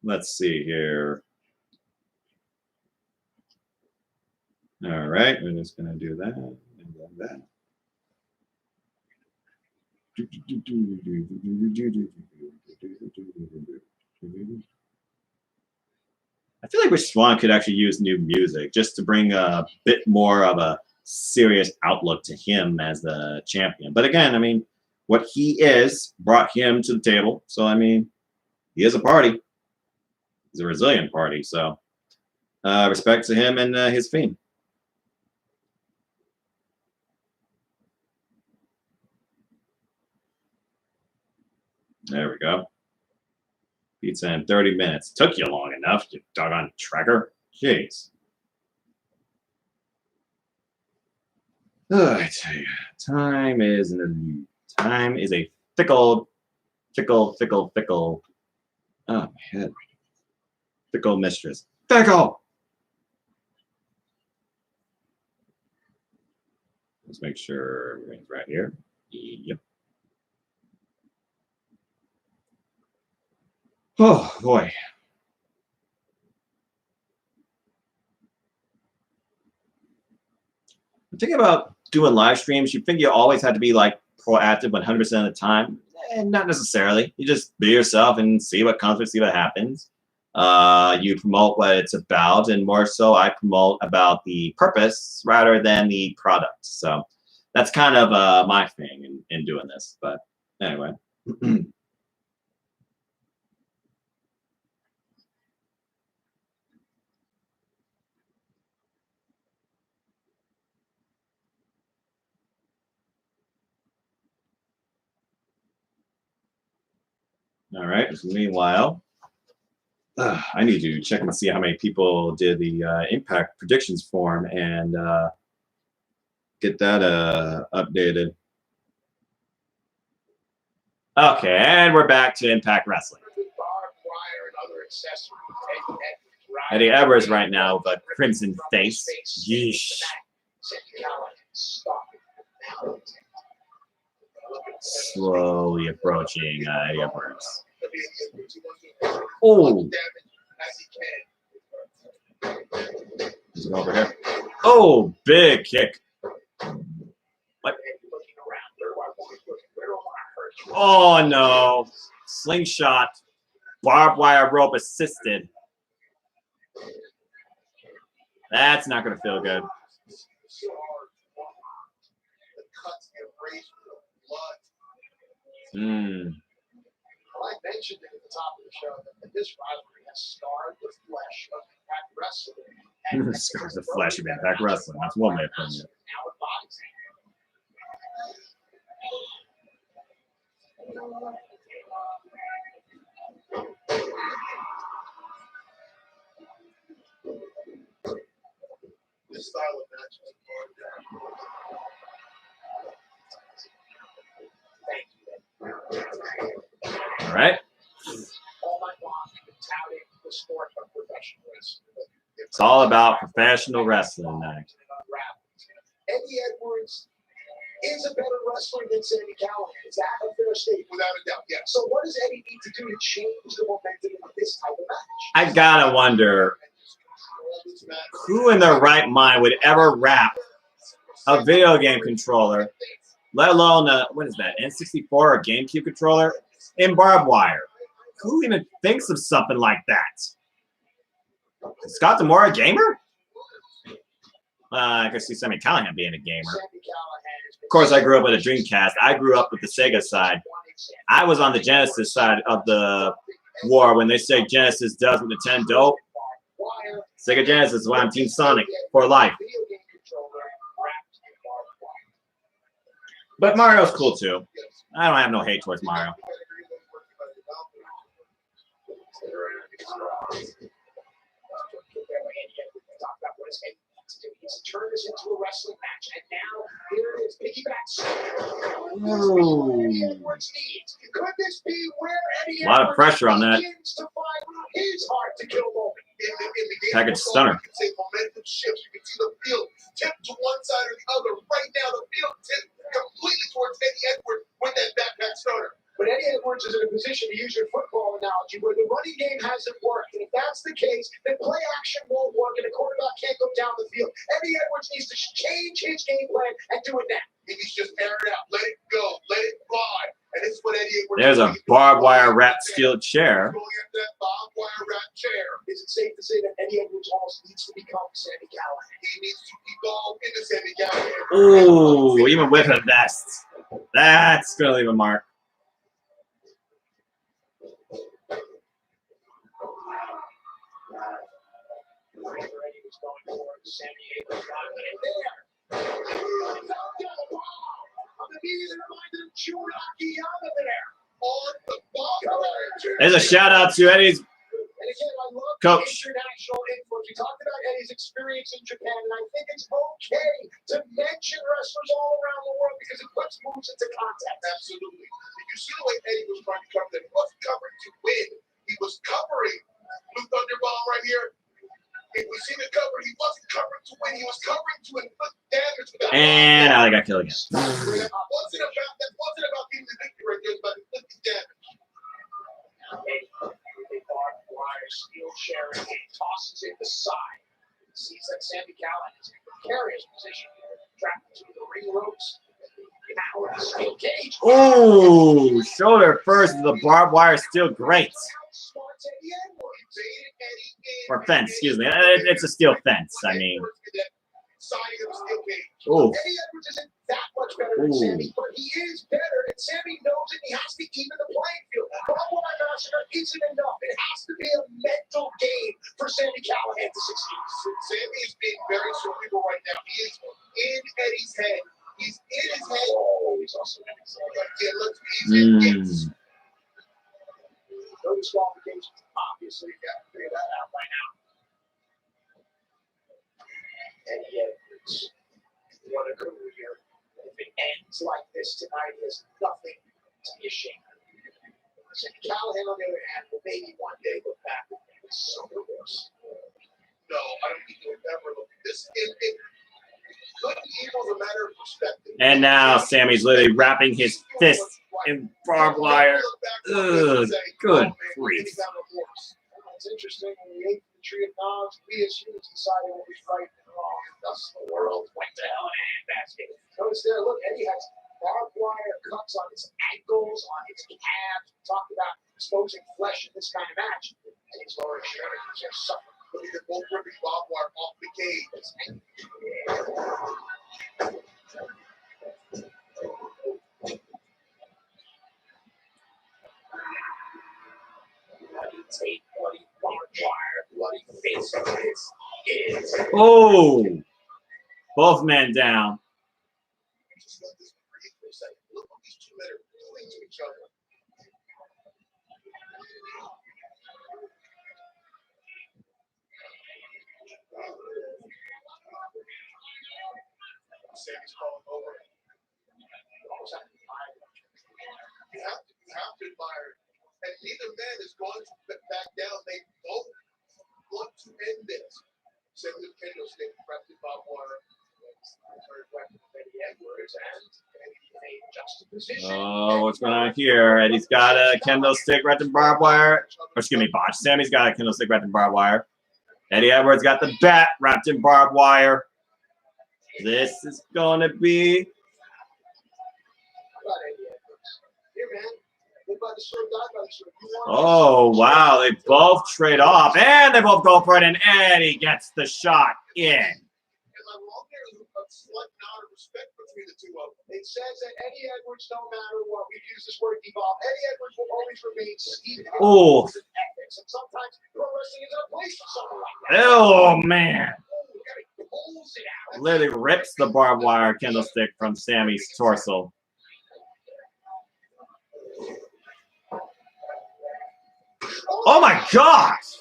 Let's see here. All right, we're just gonna do that and then that. I feel like Swan could actually use new music just to bring a bit more of a serious outlook to him as the champion. But again, I mean, what he is brought him to the table. So, I mean, he is a party. He's a resilient party. So, respect to him and his team. There we go. Pizza in 30 minutes. Took you long enough, you doggone tracker. Jeez. I tell you, time is a fickle. Oh, my head. Fickle mistress. Fickle! Let's make sure everything's right here. Yep. Oh, boy. I'm thinking about doing live streams. You think you always had to be like proactive 100% of the time? Not necessarily. You just be yourself and see what comes, see what happens. You promote what it's about, and more so I promote about the purpose rather than the product. So that's kind of my thing in doing this. But anyway. All right. Meanwhile, I need to check and see how many people did the impact predictions form and get that updated. Okay, and we're back to Impact Wrestling. Eddie Edwards right now with a crimson face. Yeesh. Slowly approaching Eddie Edwards. Oh. He's over here. Oh, big kick. What? Oh, no. Slingshot. Barbed wire rope assisted. That's not going to feel good. I mentioned it at the top of the show that this rivalry has scarred the flesh of Impact Wrestling. Scars the flesh of Impact Wrestling. That's one way of putting it. This style of match is All right. It's all about professional wrestling now. Eddie Edwards is a better wrestler than Sami Callihan. Is that a fair statement? Without a doubt, yes. So what does Eddie need to do to change the momentum of this type of match? I gotta wonder who in their right mind would ever wrap a video game controller, let alone what is that, N64 or GameCube controller, in barbed wire? Who even thinks of something like that? Is Scott Demore a gamer? I can see Sami Callihan being a gamer. Of course, I grew up with a Dreamcast. I grew up with the Sega side. I was on the Genesis side of the war when they say Genesis does with Nintendo. Sega Genesis is why I'm Team Sonic for life. But Mario's cool too. I don't have no hate towards Mario. He's turned this into a wrestling match, and now here it is, piggybacks. Could this be where Eddie A lot of pressure on that. to find his hard to kill moment? In the game Package stunner. You can say momentum shifts. You can see the field tip to one side or the other. Right now, the field tipped completely towards Eddie Edwards with that backpack stunner. But Eddie Edwards is in a position, to use your football analogy, where the running game hasn't worked. And if that's the case, then play action won't work and the quarterback can't go down the field. Eddie Edwards needs to change his game plan and do it now. He needs to just air it out, let it go, let it fly. And this is what Eddie Edwards There's a barbed wire wrapped steel chair. Going after that barbed wire wrapped chair. Is it safe to say that Eddie Edwards almost needs to become Sammy Callahan? He needs to evolve into Sammy Callahan. Ooh, even with a vest. That's going to leave a mark. Eddie was going for it. Sammy Edwards got it there. On the knees and reminded him Churaki over there. On the ball. There's a shout out to Eddie's And again, I love coach. the international influence. We talked about Eddie's experience in Japan, and I think it's okay to mention wrestlers all around the world because it puts moves into context. Absolutely. Did you see the way Eddie was trying to cover that? He wasn't covering to win. He was covering. Blue Thunder Bomb right here. If we see the cover, he wasn't covering to win. He was covering to inflict damage. And I got killed again. That wasn't about getting the victory right there. It was about inflicting damage. A barbed wire steel chair and he tosses it aside. He sees that Sammy Callahan is in a precarious position here, trapped between the ring ropes. Now with the steel cage. Ooh, shoulder first of the barbed wire steel grate. Or fence, excuse me. It's a steel fence, I mean. Ooh. Eddie Edwards isn't that much better than Sammy, but he is better, and Sammy knows it. He has to even the playing field. Barbed wire massacre isn't enough. It has to be a mental game for Sammy Callahan to succeed. Sammy is being very cerebral right now. He is in Eddie's head. He's in his head. Oh, he's also in his head. Yeah, let's be no disqualifications. Obviously, you got to figure that out by now. Eddie Edwards, what a career. If it ends like this tonight, he has nothing to be ashamed of. Sammy Callahan, on the other hand, will maybe one day look back and think it's so worse. No, I don't think he'll ever look at this. Good and evil is a matter of perspective. And now Sammy's literally wrapping his fist in barbed wire. Ugh, good grief. It's interesting, when we ate the tree of knowledge, we as humans decided what was right and wrong. And thus the world went to hell in a handbasket. Notice there, look, Eddie has barbed wire cuts on his ankles, on his calves. We talked about exposing flesh in this kind of match. And his lower extremities are suffering. Look at both ripping barbed wire off the cage. Bloody tape, bloody barbed wire, bloody face of his. Oh, both men down. Just let this breathe for a second. Look what these two men are doing to each other. Sammy's falling over. You have to admire it. And neither man is going to back down. They both want to end this. Sammy candlestick wrapped in barbed wire. Oh, what's going on here? Eddie's got a kendo stick wrapped in barbed wire. Or excuse me, botch. Sammy's got a kendo stick wrapped in barbed wire. Eddie Edwards got the bat wrapped in barbed wire. This is going to be... Oh, wow. They both trade off. And they both go for it. And Eddie gets the shot in. It says that Eddie Edwards, no matter what, we use this word evolve. Eddie Edwards will always remain steeped in ethics. And sometimes pro wrestling is a place for something like that. Oh, man. Literally rips the barbed wire candlestick from Sammy's torso. Oh my gosh!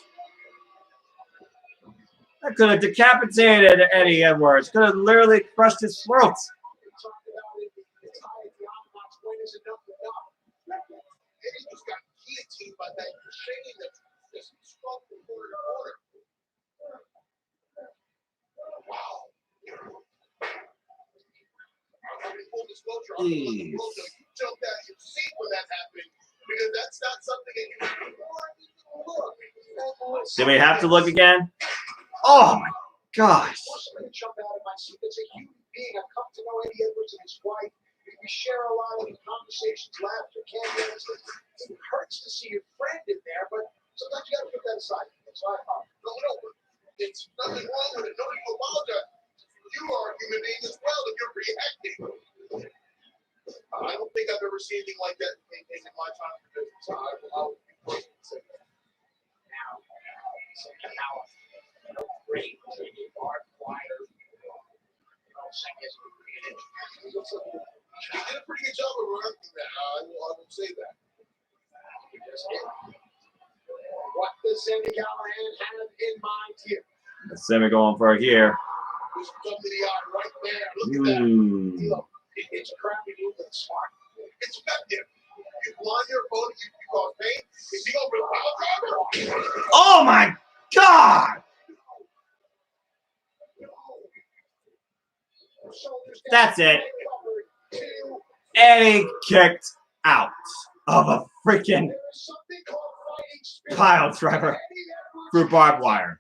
That could have decapitated Eddie Edwards. Could have literally crushed his throat. Full disclosure, on the jumped out of your seat when that happened. if that's not something that you can look. Do we have to look again? Oh my gosh. I'm going to jump out of my seat. It's a human being. I've come to know Eddie Edwards and his wife. We share a lot of conversations, laughter, cameos. It hurts to see your friend in there, but sometimes you got to put that aside. It's not hard. No, it's nothing wrong with it. No need to apologize. You are a human being as well, and you're reacting. I don't think I've ever seen anything like that in my time in business. I'll be quick and say that. Now, great barbed wire. You did a pretty good job of reacting that. I will say that. What does Sammy Callahan have in mind here? Sammy going for it here. Just come to the eye right there. Look at that. Look, It's a crappy move, but it's smart. it's effective. You blind your opponent, you cause pain. If you go for the power driver, Oh my God! That's it. Eddie kicked out of a freaking pile driver through barbed wire.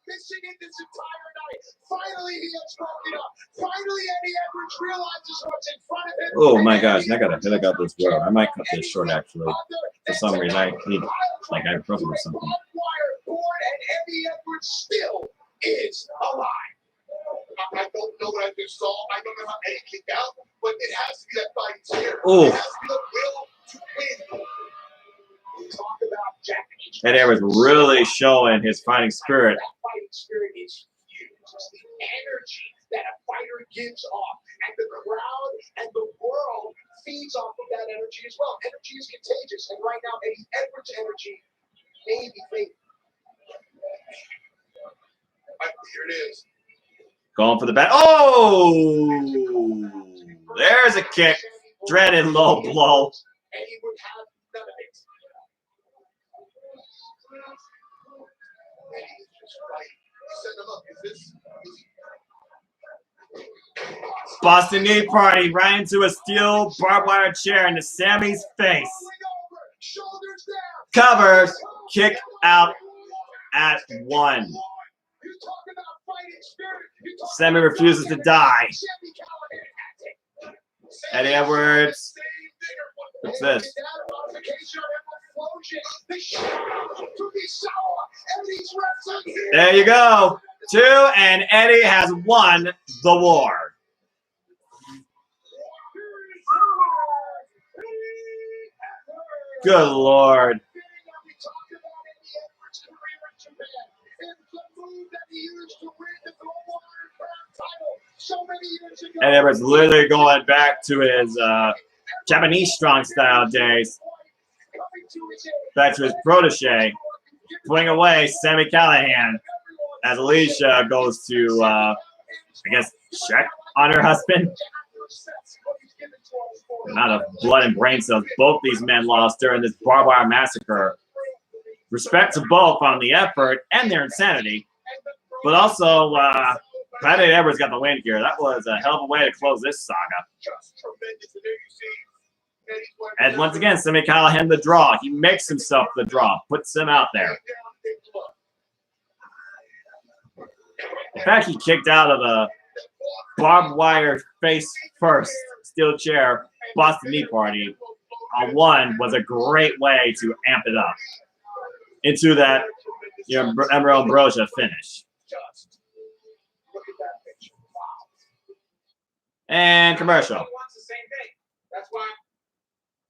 missing it this entire night. Finally, he has broken up. Finally, Eddie Edwards realizes what's in front of him. Oh my gosh, I gotta feel out this world. I might cut this short actually. For some reason, I need like ibuprofen or something. And Eddie Edwards still is alive. I don't know what I just saw. I don't know how Eddie kicked out, but it has to be that fighting spirit. Ooh. It has to be the will to win. Talk about Japanese. Eddie Edwards really showing his fighting spirit. That fighting spirit is huge. It's the energy that a fighter gives off, and the crowd and the world feeds off of that energy as well. Energy is contagious, and right now, Eddie Edwards' energy may be fake. Here it is. Going for the back. Oh! There's a kick. Dreaded low blow. Eddie would have none of it. Eddie is just right. Send him up. Is this? Boston knee party right into a steel barbed wire chair into Sammy's face. Shoulders down. Covers. Kick out at 1. Sammy refuses to die. Eddie Edwards. What's this? There you go. 2, and Eddie has won the war. Good Lord. And Edwards literally going back to his Japanese strong style days. Back to his protege. Putting away Sammy Callahan as Alicia goes to, I guess, check on her husband. Not of blood and brain cells. Both these men lost during this barbed wire massacre. Respect to both on the effort and their insanity. But also, Eddie Edwards got the win here. That was a hell of a way to close this saga. And once again, Sammy Callahan the draw. He makes himself the draw. Puts him out there. In fact, he kicked out of a barbed wire face first steel chair Boston knee party on 1 was a great way to amp it up into that Emerald Ambrosia finish. And commercial.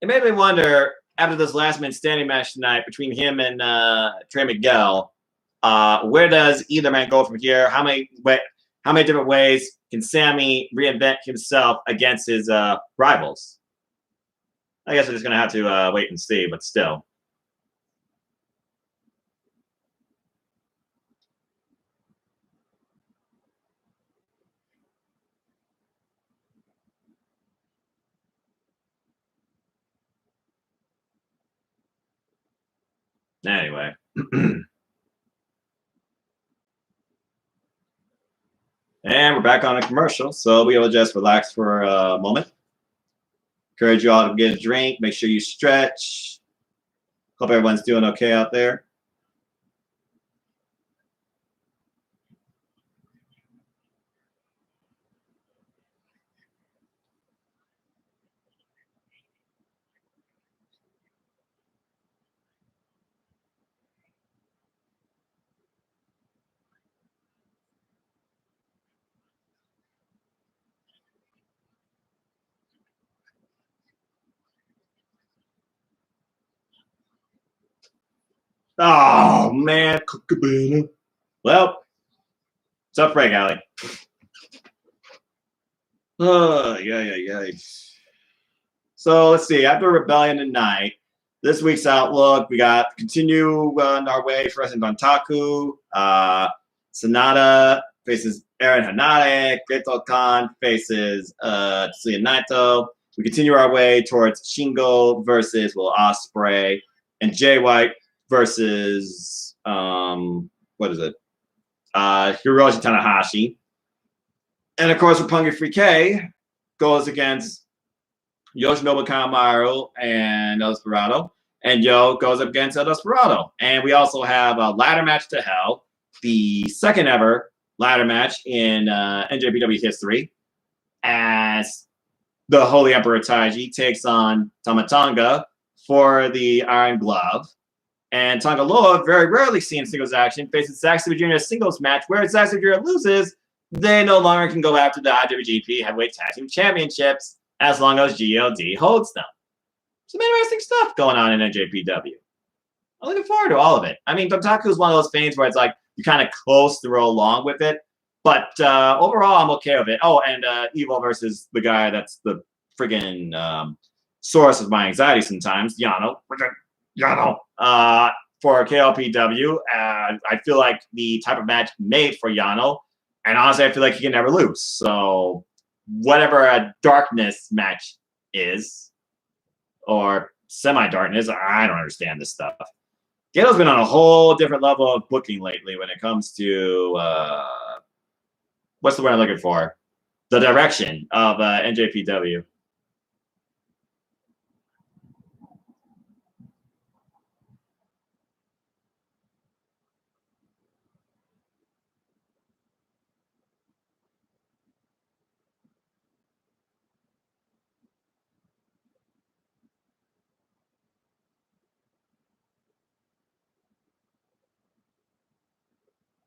It made me wonder, after this last man standing match tonight between him and Trey Miguel, where does either man go from here? How many different ways can Sammy reinvent himself against his rivals? I guess we're just going to have to wait and see, but still. Anyway. And we're back on a commercial, so we'll just relax for a moment. Encourage you all to get a drink. Make sure you stretch. Hope everyone's doing okay out there. Oh man, Cookabana. Well, tough break, Allie. Yeah. So let's see. After Rebellion tonight, this week's outlook, we got continue on our way for us in Bantaku. Sonata faces Aaron Hanade. Greto Khan faces Tetsuya Naito. We continue our way towards Shingo versus Will Ospreay and Jay White versus what is it? Hiroshi Tanahashi. And of course, Roppongi 3K goes against Yoshinobu Kanemaru and El Desperado. And Yo goes up against El Desperado. And we also have a ladder match to hell, the second ever ladder match in NJPW history, as the Holy Emperor Taiji takes on Tamatanga for the Iron Glove. And Tonga Loa, very rarely seen in singles action, faces Zack Sabre Jr. in a singles match where Zack Sabre Jr. loses. They no longer can go after the IWGP Heavyweight Tag Team Championships as long as GOD holds them. Some interesting stuff going on in NJPW. I'm looking forward to all of it. I mean, Dontaku is one of those things where it's like you kind of close to roll along with it. But overall, I'm okay with it. Oh, and Evil versus the guy that's the friggin' source of my anxiety sometimes, Yano. For KLPW. I feel like the type of match made for Yano. And honestly, I feel like he can never lose. So whatever a darkness match is, or semi-darkness, I don't understand this stuff. Gato's been on a whole different level of booking lately when it comes to, what's the word I'm looking for? The direction of NJPW.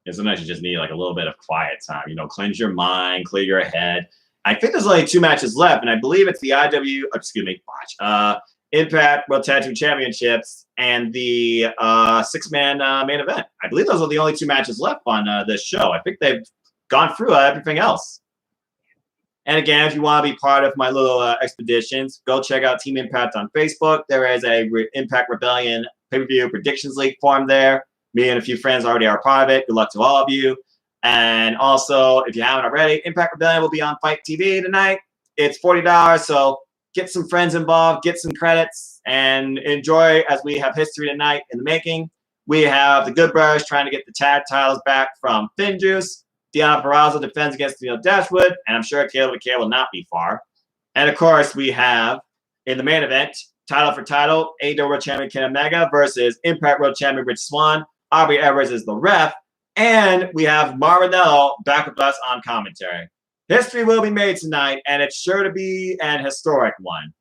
And sometimes you just need like a little bit of quiet time, cleanse your mind, clear your head. I think there's only 2 matches left, and I believe it's the Impact World Tag Team Championships and the 6-man main event. I believe those are the only 2 matches left on this show. I think they've gone through everything else. And again, if you want to be part of my little expeditions, go check out Team Impact on Facebook. There is a Impact Rebellion pay-per-view predictions league form there. Me and a few friends already are part of it. Good luck to all of you. And also, if you haven't already, Impact Rebellion will be on Fight TV tonight. It's $40, so get some friends involved, get some credits, and enjoy as we have history tonight in the making. We have the Good Brothers trying to get the tag titles back from Finjuice. Deonna Purrazzo defends against Neil Dashwood, and I'm sure Caleb McKay will not be far. And of course, we have in the main event, title for title, AEW World Champion Ken Omega versus Impact World Champion Rich Swann. Aubrey Edwards is the ref, and we have Marinello back with us on commentary. History will be made tonight, and it's sure to be an historic one,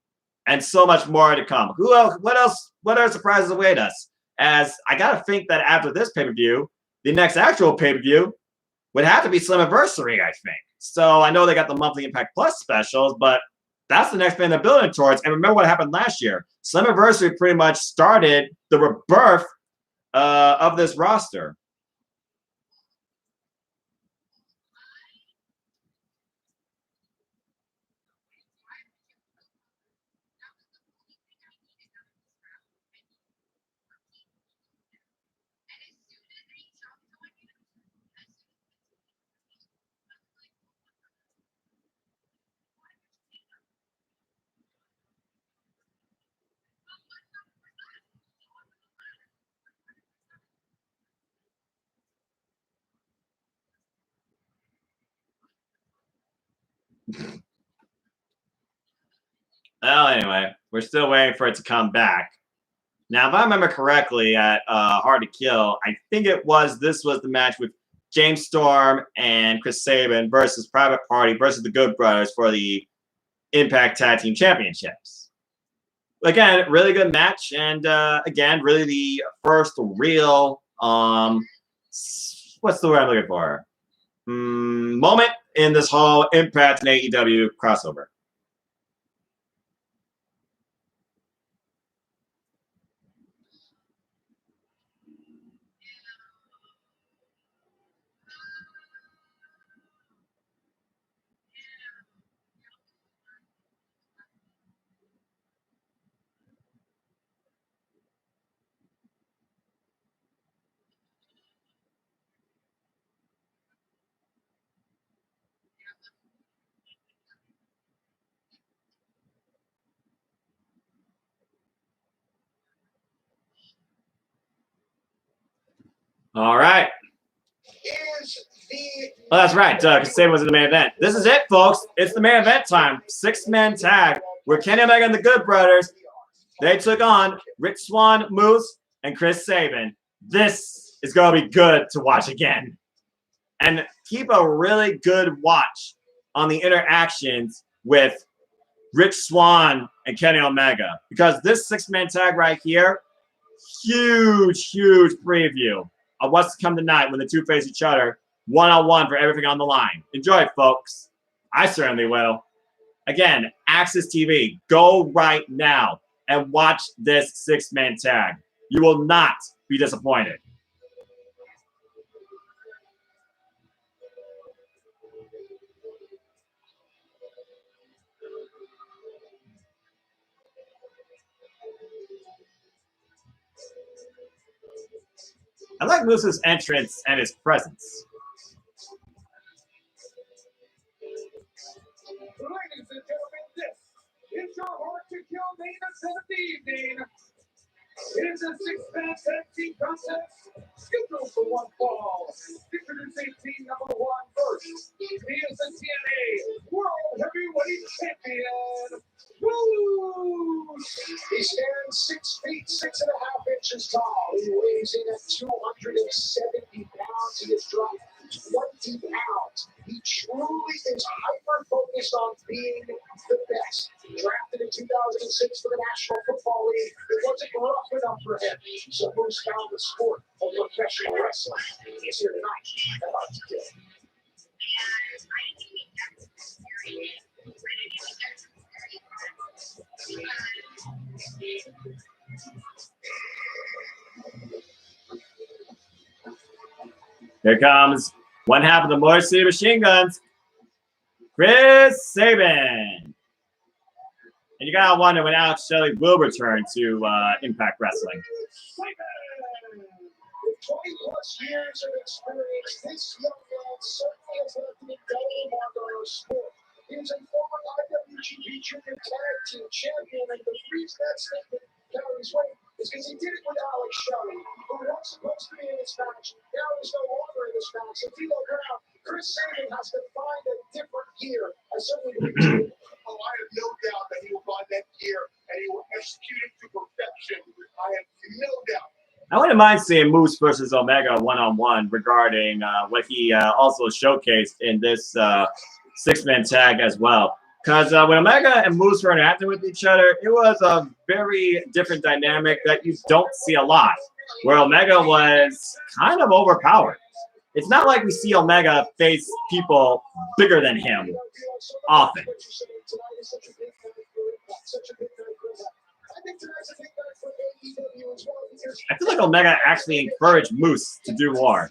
and so much more to come. Who else? What else? What other surprises await us? As I gotta think that after this pay-per-view, the next actual pay-per-view would have to be Slammiversary, I think. So I know they got the monthly Impact Plus specials, but that's the next thing they're building towards. And remember what happened last year. Slammiversary pretty much started the rebirth of this roster. Well, anyway, we're still waiting for it to come back. Now, if I remember correctly, at Hard to Kill, I think this was the match with James Storm and Chris Sabin versus Private Party versus the Good Brothers for the Impact Tag Team Championships. Again, really good match, and again, really the first real what's the word I'm looking for? Moment in this whole Impact and AEW crossover. All right. Well, that's right. Sabin was in the main event. This is it, folks. It's the main event time. 6-man tag where Kenny Omega and the Good Brothers, they took on Rich Swann, Moose, and Chris Sabin. This is going to be good to watch again. And keep a really good watch on the interactions with Rich Swann and Kenny Omega. Because this 6-man tag right here, huge preview of what's to come tonight when the two face each other one-on-one for everything on the line. Enjoy it, folks. I certainly will. Again, Access TV, go right now and watch this 6-man tag. You will not be disappointed. I like Moose's entrance and his presence. Ladies and gentlemen, this is your Hard to Kill main event of the evening. It is a 6-man tag team contest scheduled for one fall. Introducing team number 1 first. He is the TNA World Heavyweight Champion, Moose. He stands 6 feet 6.5 inches tall. He weighs in at 270 pounds. He has dropped 20 pounds. He truly is hyper-focused on being the best. Drafted in 2006 for the National Football League, it wasn't rough enough for him. So Moose found the sport of professional wrestling. He's here tonight at Hard to Kill. Here comes one half of the Motor City Machine Guns, Chris Sabin. And you gotta wonder when Alex Shelley will return to Impact Wrestling. With 20-plus years of experience, this young man certainly has left an indelible mark on our sport. He is a former IWGP Junior Tag Team Champion, and the reason that statement carries weight is because he did it with Alex Shelley, who was supposed to be in this match. Now he's no longer in this match. So D'Lo Brown, Chris Sabin has to find a different gear. I certainly believe I have no doubt that he will find that gear and he will execute it to perfection. I have no doubt. I wouldn't mind seeing Moose versus Omega one-on-one regarding what he also showcased in this 6-man tag as well. Because when Omega and Moose were interacting with each other, it was a very different dynamic that you don't see a lot, where Omega was kind of overpowered. It's not like we see Omega face people bigger than him often. I feel like Omega actually encouraged Moose to do more.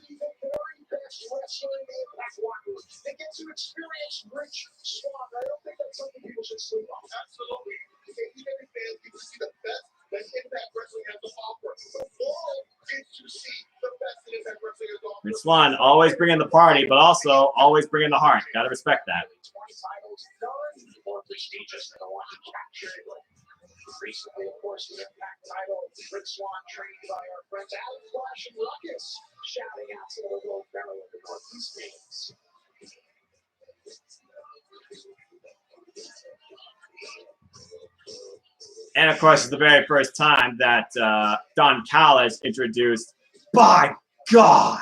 They get to experience Rich Swann. I don't think that's something people should sleep on. Absolutely. AEW fans get to see the best that Impact Wrestling has to offer. The world gets to see the best that Impact Wrestling has to offer. Rich Swann always bringing the party, but also always bringing the heart. Gotta respect that. 20 titles, none more prestigious than the one he captured. Recently, of course, the Impact title, Rich Swann trained by our friends Adam Flash and Ruckus, shouting out to the little Maryland and Northeast games. And of course, it's the very first time that Don Callis introduced, by God,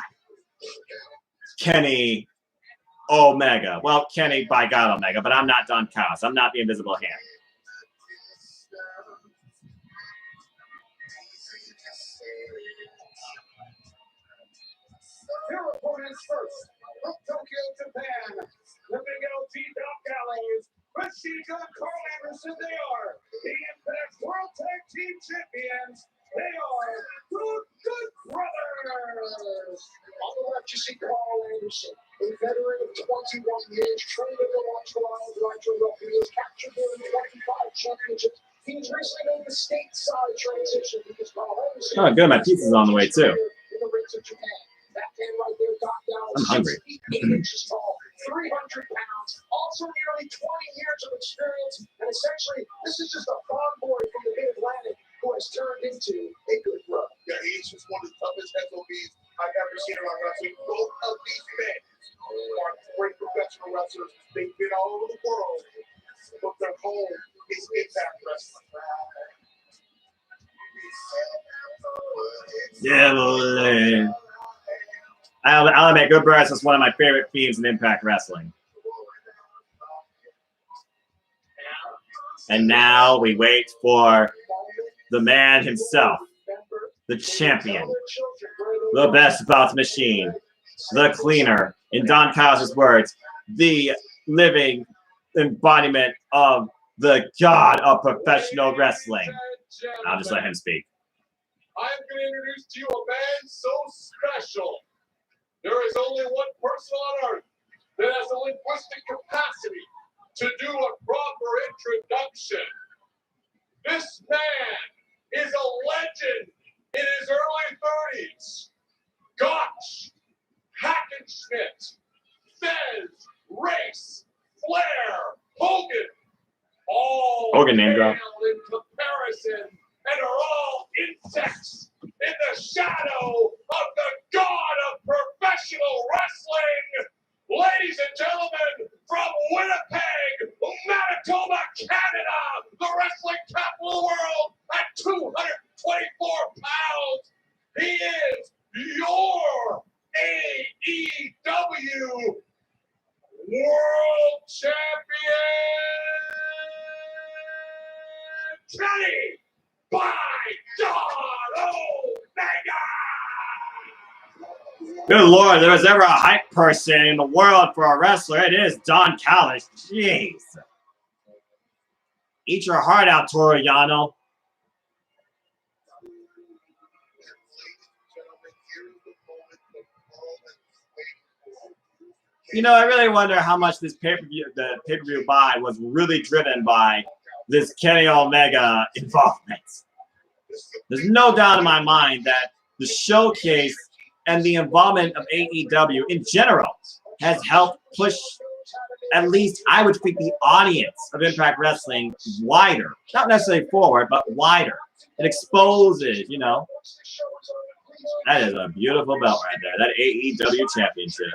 Kenny Omega. Well, Kenny by God Omega, but I'm not Don Callis. I'm not the Invisible Hand. Your opponents first, from Tokyo, Japan, the Big LT Doc Gallows, Rashida and Carl Anderson, they are the Impact World Tag Team Champions. They are Good Brothers. On the left, you see Carl Anderson, a veteran of 21 years, trained in the Watch Wild, Roger Ruffy, has captured more than 25 championships. He was recently made the stateside transition because Carl Anderson. Oh, good. My pizza's on the way, too. In the rings of Japan. That man right there, Doc Gallows, I'm hungry. 6 feet 8 inches tall, 300 pounds, also nearly 20 years of experience, and essentially, this is just a farm boy from the Mid-Atlantic who has turned into a good brother. Yeah, he's just one of the toughest SOBs I've ever seen around wrestling. Both of these men are great professional wrestlers. They've been all over the world, but their home is Impact Wrestling. Devil. I'll admit, Good Brothers is one of my favorite themes in Impact Wrestling. And now we wait for the man himself, the champion, the best about the machine, the cleaner, in Don Callis' words, the living embodiment of the god of professional wrestling. I'll just let him speak. I'm going to introduce to you a man so special. There is only one person on earth that has the linguistic capacity to do a proper introduction. This man is a legend in his early 30s. Gotch, Hackenschmidt, Fez, Race, Flair, Hogan, all Hogan name drop. pale in comparison and are all insects in the shadow of the god of professional wrestling. Ladies and gentlemen, from Winnipeg, Manitoba, Canada, the wrestling capital of the world at 224 pounds, he is your AEW World Champion, Kenny by God Omega! Good Lord, there was ever a hype person in the world for a wrestler, it is Don Callis. Jeez. Eat your heart out, Toru Yano. You know, I really wonder how much this pay-per-view, the pay-per-view buy was really driven by this Kenny Omega involvement. There's no doubt in my mind that the showcase and the involvement of AEW in general has helped push, at least I would think, the audience of Impact Wrestling wider. Not necessarily forward, but wider. It exposes, you know. That is a beautiful belt right there. That AEW championship.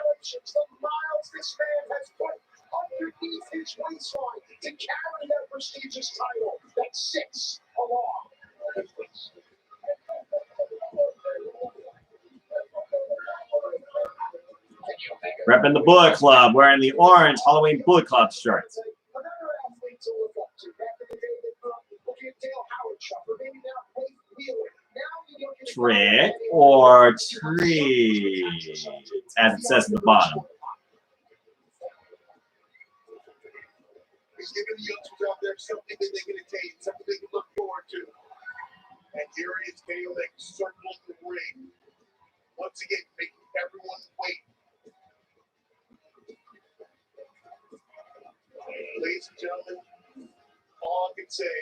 Underneath his waistline to carry that prestigious title that sits along. Repping the Bullet Club, wearing the orange Halloween Bullet Club shirt. Another athlete to look up to. Back in the day, they put Dale Howard shop, or maybe now Wade Wheeler. Now you look at Trick or treat, as it says at the bottom. He's giving the youngsters out there something that they can attain, something they can look forward to. And here is Dale circling the ring. Once again, making everyone wait. Ladies and gentlemen, all I can say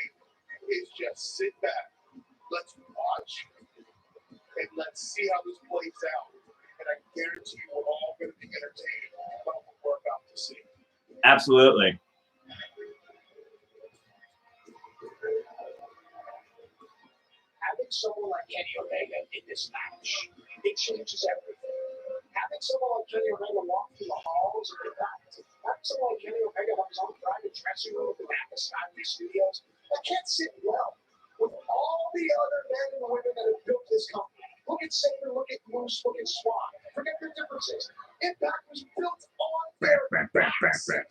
is just sit back. Let's watch and let's see how this plays out. And I guarantee you we're all going to be entertained by what we're about to see. Absolutely. Having someone like Kenny Omega in this match, it changes everything. Having someone like Kenny Omega walk through the halls of the back, having someone like Kenny Omega have his own private dressing room at the back of Skyway Studios, that can't sit well the other men and women that have built this company. Look at Saber, look at Moose, look at Swan. Forget their differences. Impact was built on their backs. They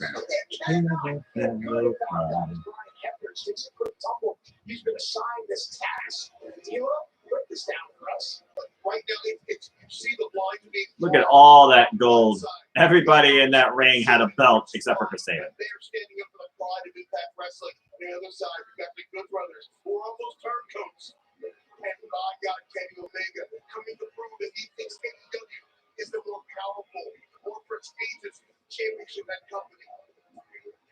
cannot get good about that. Brian Hebner's takes a quick tumble. He's been assigned this task. D'Lo, break this down for us. Right now, it's you see the line to be. Look at all that gold. Everybody in that ring had a belt except for Kasabian. They are standing up for the pride of Impact Wrestling. On the other side, we've got the Good Brothers, who are almost turncoats. And my God, Kenny Omega coming to prove that he thinks AEW is the more powerful, more prestigious championship at company.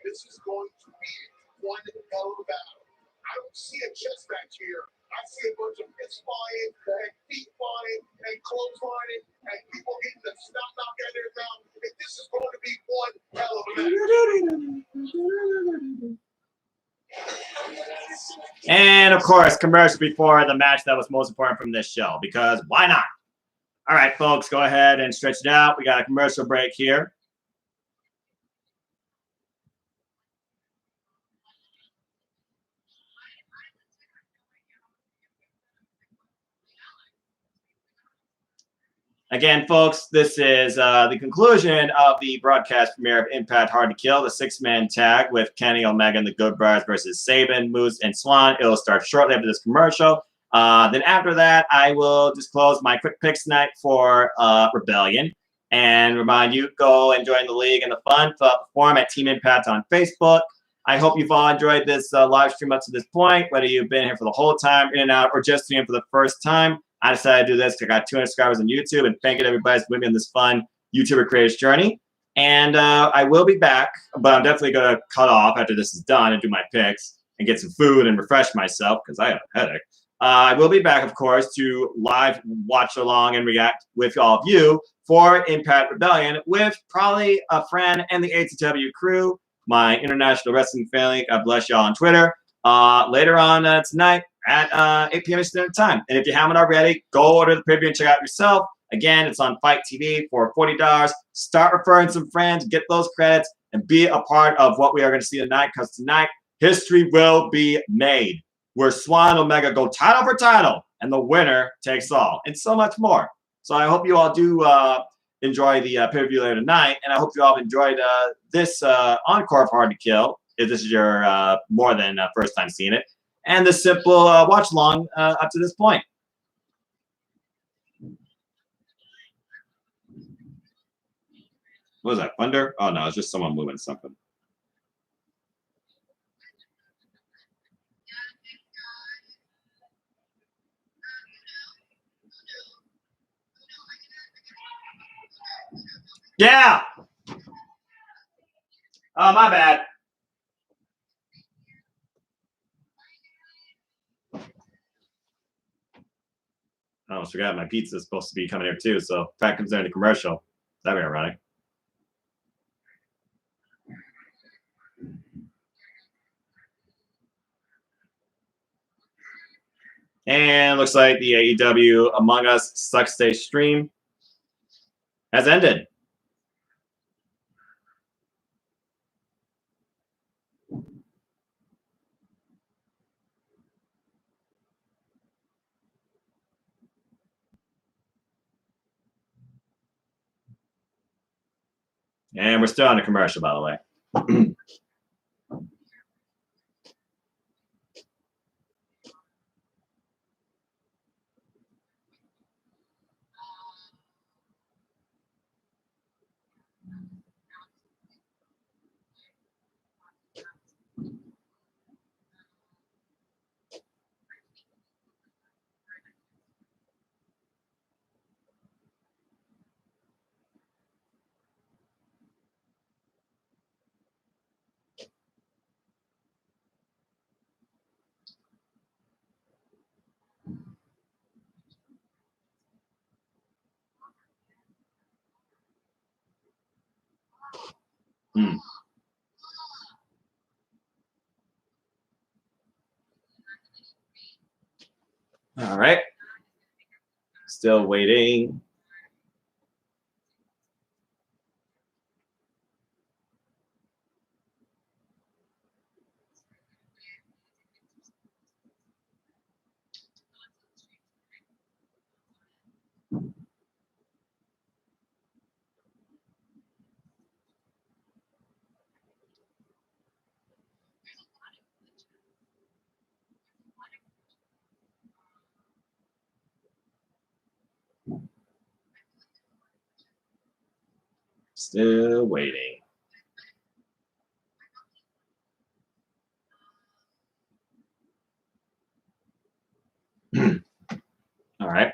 This is going to be one hell of a battle. I don't see a chess match here. I see a bunch of fists flying, and feet flying, and clotheslining, and people getting the snot knocked out of their mouth. And this is going to be one hell of a match. And of course, commercial before the match that was most important from this show, because why not? All right, folks, go ahead and stretch it out. We got a commercial break here. Again, folks, this is the conclusion of the broadcast premiere of Impact Hard to Kill, the six-man tag with Kenny Omega and the Good Brothers versus Sabin, Moose, and Swan. It will start shortly after this commercial. Then after that, I will disclose my quick picks tonight for Rebellion and remind you, go and join the league and the fun. Fill out the form at Team Impact on Facebook. I hope you've all enjoyed this live stream up to this point, whether you've been here for the whole time, in and out, or just tuning in for the first time. I decided to do this because I got 200 subscribers on YouTube, and thank you to everybody who's with me on this fun YouTuber creator's journey. And I will be back, but I'm definitely going to cut off after this is done and do my picks and get some food and refresh myself because I have a headache. I will be back, of course, to live watch along and react with all of you for Impact Rebellion with probably a friend and the ATW crew, my international wrestling family. God bless y'all on Twitter. Later on tonight at 8 p.m. Eastern Time. And if you haven't already, go order the preview and check it out yourself. Again, it's on Fight TV for $40. Start referring some friends, get those credits, and be a part of what we are going to see tonight, because tonight, history will be made, where Swan and Omega go title for title, and the winner takes all, and so much more. So I hope you all do enjoy the pay-per-view later tonight, and I hope you all enjoyed this encore of Hard to Kill, if this is your more than first time seeing it, and the simple watch along up to this point. What was that, thunder? Oh no, it's just someone moving something. Yeah! Oh, my bad. I almost forgot my pizza is supposed to be coming here too, so if that comes in the commercial, that'd be ironic. And looks like the AEW Among Us Suck Stage stream has ended. And we're still on a commercial, by the way. All right. Still waiting. Still waiting. All right.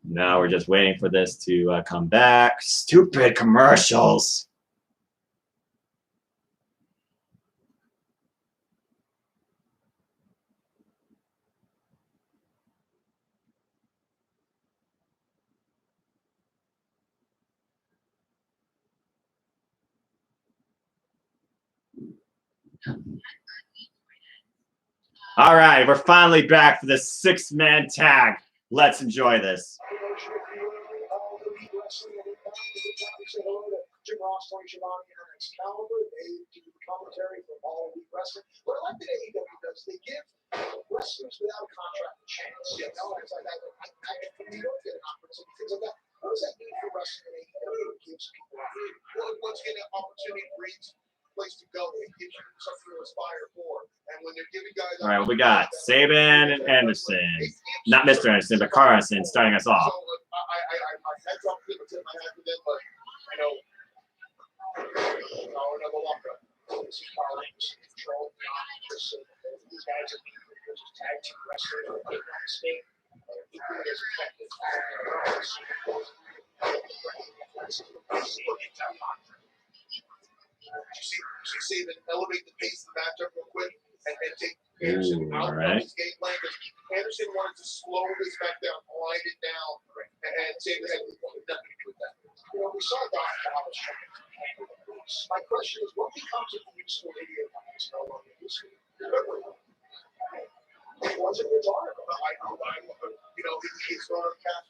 Now we're just waiting for this to come back. Stupid commercials. All right, we're finally back for the 6-man tag. Let's enjoy this. Commentary from All Elite Wrestling. What I like that AEW does, they give wrestlers without a contract a chance. You know, it's like you don't get an opportunity, things like that. What does that mean for wrestling in AEW? It gives people well, once again, an opportunity breeds place to go. It gives you something to aspire for. And when they're giving guys, all right, we got Saban and Anderson. Not Mr. Anderson, but Carl Anderson starting us off. So, my head's off to tip my hat to them, but you know, another walk-up. This is Carl Anderson, control the opposition. These guys are just tag team wrestlers. Make no mistake, they're equally as effective as you see them elevate the pace of the matchup real quick and take Anderson out of his game plan. Anderson wanted to slow this back down, wind it down, and Saban had nothing to do with that. You know, we saw Don Callis trying to handle the moves. My question is, what becomes of the useful idiot when he's no longer useful? It wasn't his article. You know, he's going to catch.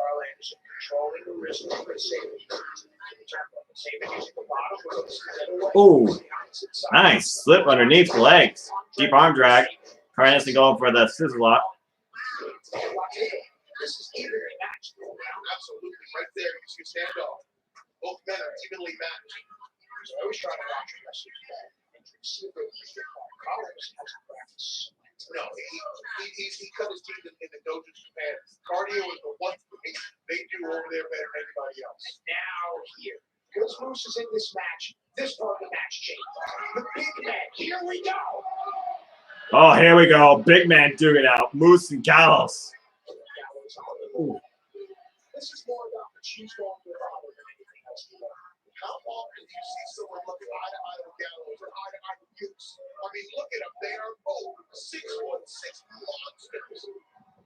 Carl Anderson controlling the wrist of Saban. Oh, nice. Slip underneath the legs. Deep arm drag. Carl Anderson going for the scissor lock. This is evenly matched. Absolutely. Right there, you see a standoff. Both men are evenly matched. So I always try to watch wrestlers and see if Carl Anderson has practice. No, he cut his teeth in the dojo Japan. Cardio is the one thing they do over there better than anybody else. And now here, because Moose is in this match, this part of the match changes. The big man, here we go. Oh, here we go. Big man doing it out. Moose and Gallows. This is more about the cheese ball than anything else. How often do you see someone looking eye to eye with Gallows or eye to eye with Moose? I mean, look at them. They are both 6'6" monsters.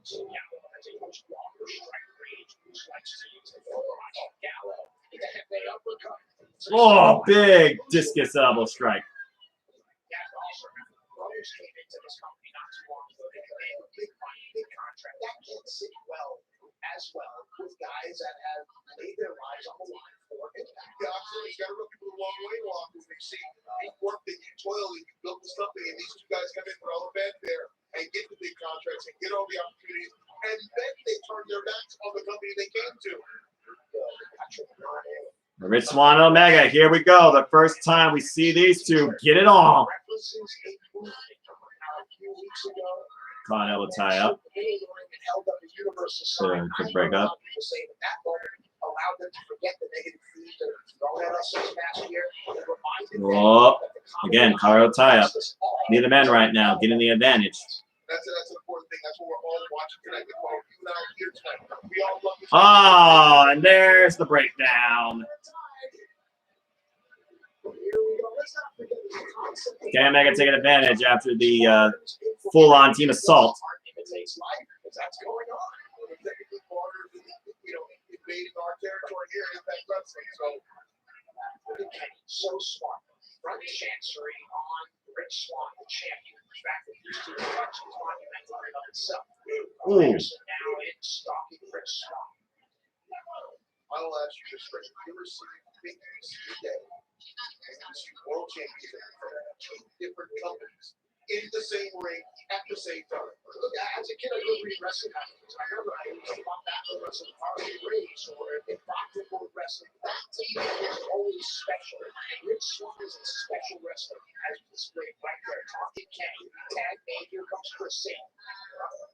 So Gallows has a much longer strike range. Moose likes to use the overhand on Gallows. They uppercut. Oh, big discus elbow strike. Brothers came into this company not too long ago. They have a big money, big contract. That can't sit well with guys that have laid their lives on the line for impact. Yeah, absolutely. You got to rub people the wrong way along. They see you worked and you toiled and you built this company, and these two guys come in for all the fanfare and get the big contracts and get all the opportunities, and then they turn their backs on the company they came to. Rich Swann Omega, here we go. The first time we see these two get it on. Con elbow tie up. So quick break up. Oh, again, Caro tie up. Neither man right now, getting the advantage. That's an important thing. That's what we're all watching tonight. That's why you and I are here tonight. We all love this. Oh, and there's the breakdown. Okay, Omega taking advantage after the full-on team assault. That's going on. We're technically part of, invading our territory here in Impact Wrestling. So smart. Front chancery on Rich Swann, the champion. The fact that these two touches monumental in of itself. Anderson now in stalking Rich Swann. I'll ask you this question. You ever see big news today? And you see world champions from two different companies in the same ring at the same time. Look, as a kid, I grew up reading wrestling magazines. I remember I used to watch Battle Wrestling, Harley Race, or if Boxing Wrestling. That team is always special. Rich Swann is a special wrestler. as displayed right there. Talking Kenny. Tag made. Here comes Chris Singh.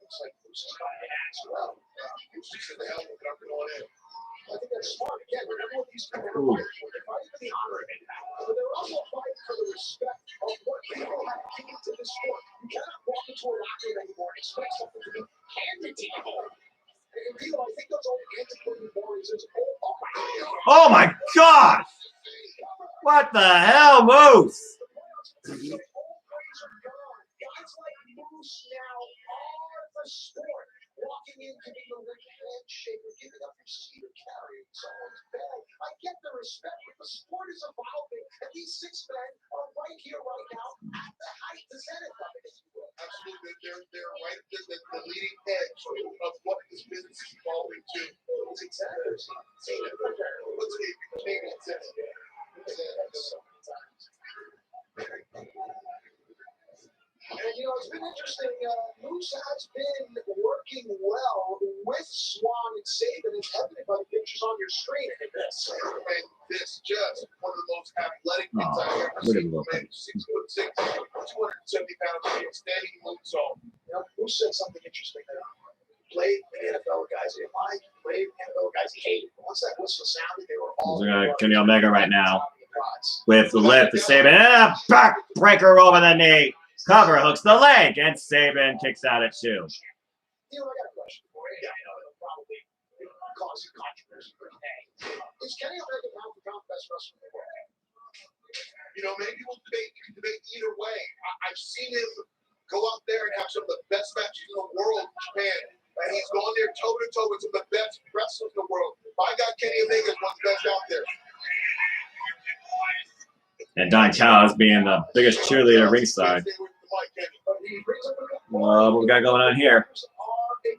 Looks like Moose is fighting an axe well. Moose is in the hell with it going in. I think that's smart. Again, remember what these people are fighting for. They're fighting for the honor of impact. But they're also fighting for the respect of what people have given to this sport. You cannot walk into a locker room anymore and expect something to be handed to you. And Rio, I think those old antiquated boards is Oh my gosh! What the hell, Moose? Guys like Moose now are the sport. Walking in, giving the ring handshake, or giving up your seat, or carrying someone's bag. I get the respect, but the sport is evolving, and these 6 men are right here, right now, at the height, the zenith of it, if you will. Absolutely, they're right at the leading edge of what this business is evolving to. It's exactly. What's the Canadian zenith? So many times. And, you know, it's been interesting. Moose has been working well with Swan and Saban, as evident by the pictures on your screen. And this just one of the most athletic things I've ever seen. 6'6", 270 pounds, standing moonsault. You know, Moose said something interesting there. Played NFL guys didn't like, played NFL guys hated. Once that whistle sounded, they were all. Kenny Omega right now with the lift to Saban. Backbreaker over the knee. Cover hooks the leg, and Saban kicks out at 2. You know, I got a question for you. I know it'll probably cause some controversy, but hey, is Kenny Omega pound for pound best wrestler in the world? You know, many people debate. You can debate either way. I've seen him go out there and have some of the best matches in the world in Japan. And he's gone there toe to toe with some of the best wrestlers in the world. My God, Kenny Omega is one of the best out there. And Don Callis being the biggest cheerleader ringside. What we got going on here? They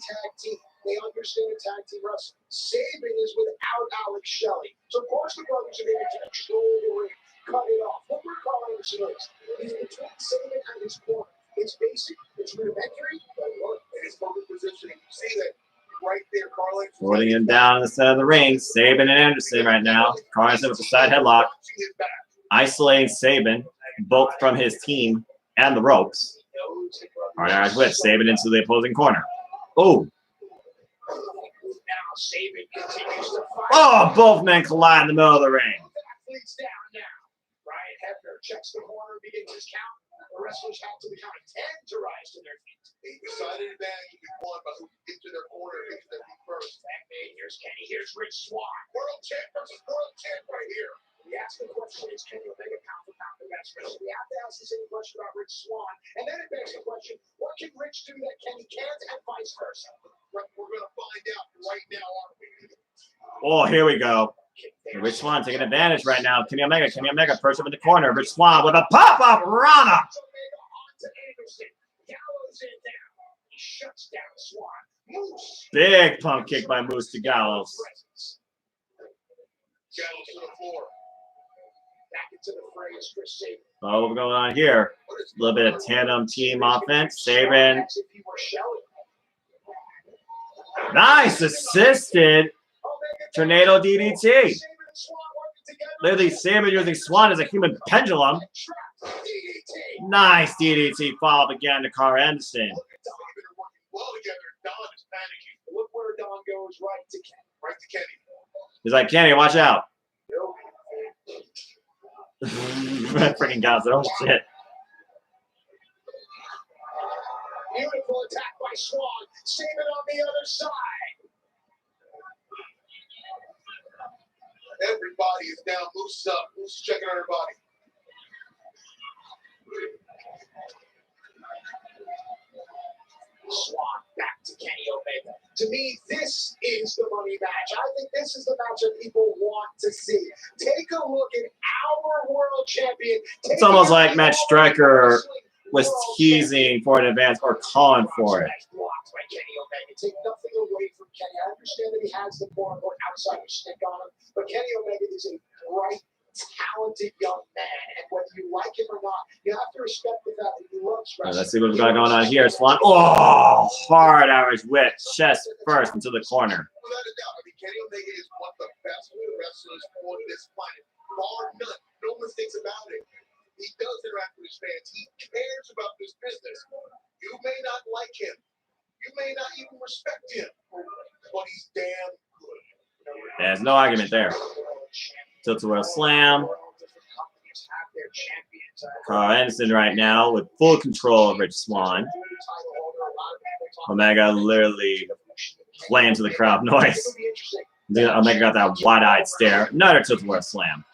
understand tag team wrestling. Saban is without Alex Shelley. So, of course, the brothers are going to control the ring, cut it off. What we're calling this is between Saban and his corner. It's basic, it's rudimentary, but it is perfect positioning. You see that right there, Carlin. Holding him down in the center of the ring. Saban and Anderson right now. Carlin with the side headlock. Isolating Saban, both from his team and the ropes. All right, with Saban into the opposing corner. Oh. Oh, both men collide in the middle of the ring. Ryan Hebner checks the corner, begins his count. The wrestlers have to the count of 10 to rise to their feet. A decided advantage will be won by who can get to their corner and get to their feet first. Here's Kenny. Here's Rich Swan. World champ versus world champ right here. We ask the question, is Kenny Omega pound for pound the best wrestler? We have to ask the same question about Rich Swan. And then it begs the question, what can Rich do that Kenny can't, and vice versa? We're going to find out right now, aren't we? Oh, here we go. Rich Swan taking advantage right now. Kenny Omega perched up in the corner. Rich Swan with a pop-up Rana. Big pump kick by Moose to Gallows. Oh, what's going on here? A little bit of tandem team offense. Saban. Nice assisted tornado DDT. Literally, Saban using Swan as a human pendulum. Nice DDT follow up again to Carl Anderson. Look where Don goes, right to Kenny. Right to Kenny. He's like, Kenny, watch out. Freaking guys, oh shit. Beautiful attack by Swan. Saban on the other side. Everybody is down. Moose up. Moose checking on everybody. Swan back to Kenny Omega. To me, this is the money match. I think this is the match that people want to see. Take a look at our world champion. It's almost like Matt Stryker was teasing for an advance or calling for it. Blocked by Kenny Omega. Take nothing away from Kenny. I understand that he has the quote-unquote outsider stick on him, but Kenny Omega is a bright, talented young man, and whether you like him or not, you have to respect the fact that he loves wrestling. Let's see what's going on here. Swan. Oh, hard Irish whip, chest first into the corner. Without a doubt, I mean, Kenny Omega is one of the best wrestlers on this planet, bar none. No mistakes about it. He does interact with his fans. He cares about this business. You may not like him. You may not even respect him, but he's damn good. There's no argument there. Tilt-a-whirl slam. Carl Anderson right now with full control of Rich Swann. Omega literally playing to the crowd noise. Omega got that wide-eyed stare. Another tilt-a-whirl slam.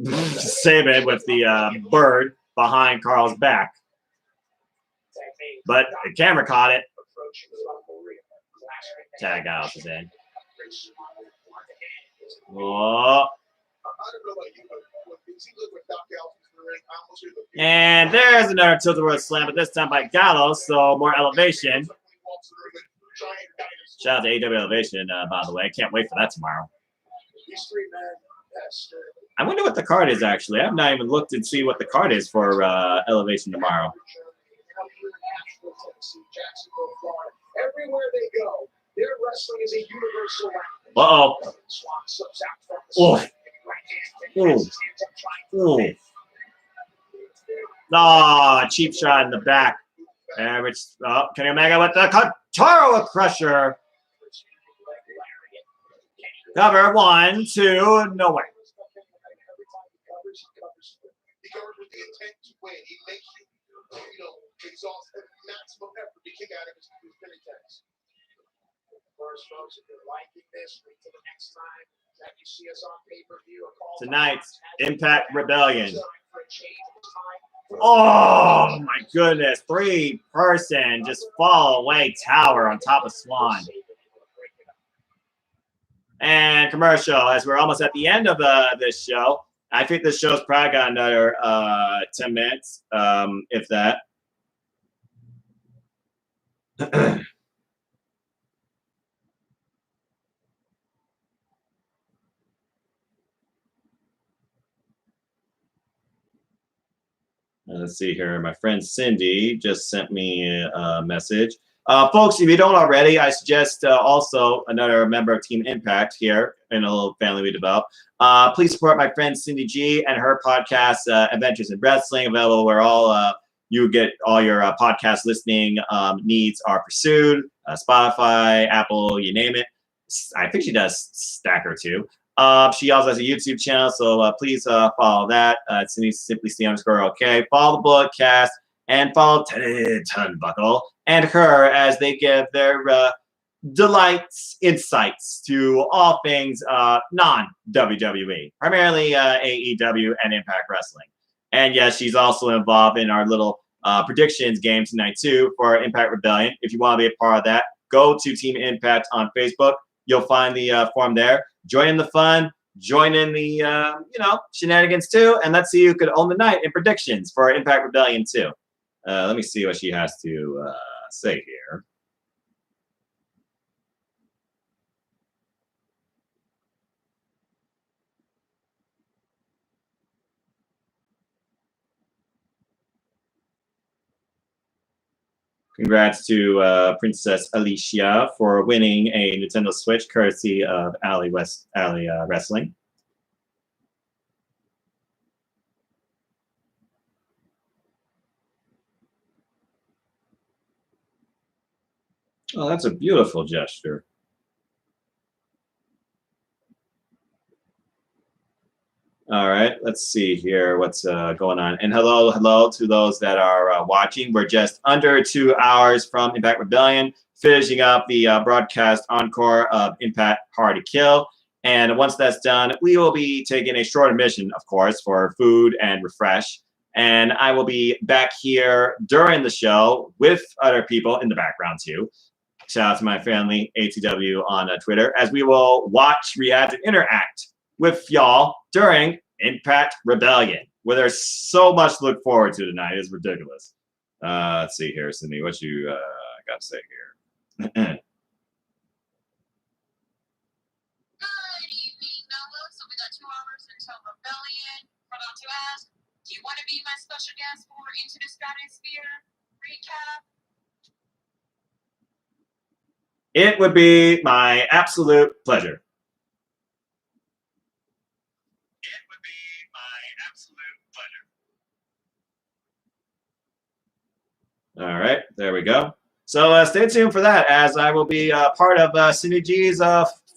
Saban with the bird behind Carl's back. But the camera caught it. Tag out is in. Oh. And there's another tilt-a-whirl slam, but this time by Gallows, so more elevation. Shout out to AW Elevation, by the way. Can't wait for that tomorrow. I wonder what the card is, actually. I've not even looked and see what the card is for Elevation tomorrow. Everywhere they go, their wrestling is a universal Uh-oh. Oh. Oh. Oh, cheap shot in the back. And Rich, Kenny Omega with the Taro Crusher. Cover 1, 2, no way. He covers with the intent to win. He makes you, exhaust the maximum effort to kick out of his penny tags. Of course, folks, if you're liking this, wait till the next time that you see us on pay-per-view. Tonight's Impact Rebellion. Oh my goodness. 3-person just fall away tower on top of Swan. And commercial, as we're almost at the end of this show. I think this show's probably got another 10 minutes, if that. Let's see here. My friend Cindy just sent me a message. Folks, if you don't already, I suggest also another member of Team Impact here in a little family we developed. Please support my friend Cindy G and her podcast, Adventures in Wrestling, available where all you get all your podcast listening needs are pursued. Spotify, Apple, you name it. I think she does Stacker too. She also has a YouTube channel, so please follow that. It's Simply C_OK. Follow the broadcast and follow Teddy Turnbuckle and her as they give their delights, insights to all things non-WWE, primarily AEW and Impact Wrestling. And yes, she's also involved in our little predictions game tonight too for Impact Rebellion. If you want to be a part of that, go to Team Impact on Facebook. You'll find the form there. Join in the fun. Join in the shenanigans too. And let's see who could own the night in predictions for Impact Rebellion too. Let me see what she has to say here. Congrats to Princess Alicia for winning a Nintendo Switch courtesy of Alley Wrestling. Oh, that's a beautiful gesture. All right, let's see here what's going on. And hello to those that are watching. We're just under 2 hours from Impact Rebellion, finishing up the broadcast encore of Impact Hard to Kill. And once that's done, we will be taking a short intermission, of course, for food and refresh. And I will be back here during the show with other people in the background too. Shout out to my family, ATW on Twitter, as we will watch, react, and interact with y'all during Impact Rebellion, where there's so much to look forward to tonight. It's ridiculous. Let's see here, Cindy, what you got to say here. Good evening, Noah. So we got 2 hours until Rebellion. Forgot to ask, do you want to be my special guest for Into the Stratosphere recap? It would be my absolute pleasure. It would be All right, there we go. So stay tuned for that, as I will be part of Cindy G's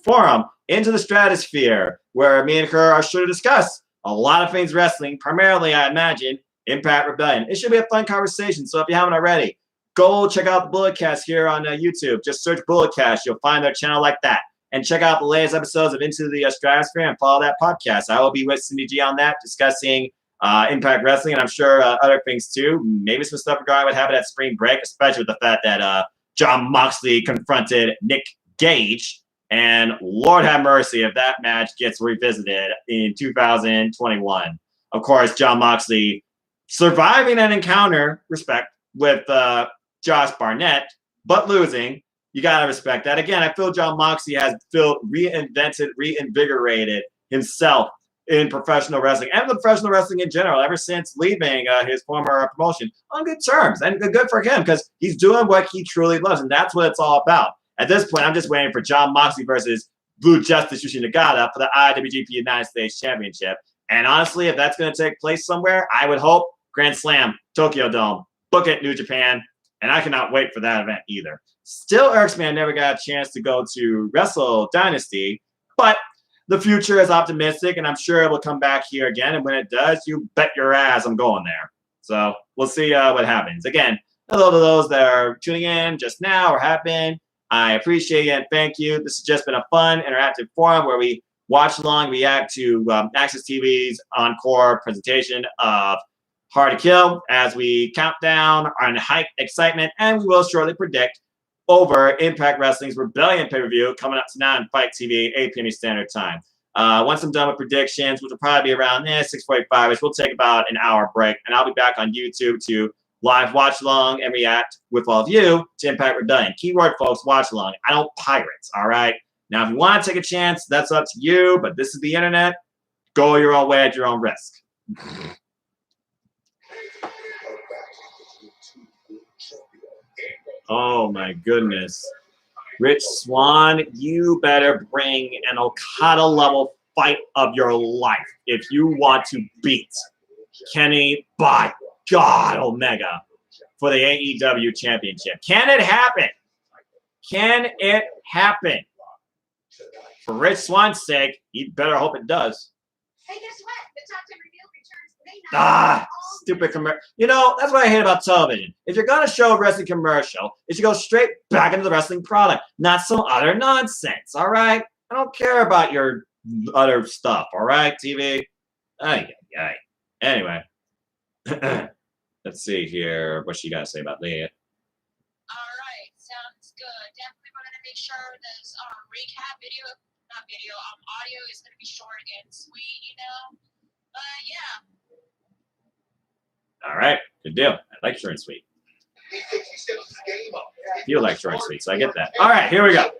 forum, Into the Stratosphere, where me and her are sure to discuss a lot of things wrestling, primarily, I imagine, Impact Rebellion. It should be a fun conversation, so if you haven't already, go check out the Bulletcast here on YouTube. Just search Bulletcast. You'll find their channel like that. And check out the latest episodes of Into the Stratosphere and follow that podcast. I will be with Cindy G on that, discussing Impact Wrestling, and I'm sure other things too. Maybe some stuff regarding what happened at Spring Break, especially with the fact that Jon Moxley confronted Nick Gage. And Lord have mercy if that match gets revisited in 2021. Of course, Jon Moxley surviving an encounter, respect, with Josh Barnett, but losing. You got to respect that. Again, I feel Jon Moxley has reinvigorated himself in professional wrestling and professional wrestling in general ever since leaving his former promotion on good terms. And good for him, because he's doing what he truly loves, and that's what it's all about. At this point, I'm just waiting for Jon Moxley versus Blue Justice Yushi Nagata for the IWGP United States Championship. And honestly, if that's going to take place somewhere, I would hope Grand Slam, Tokyo Dome, book it, New Japan. And I cannot wait for that event either. Still irks me I never got a chance to go to Wrestle Dynasty, but the future is optimistic, and I'm sure it will come back here again. And when it does, you bet your ass I'm going there. So we'll see what happens. Again, hello to those that are tuning in just now or have been. I appreciate it and thank you. This has just been a fun, interactive forum where we watch along, react to Access TV's encore presentation of Hard to Kill as we count down on hype, excitement, and we will shortly predict over Impact Wrestling's Rebellion pay-per-view coming up tonight on Fight TV, 8 p.m. Standard Time. Once I'm done with predictions, which will probably be around 6:45ish, we'll take about an hour break, and I'll be back on YouTube to live watch along and react with all of you to Impact Rebellion. Keyword, folks, watch along. I don't pirate, all right? Now, if you want to take a chance, that's up to you, but this is the internet. Go your own way at your own risk. Oh, my goodness. Rich Swann, you better bring an Okada-level fight of your life if you want to beat Kenny, by God, Omega for the AEW Championship. Can it happen? Can it happen? For Rich Swann's sake, you better hope it does. Hey, guess what? The top 10 reveal returns May 9th. Stupid commercial. You know, that's what I hate about television. If you're going to show a wrestling commercial, it should go straight back into the wrestling product, not some other nonsense, all right? I don't care about your other stuff, all right, TV? Anyway. Let's see here what she got to say about that. All right, sounds good. Definitely we're gonna make sure this recap audio is gonna be short and sweet, you know. Yeah. All right, good deal. I like short and sweet. I feel like short and sweet, so I get that. All right, here we go.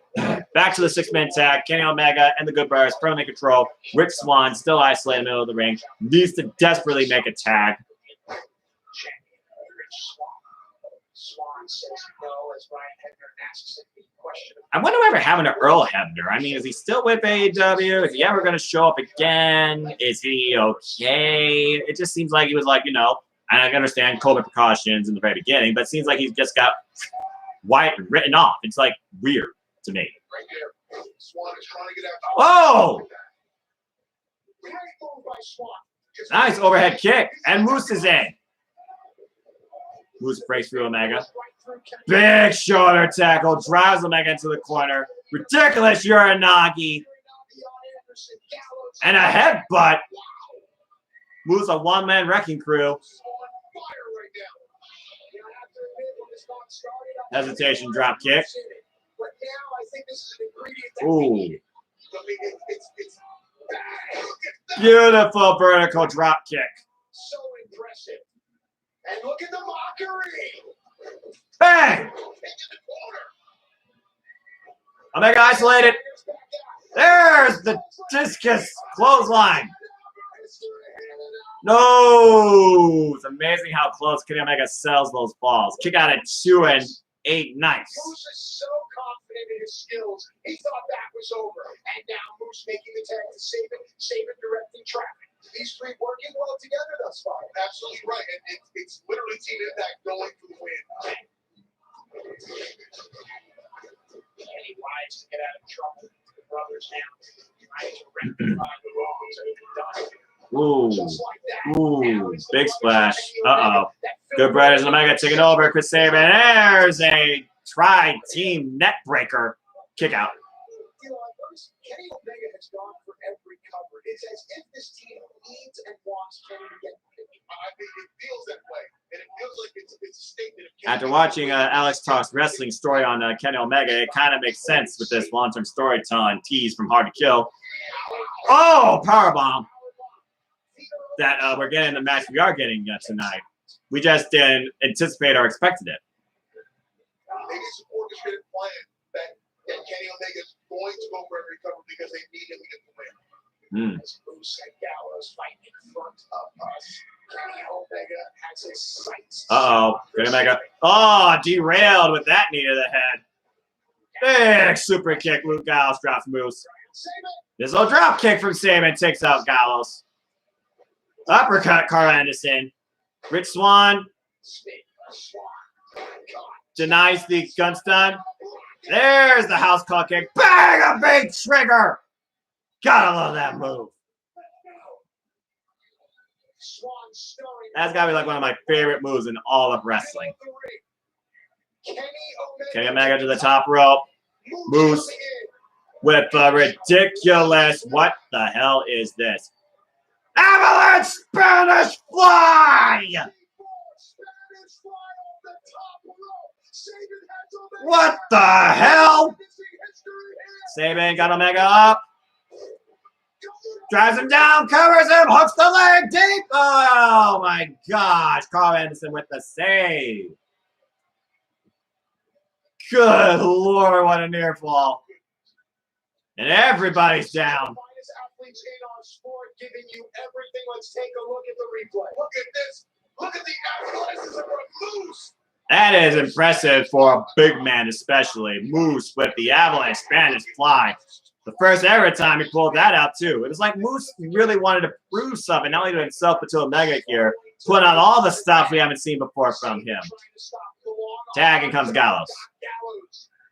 Back to the six-man tag. Kenny Omega and the Good Brothers firmly in control. Rich Swann still isolated in the middle of the ring. Needs to desperately make a tag. I wonder whatever happened to Earl Hebner. I mean, is he still with AEW? Is he ever going to show up again? Is he okay? It just seems like he was like, you know, and I understand COVID precautions in the very beginning, but it seems like he's just got written off. It's like weird to me. Whoa! Nice overhead kick. And Moose is in. Moose breaks through Omega. Big shoulder tackle. Drives Omega into the corner. Ridiculous Uranagi. And a headbutt. Moose a one-man wrecking crew. Hesitation drop kick. Ooh. Beautiful vertical drop kick. So impressive. And look at the mockery. Bang! Omega isolated. There's the discus clothesline. No! It's amazing how close Kenny Omega sells those balls. Kick out at 2 and 8. Nice. Moose is so confident in his skills. He thought that was over. And now Moose making the tag to save it directing traffic. These three working well together thus far. Absolutely right. And it's literally Team Impact going for the win. Any lives to get out of trouble. The brothers now trying to rectify the wrongs that have been done. Ooh. Just like that. Ooh. Big splash. Uh-oh. Good Brothers and Omega taking over. Chris Sabin. There's a tri-team net breaker. Kick out. You know, Kenny Omega has gone for every cover. It's as if this team needs and wants Kenny to get picked. I mean, it feels that way. And it feels like it's a statement of Kenny. After watching Alex Talk's wrestling story on Kenny Omega, it kind of makes sense with this long-term storytelling tease from Hard to Kill. Oh, powerbomb. That we're getting the match we are getting tonight. We just didn't anticipate or expected it. Maybe it's an orchestrated plan that Kenny Omega is going to go for every cover because they need him to get the win. As Moose and Gallows fight in front of us, Kenny Omega has his sights. Uh-oh. Kenny Omega. Oh, derailed with that knee to the head. Big super kick. Luke Gallows drops Moose. This little drop kick from Sabin takes out Gallows. Uppercut, Carl Anderson. Rich Swann denies the gun stun. There's the house call kick. Bang! A big trigger. Gotta love that move. That's gotta be like one of my favorite moves in all of wrestling. Kenny Omega to the top rope. Moose with a ridiculous. What the hell is this? Avalanche Spanish Fly! What the hell? Sabin got Omega up. Drives him down, covers him, hooks the leg deep. Oh my gosh. Carl Anderson with the save. Good Lord, what a near fall. And everybody's down. Athletes in our sport giving you everything. Let's take a look at the replay. Look at this. Look at the athleticism of Moose. That is impressive for a big man, especially. Moose with the Avalanche Spanish Fly. The first ever time he pulled that out, too. It was like Moose really wanted to prove something, not only to himself, but to Omega here. Put on all the stuff we haven't seen before from him. Tag, and comes Gallows.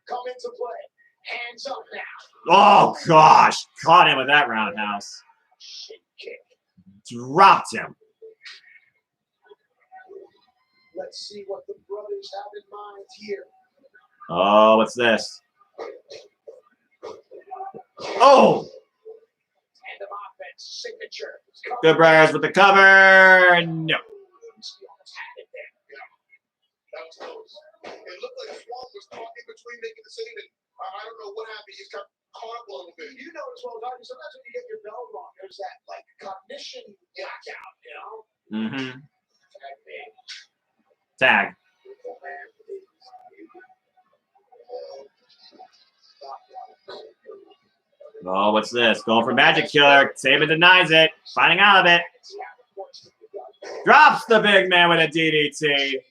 Come into play. Hands up now. Oh, gosh. Caught him with that roundhouse. Dropped him. Let's see what the brothers have in mind here. Oh, what's this? Oh! Tandem offense signature. Good Brothers with the cover. No. That was close. It looked like Swan was talking between making the save, and I don't know what happened. He just got caught up a little bit. You know as well as I do, sometimes when you get your bell wrong, there's that like cognition blackout, you know? Mm-hmm. Tag. Oh, what's this? Going for Magic Killer. Sabin denies it. Finding out of it. Drops the big man with a DDT.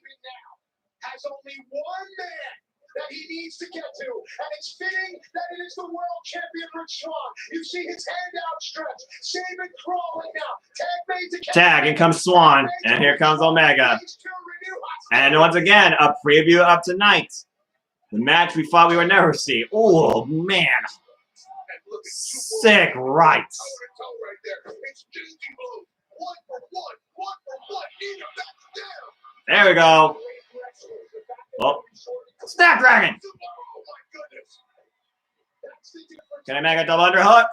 Has only one man that he needs to get to, and it's fitting that it is the world champion Rich Swann. You see his hand outstretched. Sabin crawling now. Tag made to Tag, and comes Swann. And here comes Omega. And once again, a preview of tonight. The match we thought we would never see. Oh, man. Sick rights. There we go. Oh, Snapdragon. Can I make a double underhook?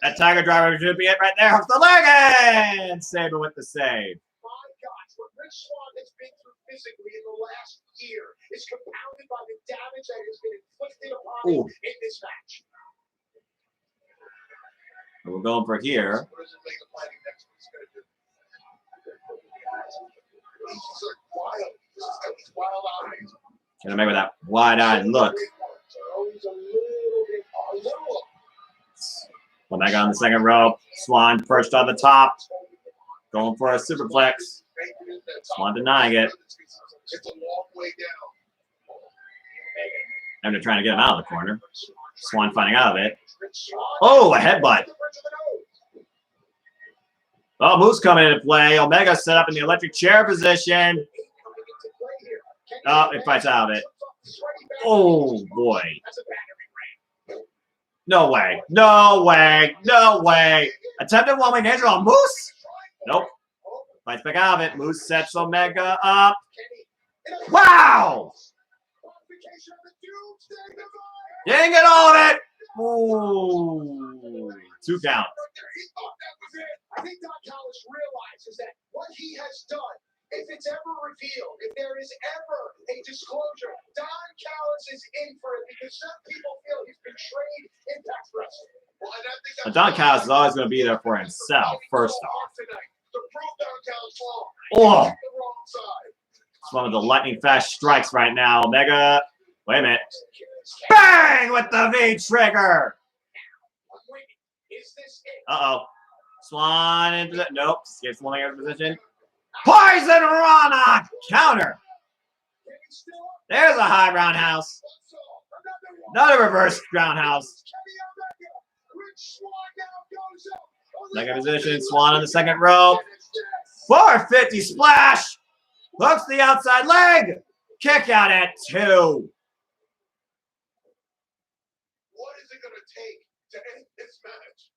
That Tiger Driver should be it right there. Hooks the leg and Sabin with the save. My gosh, what Rich Swann has been through physically in the last year is compounded by the damage that has been inflicted upon him in this match. We're going for here. What does it make a planning next week's going to do? He's wild eyes. Can I make with that wide-eyed look? Omega on the second rope. Swann perched on the top. Going for a superplex. Swann denying it. It's a long way down. And they're trying to get him out of the corner. Swan finding out of it. Oh, a headbutt. Oh, Moose coming into play. Omega set up in the electric chair position. Oh, it fights out of it. Oh, boy. No way. No way. No way. Attempted one-wing angel on Moose. Nope. Fights back out of it. Moose sets Omega up. Wow. Didn't get all of it. Ooh. 2 count. I think Don Callis realizes that what he has done, if it's ever revealed, if there is ever a disclosure, Don Callis is in for it because some people feel he's betrayed Impact Wrestling. Well, and I think But Don Callis is always going to be there for himself, first off. Oh! It's one of the lightning fast strikes right now. Omega. Wait a minute. Bang with the V trigger. Uh-oh. Swan into the... Nope. Skips one out of position. Poison Rana! Counter. There's a high roundhouse. Another reverse roundhouse. Second position. Swan on the second row. 450 splash. Hooks the outside leg. Kick out at 2. What is it going to take to end this match?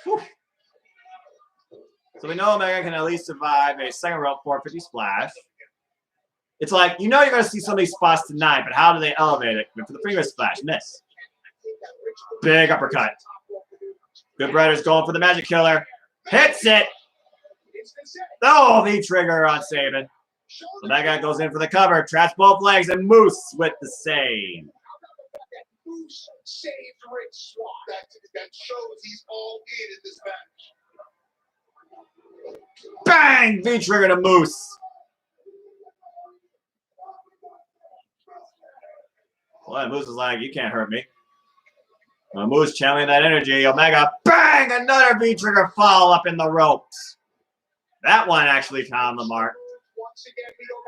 Whew. So we know Omega can at least survive a second rope 450 splash. It's like, you know you're going to see some of these spots tonight, but how do they elevate it? For the previous splash, miss. Big uppercut. Good Brothers going for the Magic Killer. Hits it. Oh, V-trigger on Saban. Omega goes in for the cover. Traps both legs, and Moose with the save. Moose saved Rick Swan. That shows he's all in this match. Bang! V-trigger to Moose. Well, Moose is like, you can't hurt me. Well, Moose channeling that energy. Omega, bang! Another V-trigger fall up in the ropes. That one actually found the mark.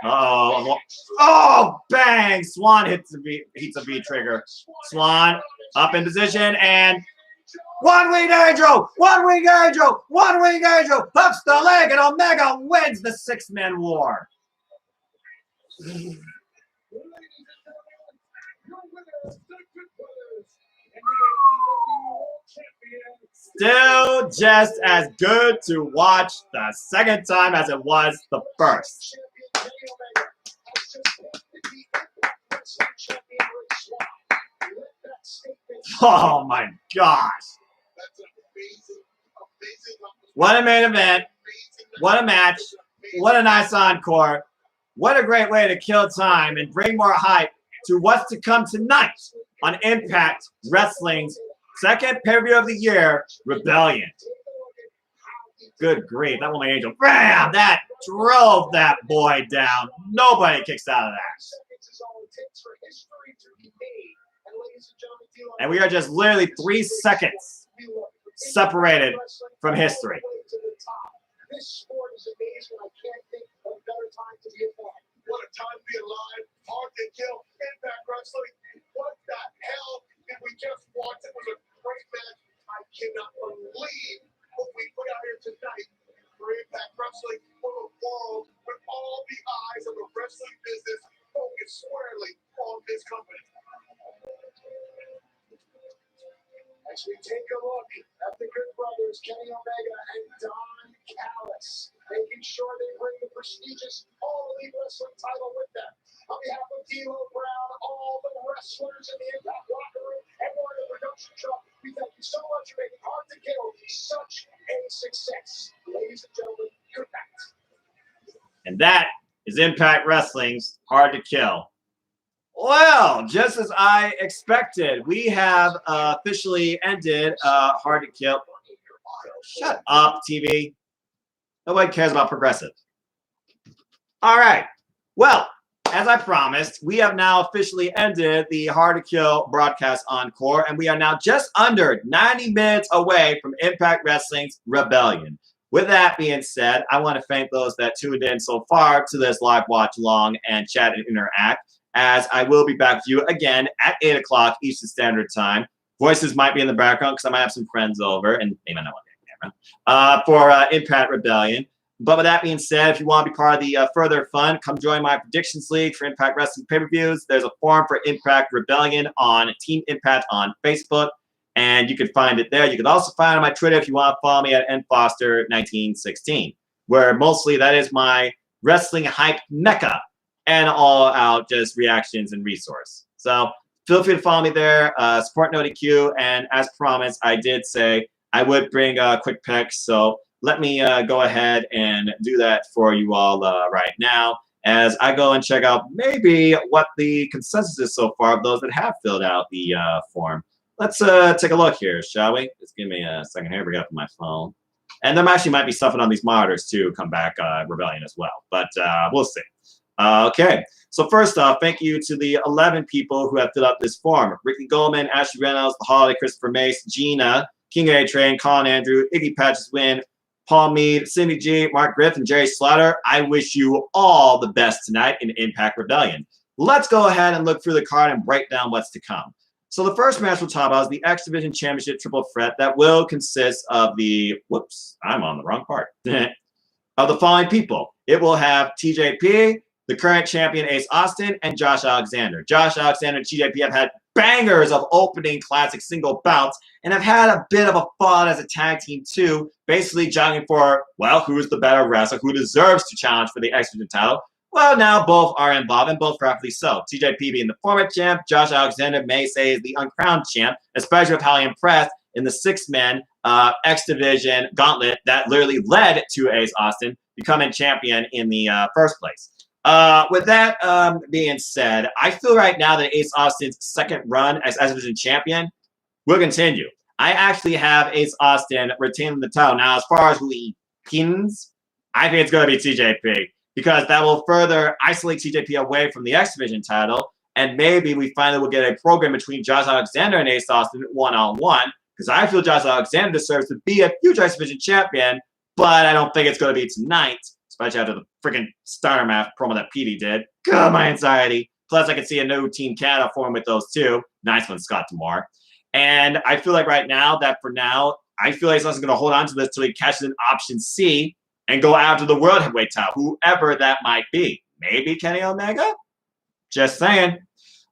Uh-oh. Oh, bang! Swan hits a V-trigger. Swan up in position and one-winged angel! One-winged angel! One-winged angel! Hooks the leg and Omega wins the 6-man war. Still just as good to watch the second time as it was the first. Oh my gosh. What a main event. What a match. What a nice encore. What a great way to kill time and bring more hype to what's to come tonight on Impact Wrestling's second pay-per-view of the year, Rebellion. Good grief, that one angel. Bam! That drove that boy down. Nobody kicks out of that. And we are just literally 3 seconds separated from history. This sport is amazing. I can't think of a better time to be alive. What a time to be alive. Hard to kill. Impact Wrestling. What the hell did we just watch? It was a great match. I cannot believe what we put out here tonight for Impact Wrestling, for the world, with all the eyes of the wrestling business focused squarely on this company. As we take a look at the Good Brothers, Kenny Omega and Don Callis, making sure they bring the prestigious All Elite Wrestling title with them. On behalf of D'Lo Brown, all the wrestlers in the Impact locker room, and more in the production truck, we thank you so much for making Hard to Kill such a success. Ladies and gentlemen, good night. And that is Impact Wrestling's Hard to Kill. Well, just as I expected, we have officially ended Hard to Kill. Shut up, TV. Nobody cares about progressive. All right. Well, as I promised, we have now officially ended the Hard to Kill broadcast encore, and we are now just under 90 minutes away from Impact Wrestling's Rebellion. With that being said, I want to thank those that tuned in so far to this live watch along and chat and interact. as I will be back with you again at 8 o'clock Eastern Standard Time. Voices might be in the background because I might have some friends over, and they might not want to be on camera, for Impact Rebellion. But with that being said, if you want to be part of the further fun, come join my predictions league for Impact Wrestling pay-per-views. There's a forum for Impact Rebellion on Team Impact on Facebook, and you can find it there. You can also find it on my Twitter if you want to follow me at nfoster1916, where mostly that is my wrestling hype mecca and all out just reactions and resource. So feel free to follow me there, support NotiQ, and as promised, I did say I would bring quick picks, so let me go ahead and do that for you all right now as I go and check out maybe what the consensus is so far of those that have filled out the form. Let's take a look here, shall we? Just give me a second here. Bring up my phone. And there actually might be something on these monitors too, come back Rebellion as well. But we'll see. Okay. So first off, thank you to the 11 people who have filled out this form. Ricky Goldman, Ashley Reynolds, The Holiday, Christopher Mace, Gina, King A-Train, Colin Andrew, Iggy Patches Win, Paul Mead, Cindy G, Mark Griffin, Jerry Slaughter. I wish you all the best tonight in Impact Rebellion. Let's go ahead and look through the card and break down what's to come. So the first match we'll talk about is the X Division Championship Triple Threat that will consist of the, whoops, I'm on the wrong part, of the following people. It will have TJP, the current champion Ace Austin, and Josh Alexander. Josh Alexander and TJP have had bangers of opening classic single bouts and have had a bit of a fall as a tag team too, basically jogging for, well, who's the better wrestler, who deserves to challenge for the X Division title. Well, now both are involved, and both rightfully so. TJP being the former champ, Josh Alexander may say is the uncrowned champ, especially with how he impressed in the six-man X Division gauntlet that literally led to Ace Austin becoming champion in the first place. With that being said, I feel right now that Ace Austin's second run as X Division champion will continue. I actually have Ace Austin retaining the title. Now, as far as who he pins, I think it's going to be TJP, because that will further isolate TJP away from the X Division title, and maybe we finally will get a program between Josh Alexander and Ace Austin one-on-one, because I feel Josh Alexander deserves to be a future X Division champion, but I don't think it's going to be tonight, especially after the freaking Starter Math promo that Petey did. God, my anxiety. Plus, I can see a new Team Canada form with those two. Nice one, Scott Demore. And I feel like right now, that for now, I feel like Ace Austin's going to hold on to this till he catches an option C and go after the World Heavyweight title, whoever that might be. Maybe Kenny Omega? Just saying.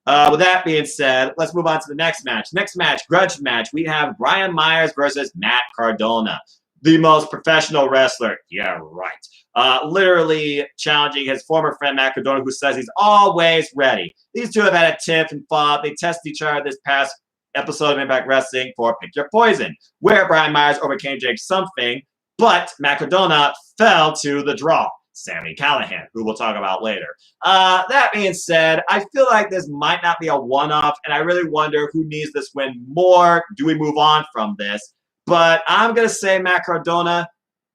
With that being said, let's move on to the next match. Next match, grudge match. We have Brian Myers versus Matt Cardona, the most professional wrestler. Yeah, right. Literally challenging his former friend Matt Cardona, who says he's always ready. These two have had a tiff and fought. They tested each other this past episode of Impact Wrestling for Pick Your Poison, where Brian Myers overcame Jake Something, but Matt Cardona fell to the draw, Sami Callihan, who we'll talk about later. That being said, I feel like this might not be a one-off, and I really wonder who needs this win more. Do we move on from this? But I'm going to say Matt Cardona.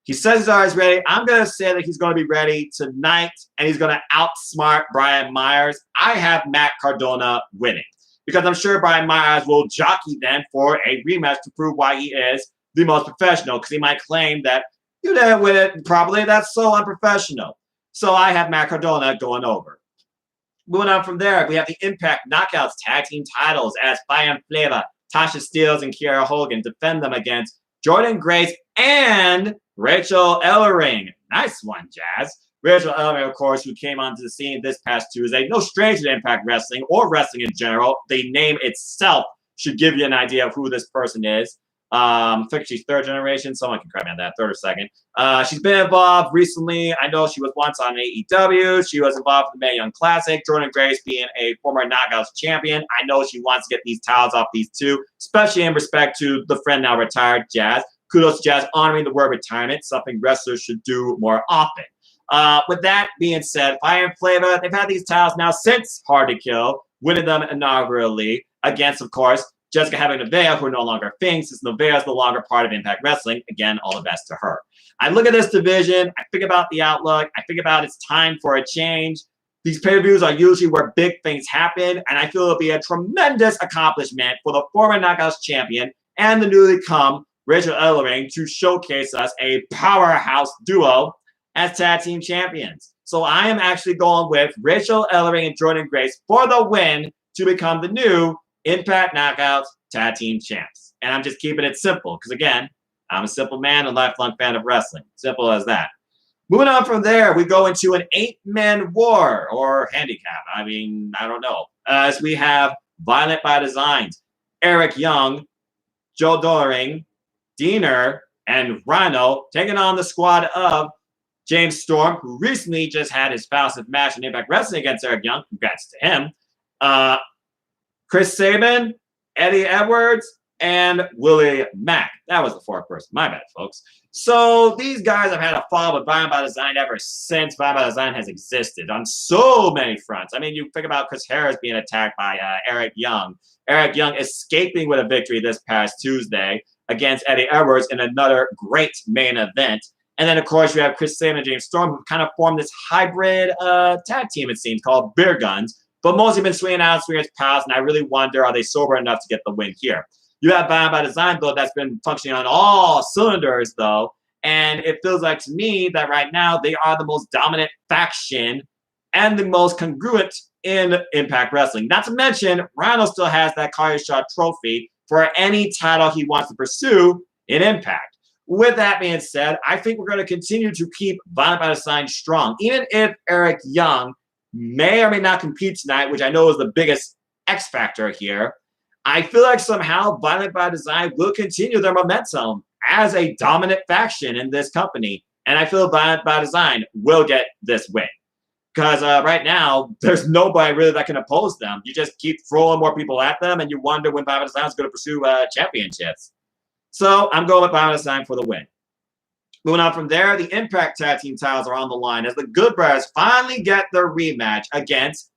He says he's always ready. I'm going to say that he's going to be ready tonight, and he's going to outsmart Brian Myers. I have Matt Cardona winning, because I'm sure Brian Myers will jockey then for a rematch to prove why he is the most professional, because he might claim that you didn't win it properly. That's so unprofessional. So I have Matt Cardona going over. Moving on from there, we have the Impact Knockouts Tag Team titles as Fire and Flavor, Tasha Steelz, and Kiera Hogan defend them against Jordan Grace and Rachel Ellering. Nice one, Jazz. Rachel Ellering, of course, who came onto the scene this past Tuesday. No stranger to Impact Wrestling or wrestling in general. The name itself should give you an idea of who this person is. I think she's third generation. Someone can correct me on that, third or second. She's been involved recently. I know she was once on AEW. She was involved with the Mae Young Classic. Jordan Grace being a former Knockouts champion. I know she wants to get these titles off these two, especially in respect to the friend now retired, Jazz. Kudos to Jazz honoring the word retirement, something wrestlers should do more often. With that being said, Fire and Flavor, they've had these titles now since Hard to Kill, winning them inaugurally against, of course, Jessica having Nevaeh, who are no longer things, since Nevaeh is no longer part of Impact Wrestling. Again, all the best to her. I look at this division, I think about the outlook, I think about it's time for a change. These pay-per-views are usually where big things happen, and I feel it'll be a tremendous accomplishment for the former Knockouts champion and the newly come Rachel Ellering to showcase us a powerhouse duo as tag team champions. So I am actually going with Rachel Ellering and Jordan Grace for the win to become the new Impact Knockouts Tag Team Champs. And I'm just keeping it simple because, again, I'm a simple man and lifelong fan of wrestling. Simple as that. Moving on from there, we go into an 8-man war or handicap. I mean, I don't know. As we have Violent by Designs, Eric Young, Joe Doering, Diener, and Rhino taking on the squad of James Storm, who recently just had his fastest match in Impact Wrestling against Eric Young. Congrats to him. Chris Sabin, Eddie Edwards, and Willie Mack. That was the fourth person. My bad, folks. So these guys have had a fall with Violent by Design ever since Violent by Design has existed on so many fronts. I mean, you think about Chris Harris being attacked by Eric Young. Eric Young escaping with a victory this past Tuesday against Eddie Edwards in another great main event. And then, of course, you have Chris Sabin and James Storm, who kind of formed this hybrid tag team, it seems, called Beer Guns. But mostly been swinging out, swinging past, and I really wonder, are they sober enough to get the win here? You have Violent by Design, though, that's been functioning on all cylinders, though. And it feels like to me that right now they are the most dominant faction and the most congruent in Impact Wrestling. Not to mention, Rhino still has that Kaya Shaw trophy for any title he wants to pursue in Impact. With that being said, I think we're going to continue to keep Violent by Design strong. Even if Eric Young may or may not compete tonight, which I know is the biggest X factor here, I feel like somehow Violent by Design will continue their momentum as a dominant faction in this company. And I feel Violent by Design will get this win. Because right now, there's nobody really that can oppose them. You just keep throwing more people at them, and you wonder when Violent by Design is going to pursue championships. So I'm going with Violent by Design for the win. Moving on from there, the Impact Tag Team titles are on the line as the Good Brothers finally get their rematch against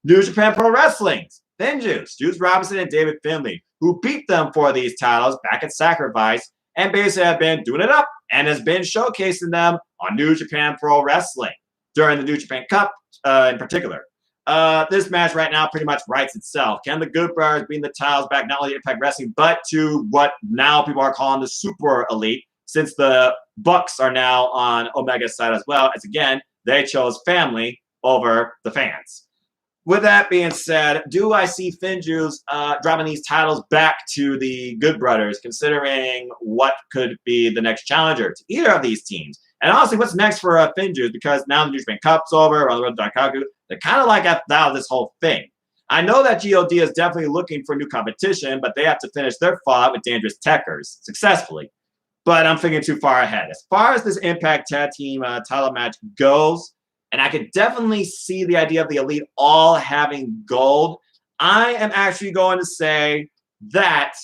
New Japan Pro Wrestling's Finjuice, Juice Robinson and David Finlay, who beat them for these titles back at Sacrifice and basically have been doing it up and has been showcasing them on New Japan Pro Wrestling during the New Japan Cup in particular. This match right now pretty much writes itself. Can the Good Brothers bring the titles back not only to Impact Wrestling, but to what now people are calling the Super Elite, since the Bucks are now on Omega's side as well, as again, they chose family over the fans. With that being said, do I see Finjuice dropping these titles back to the Good Brothers, considering what could be the next challenger to either of these teams? And honestly, what's next for Finjuice? Because now the New Japan Cup's over, on the road to Daikaku, they're kind of like effed out of this whole thing. I know that GOD is definitely looking for new competition, but they have to finish their fallout with Dangerous Techers successfully. But I'm thinking too far ahead. As far as this Impact Tag Team title match goes, and I could definitely see the idea of the Elite all having gold, I am actually going to say that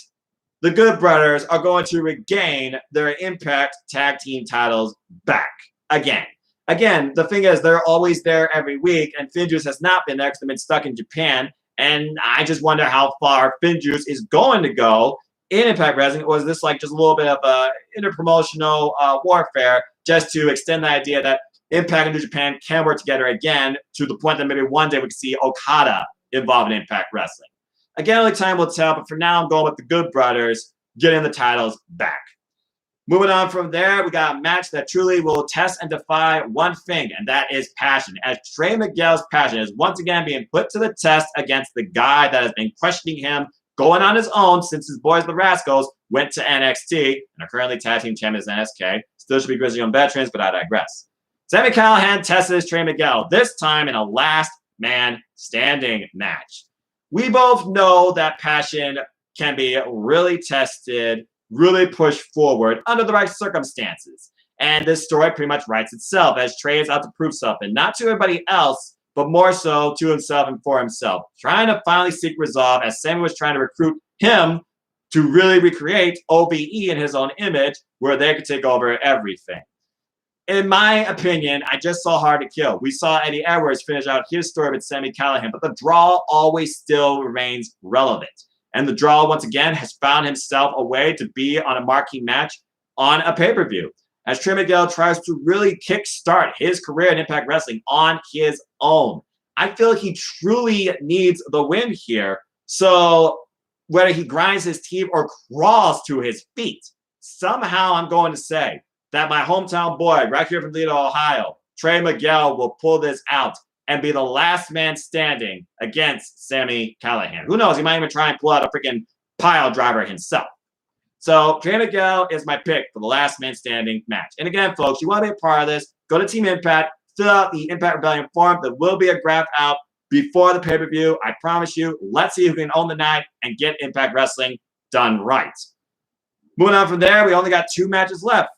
the Good Brothers are going to regain their Impact Tag Team titles back again. Again, the thing is, they're always there every week, and Finjuice has not been there because they've been stuck in Japan. And I just wonder how far Finjuice is going to go in Impact Wrestling, or is this like just a little bit of interpromotional warfare just to extend the idea that Impact and New Japan can work together again to the point that maybe one day we could see Okada involved in Impact Wrestling. Again, only time will tell, but for now I'm going with the Good Brothers getting the titles back. Moving on from there, we got a match that truly will test and defy one thing, and that is passion. As Trey Miguel's passion is once again being put to the test against the guy that has been questioning him going on his own since his boys, the Rascals, went to NXT and are currently tag team champions NSK. Still should be Grizzly on veterans, but I digress. Sami Callihan tested Trey Miguel, this time in a last man standing match. We both know that passion can be really tested, really pushed forward under the right circumstances. And this story pretty much writes itself as Trey is out to prove something, not to everybody else, but more so to himself and for himself, trying to finally seek resolve as Sami was trying to recruit him to really recreate OVE in his own image where they could take over everything. In my opinion, I just saw Hard to Kill. We saw Eddie Edwards finish out his story with Sami Callihan, but the draw always still remains relevant. And the draw, once again, has found himself a way to be on a marquee match on a pay-per-view, as Trey Miguel tries to really kickstart his career in Impact Wrestling on his own. I feel he truly needs the win here. So whether he grinds his teeth or crawls to his feet, somehow I'm going to say that my hometown boy right here from Toledo, Ohio, Trey Miguel will pull this out and be the last man standing against Sami Callihan. Who knows? He might even try and pull out a freaking pile driver himself. So Trey Miguel is my pick for the last man standing match. And again, folks, you want to be a part of this, go to Team Impact, fill out the Impact Rebellion form. There will be a graph out before the pay-per-view. I promise you. Let's see who can own the night and get Impact Wrestling done right. Moving on from there, we only got 2 matches left.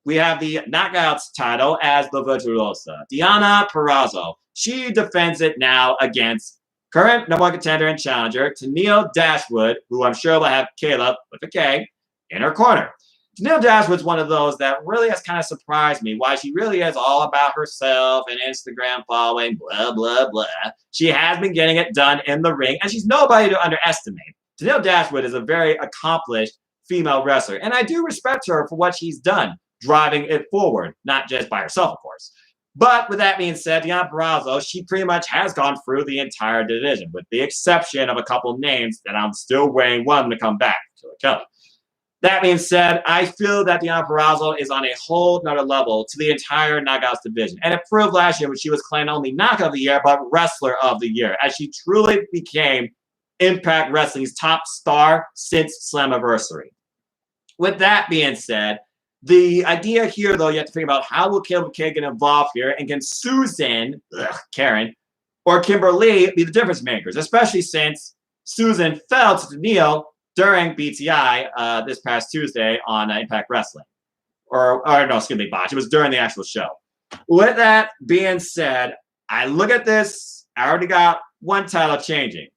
We have the Knockouts title as the Virtuosa, Deonna Purrazzo. She defends it now against current number 1 contender and challenger, Tenille Dashwood, who I'm sure will have Caleb, with a K, in her corner. Tenille Dashwood's one of those that really has kind of surprised me, why she really is all about herself and Instagram following, blah, blah, blah. She has been getting it done in the ring, and she's nobody to underestimate. Tenille Dashwood is a very accomplished female wrestler, and I do respect her for what she's done, driving it forward, not just by herself, of course. But with that being said, Deonna Purrazzo, she pretty much has gone through the entire division, with the exception of a couple names that I'm still waiting one of them to come back, Killer Kelly. That being said, I feel that Deonna Purrazzo is on a whole nother level to the entire Knockouts division. And it proved last year when she was claimed not only Knockout of the Year, but Wrestler of the Year, as she truly became Impact Wrestling's top star since Slammiversary. With that being said, the idea here, though, you have to think about how will Caleb K get involved here, and can Susan, Karen, or Kimberly be the difference makers, especially since Susan fell to Tenille during BTI this past Tuesday on Impact Wrestling. Or no, excuse me, botch. It was during the actual show. With that being said, I look at this, I already got one title changing,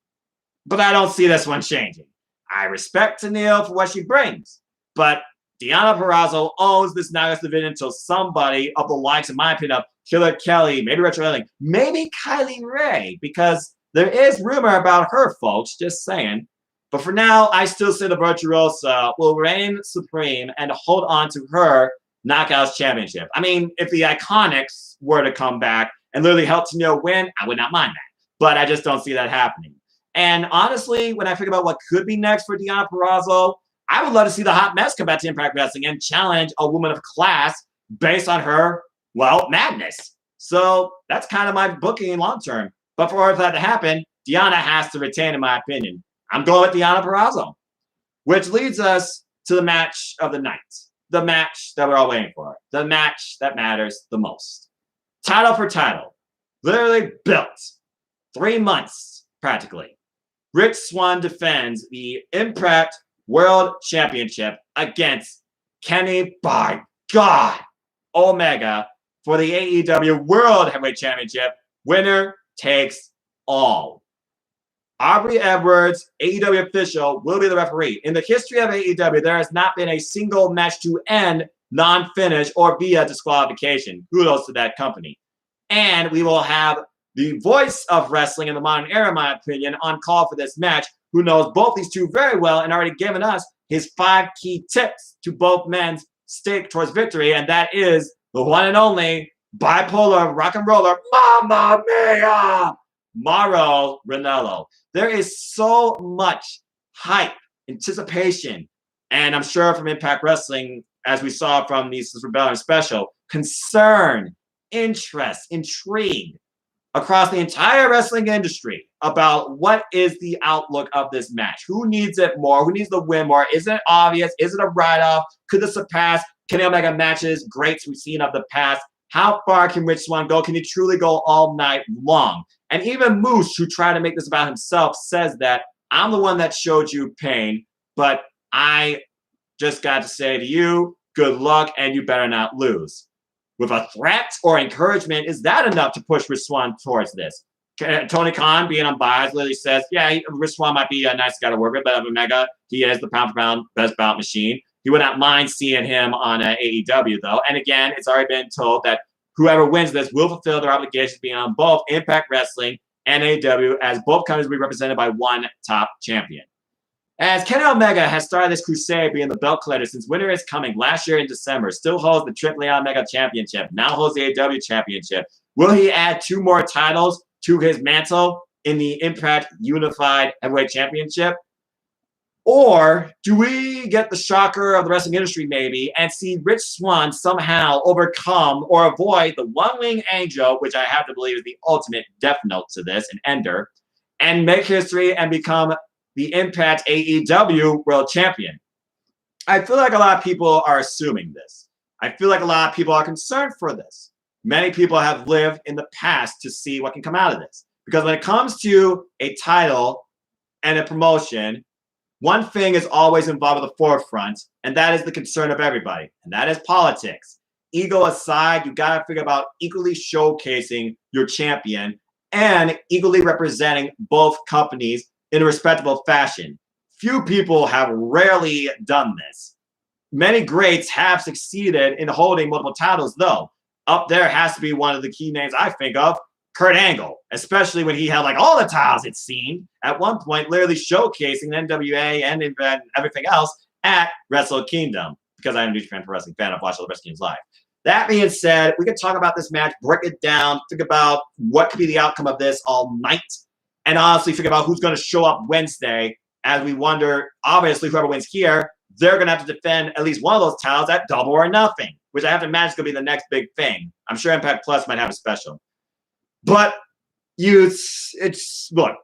but I don't see this one changing. I respect Tenille for what she brings, but Deonna Purrazzo owns this Knockouts division until somebody of the likes, in my opinion, of Killer Kelly, maybe Retro Elling, maybe Kylie Ray, because there is rumor about her, folks, just saying. But for now, I still say the Virtuosa will reign supreme and hold on to her Knockouts championship. I mean, if the Iconics were to come back and literally help Tenille win, I would not mind that. But I just don't see that happening. And honestly, when I think about what could be next for Deonna Purrazzo, I would love to see the Hot Mess come back to Impact Wrestling and challenge a woman of class based on her, well, madness. So that's kind of my booking long term. But for that to happen, Deonna has to retain, in my opinion. I'm going with Deonna Purrazzo, which leads us to the match of the night. The match that we're all waiting for. The match that matters the most. Title for title. Literally built. 3 months, practically. Rich Swann defends the Impact World Championship against Kenny, by God, Omega for the AEW World Heavyweight Championship. Winner takes all. Aubrey Edwards, AEW official, will be the referee. In the history of AEW, there has not been a single match to end non-finish or via disqualification. Kudos to that company. And we will have the voice of wrestling in the modern era, in my opinion, on call for this match, who knows both these two very well and already given us his 5 key tips to both men's stake towards victory. And that is the one and only bipolar rock and roller, Mamma Mia, Mauro Ranallo. There is so much hype, anticipation, and I'm sure from Impact Wrestling, as we saw from the Rebellion special, concern, interest, intrigue across the entire wrestling industry about what is the outlook of this match. Who needs it more? Who needs the win more? Is it obvious? Is it a write-off? Could this surpass Kenny Omega matches, greats we've seen of the past? How far can Rich Swann go? Can he truly go all night long? And even Moose, who tried to make this about himself, says that I'm the one that showed you pain, but I just got to say to you, good luck, and you better not lose. With a threat or encouragement, is that enough to push Rich Swann towards this? Tony Khan, being unbiased, literally says, yeah, Rich Swann might be a nice guy to work with, but Omega, he is the pound-for-pound best bout machine. He would not mind seeing him on AEW, though. And again, it's already been told that whoever wins this will fulfill their obligations being on both Impact Wrestling and AEW, as both companies will be represented by one top champion. As Kenny Omega has started this crusade being the belt collector since Winter is Coming last year in December, still holds the Triple A Omega Championship, now holds the AEW Championship. Will he add 2 more titles to his mantle in the Impact Unified Heavyweight Championship? Or do we get the shocker of the wrestling industry maybe and see Rich Swann somehow overcome or avoid the one-wing angel, which I have to believe is the ultimate death note to this, an ender, and make history and become the Impact AEW World Champion? I feel like a lot of people are assuming this. I feel like a lot of people are concerned for this. Many people have lived in the past to see what can come out of this. Because when it comes to a title and a promotion, one thing is always involved at the forefront, and that is the concern of everybody, and that is politics. Ego aside, you got to figure about equally showcasing your champion and equally representing both companies in a respectable fashion. Few people have rarely done this. Many greats have succeeded in holding multiple titles, though. Up there has to be one of the key names I think of, Kurt Angle, especially when he held like all the titles, it seemed, at one point, literally showcasing the NWA and everything else at Wrestle Kingdom, because I'm a New Japan Pro Wrestling fan. I've watched all the Wrestle Kingdoms live. That being said, we can talk about this match, break it down, think about what could be the outcome of this all night, and honestly think about who's going to show up Wednesday as we wonder, obviously, whoever wins here, they're going to have to defend at least one of those titles at Double or Nothing, which I have to imagine is going to be the next big thing. I'm sure Impact Plus might have a special. But look,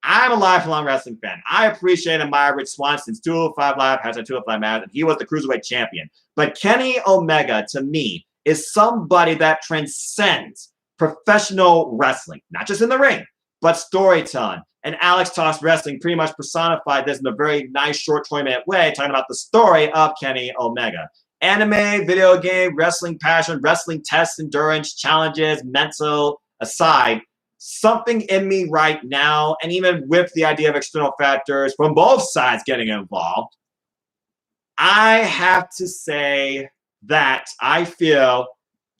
I'm a lifelong wrestling fan. I appreciate and admire Rich Swann since 205 Live has a 205 match, and he was the Cruiserweight champion. But Kenny Omega, to me, is somebody that transcends professional wrestling, not just in the ring, but storytelling. And Alex Talks Wrestling pretty much personified this in a very nice, short 20-minute way, talking about the story of Kenny Omega. Anime, video game, wrestling passion, wrestling tests, endurance, challenges, mental aside, something in me right now, and even with the idea of external factors from both sides getting involved, I have to say that I feel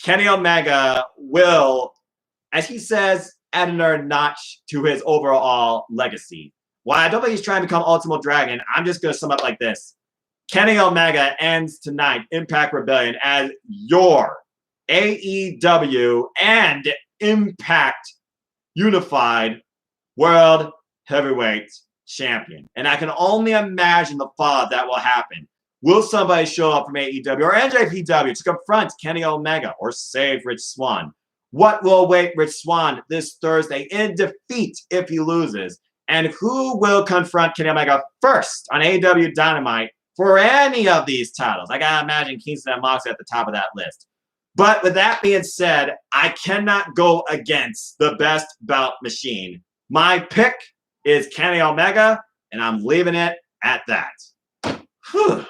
Kenny Omega will, as he says, add another notch to his overall legacy. While I don't think he's trying to become Ultimate Dragon, I'm just going to sum up like this. Kenny Omega ends tonight, Impact Rebellion, as your AEW and Impact Unified World Heavyweight Champion. And I can only imagine the fallout that will happen. Will somebody show up from AEW or NJPW to confront Kenny Omega or save Rich Swann? What will await Rich Swann this Thursday in defeat if he loses? And who will confront Kenny Omega first on AEW Dynamite for any of these titles? I gotta imagine Kingston and Moxley at the top of that list. But with that being said, I cannot go against the best bout machine. My pick is Kenny Omega, and I'm leaving it at that. Whew.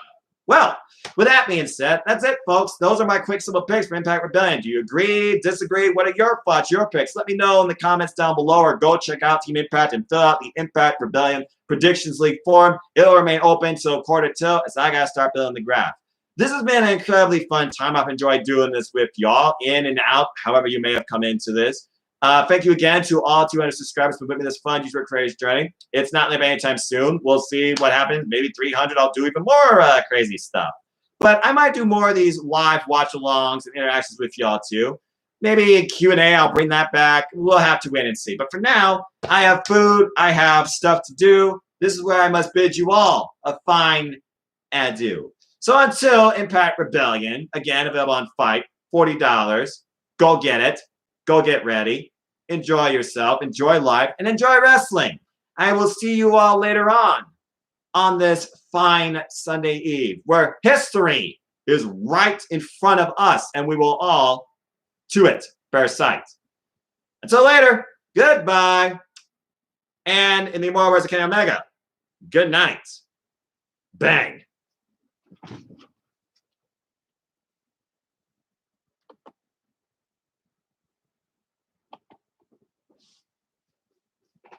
Well, with that being said, that's it, folks. Those are my quick, simple picks for Impact Rebellion. Do you agree, disagree? What are your thoughts, your picks? Let me know in the comments down below, or go check out Team Impact and fill out the Impact Rebellion Predictions League form. It'll remain open till quarter till, as I got to start building the graph. This has been an incredibly fun time. I've enjoyed doing this with y'all, in and out, however you may have come into this. Thank you again to all 200 subscribers for making this fun user crazy journey. It's not live anytime soon. We'll see what happens. Maybe 300, I'll do even more crazy stuff. But I might do more of these live watch-alongs and interactions with y'all too. Maybe Q&A, I'll bring that back. We'll have to wait and see. But for now, I have food. I have stuff to do. This is where I must bid you all a fine adieu. So until Impact Rebellion, again, available on Fight, $40. Go get it. Go get ready. Enjoy yourself. Enjoy life. And enjoy wrestling. I will see you all later on this fine Sunday Eve, where history is right in front of us, and we will all, to it, bear sight. Until later, goodbye. And in the immortal words of Kenny Omega, good night. Bang.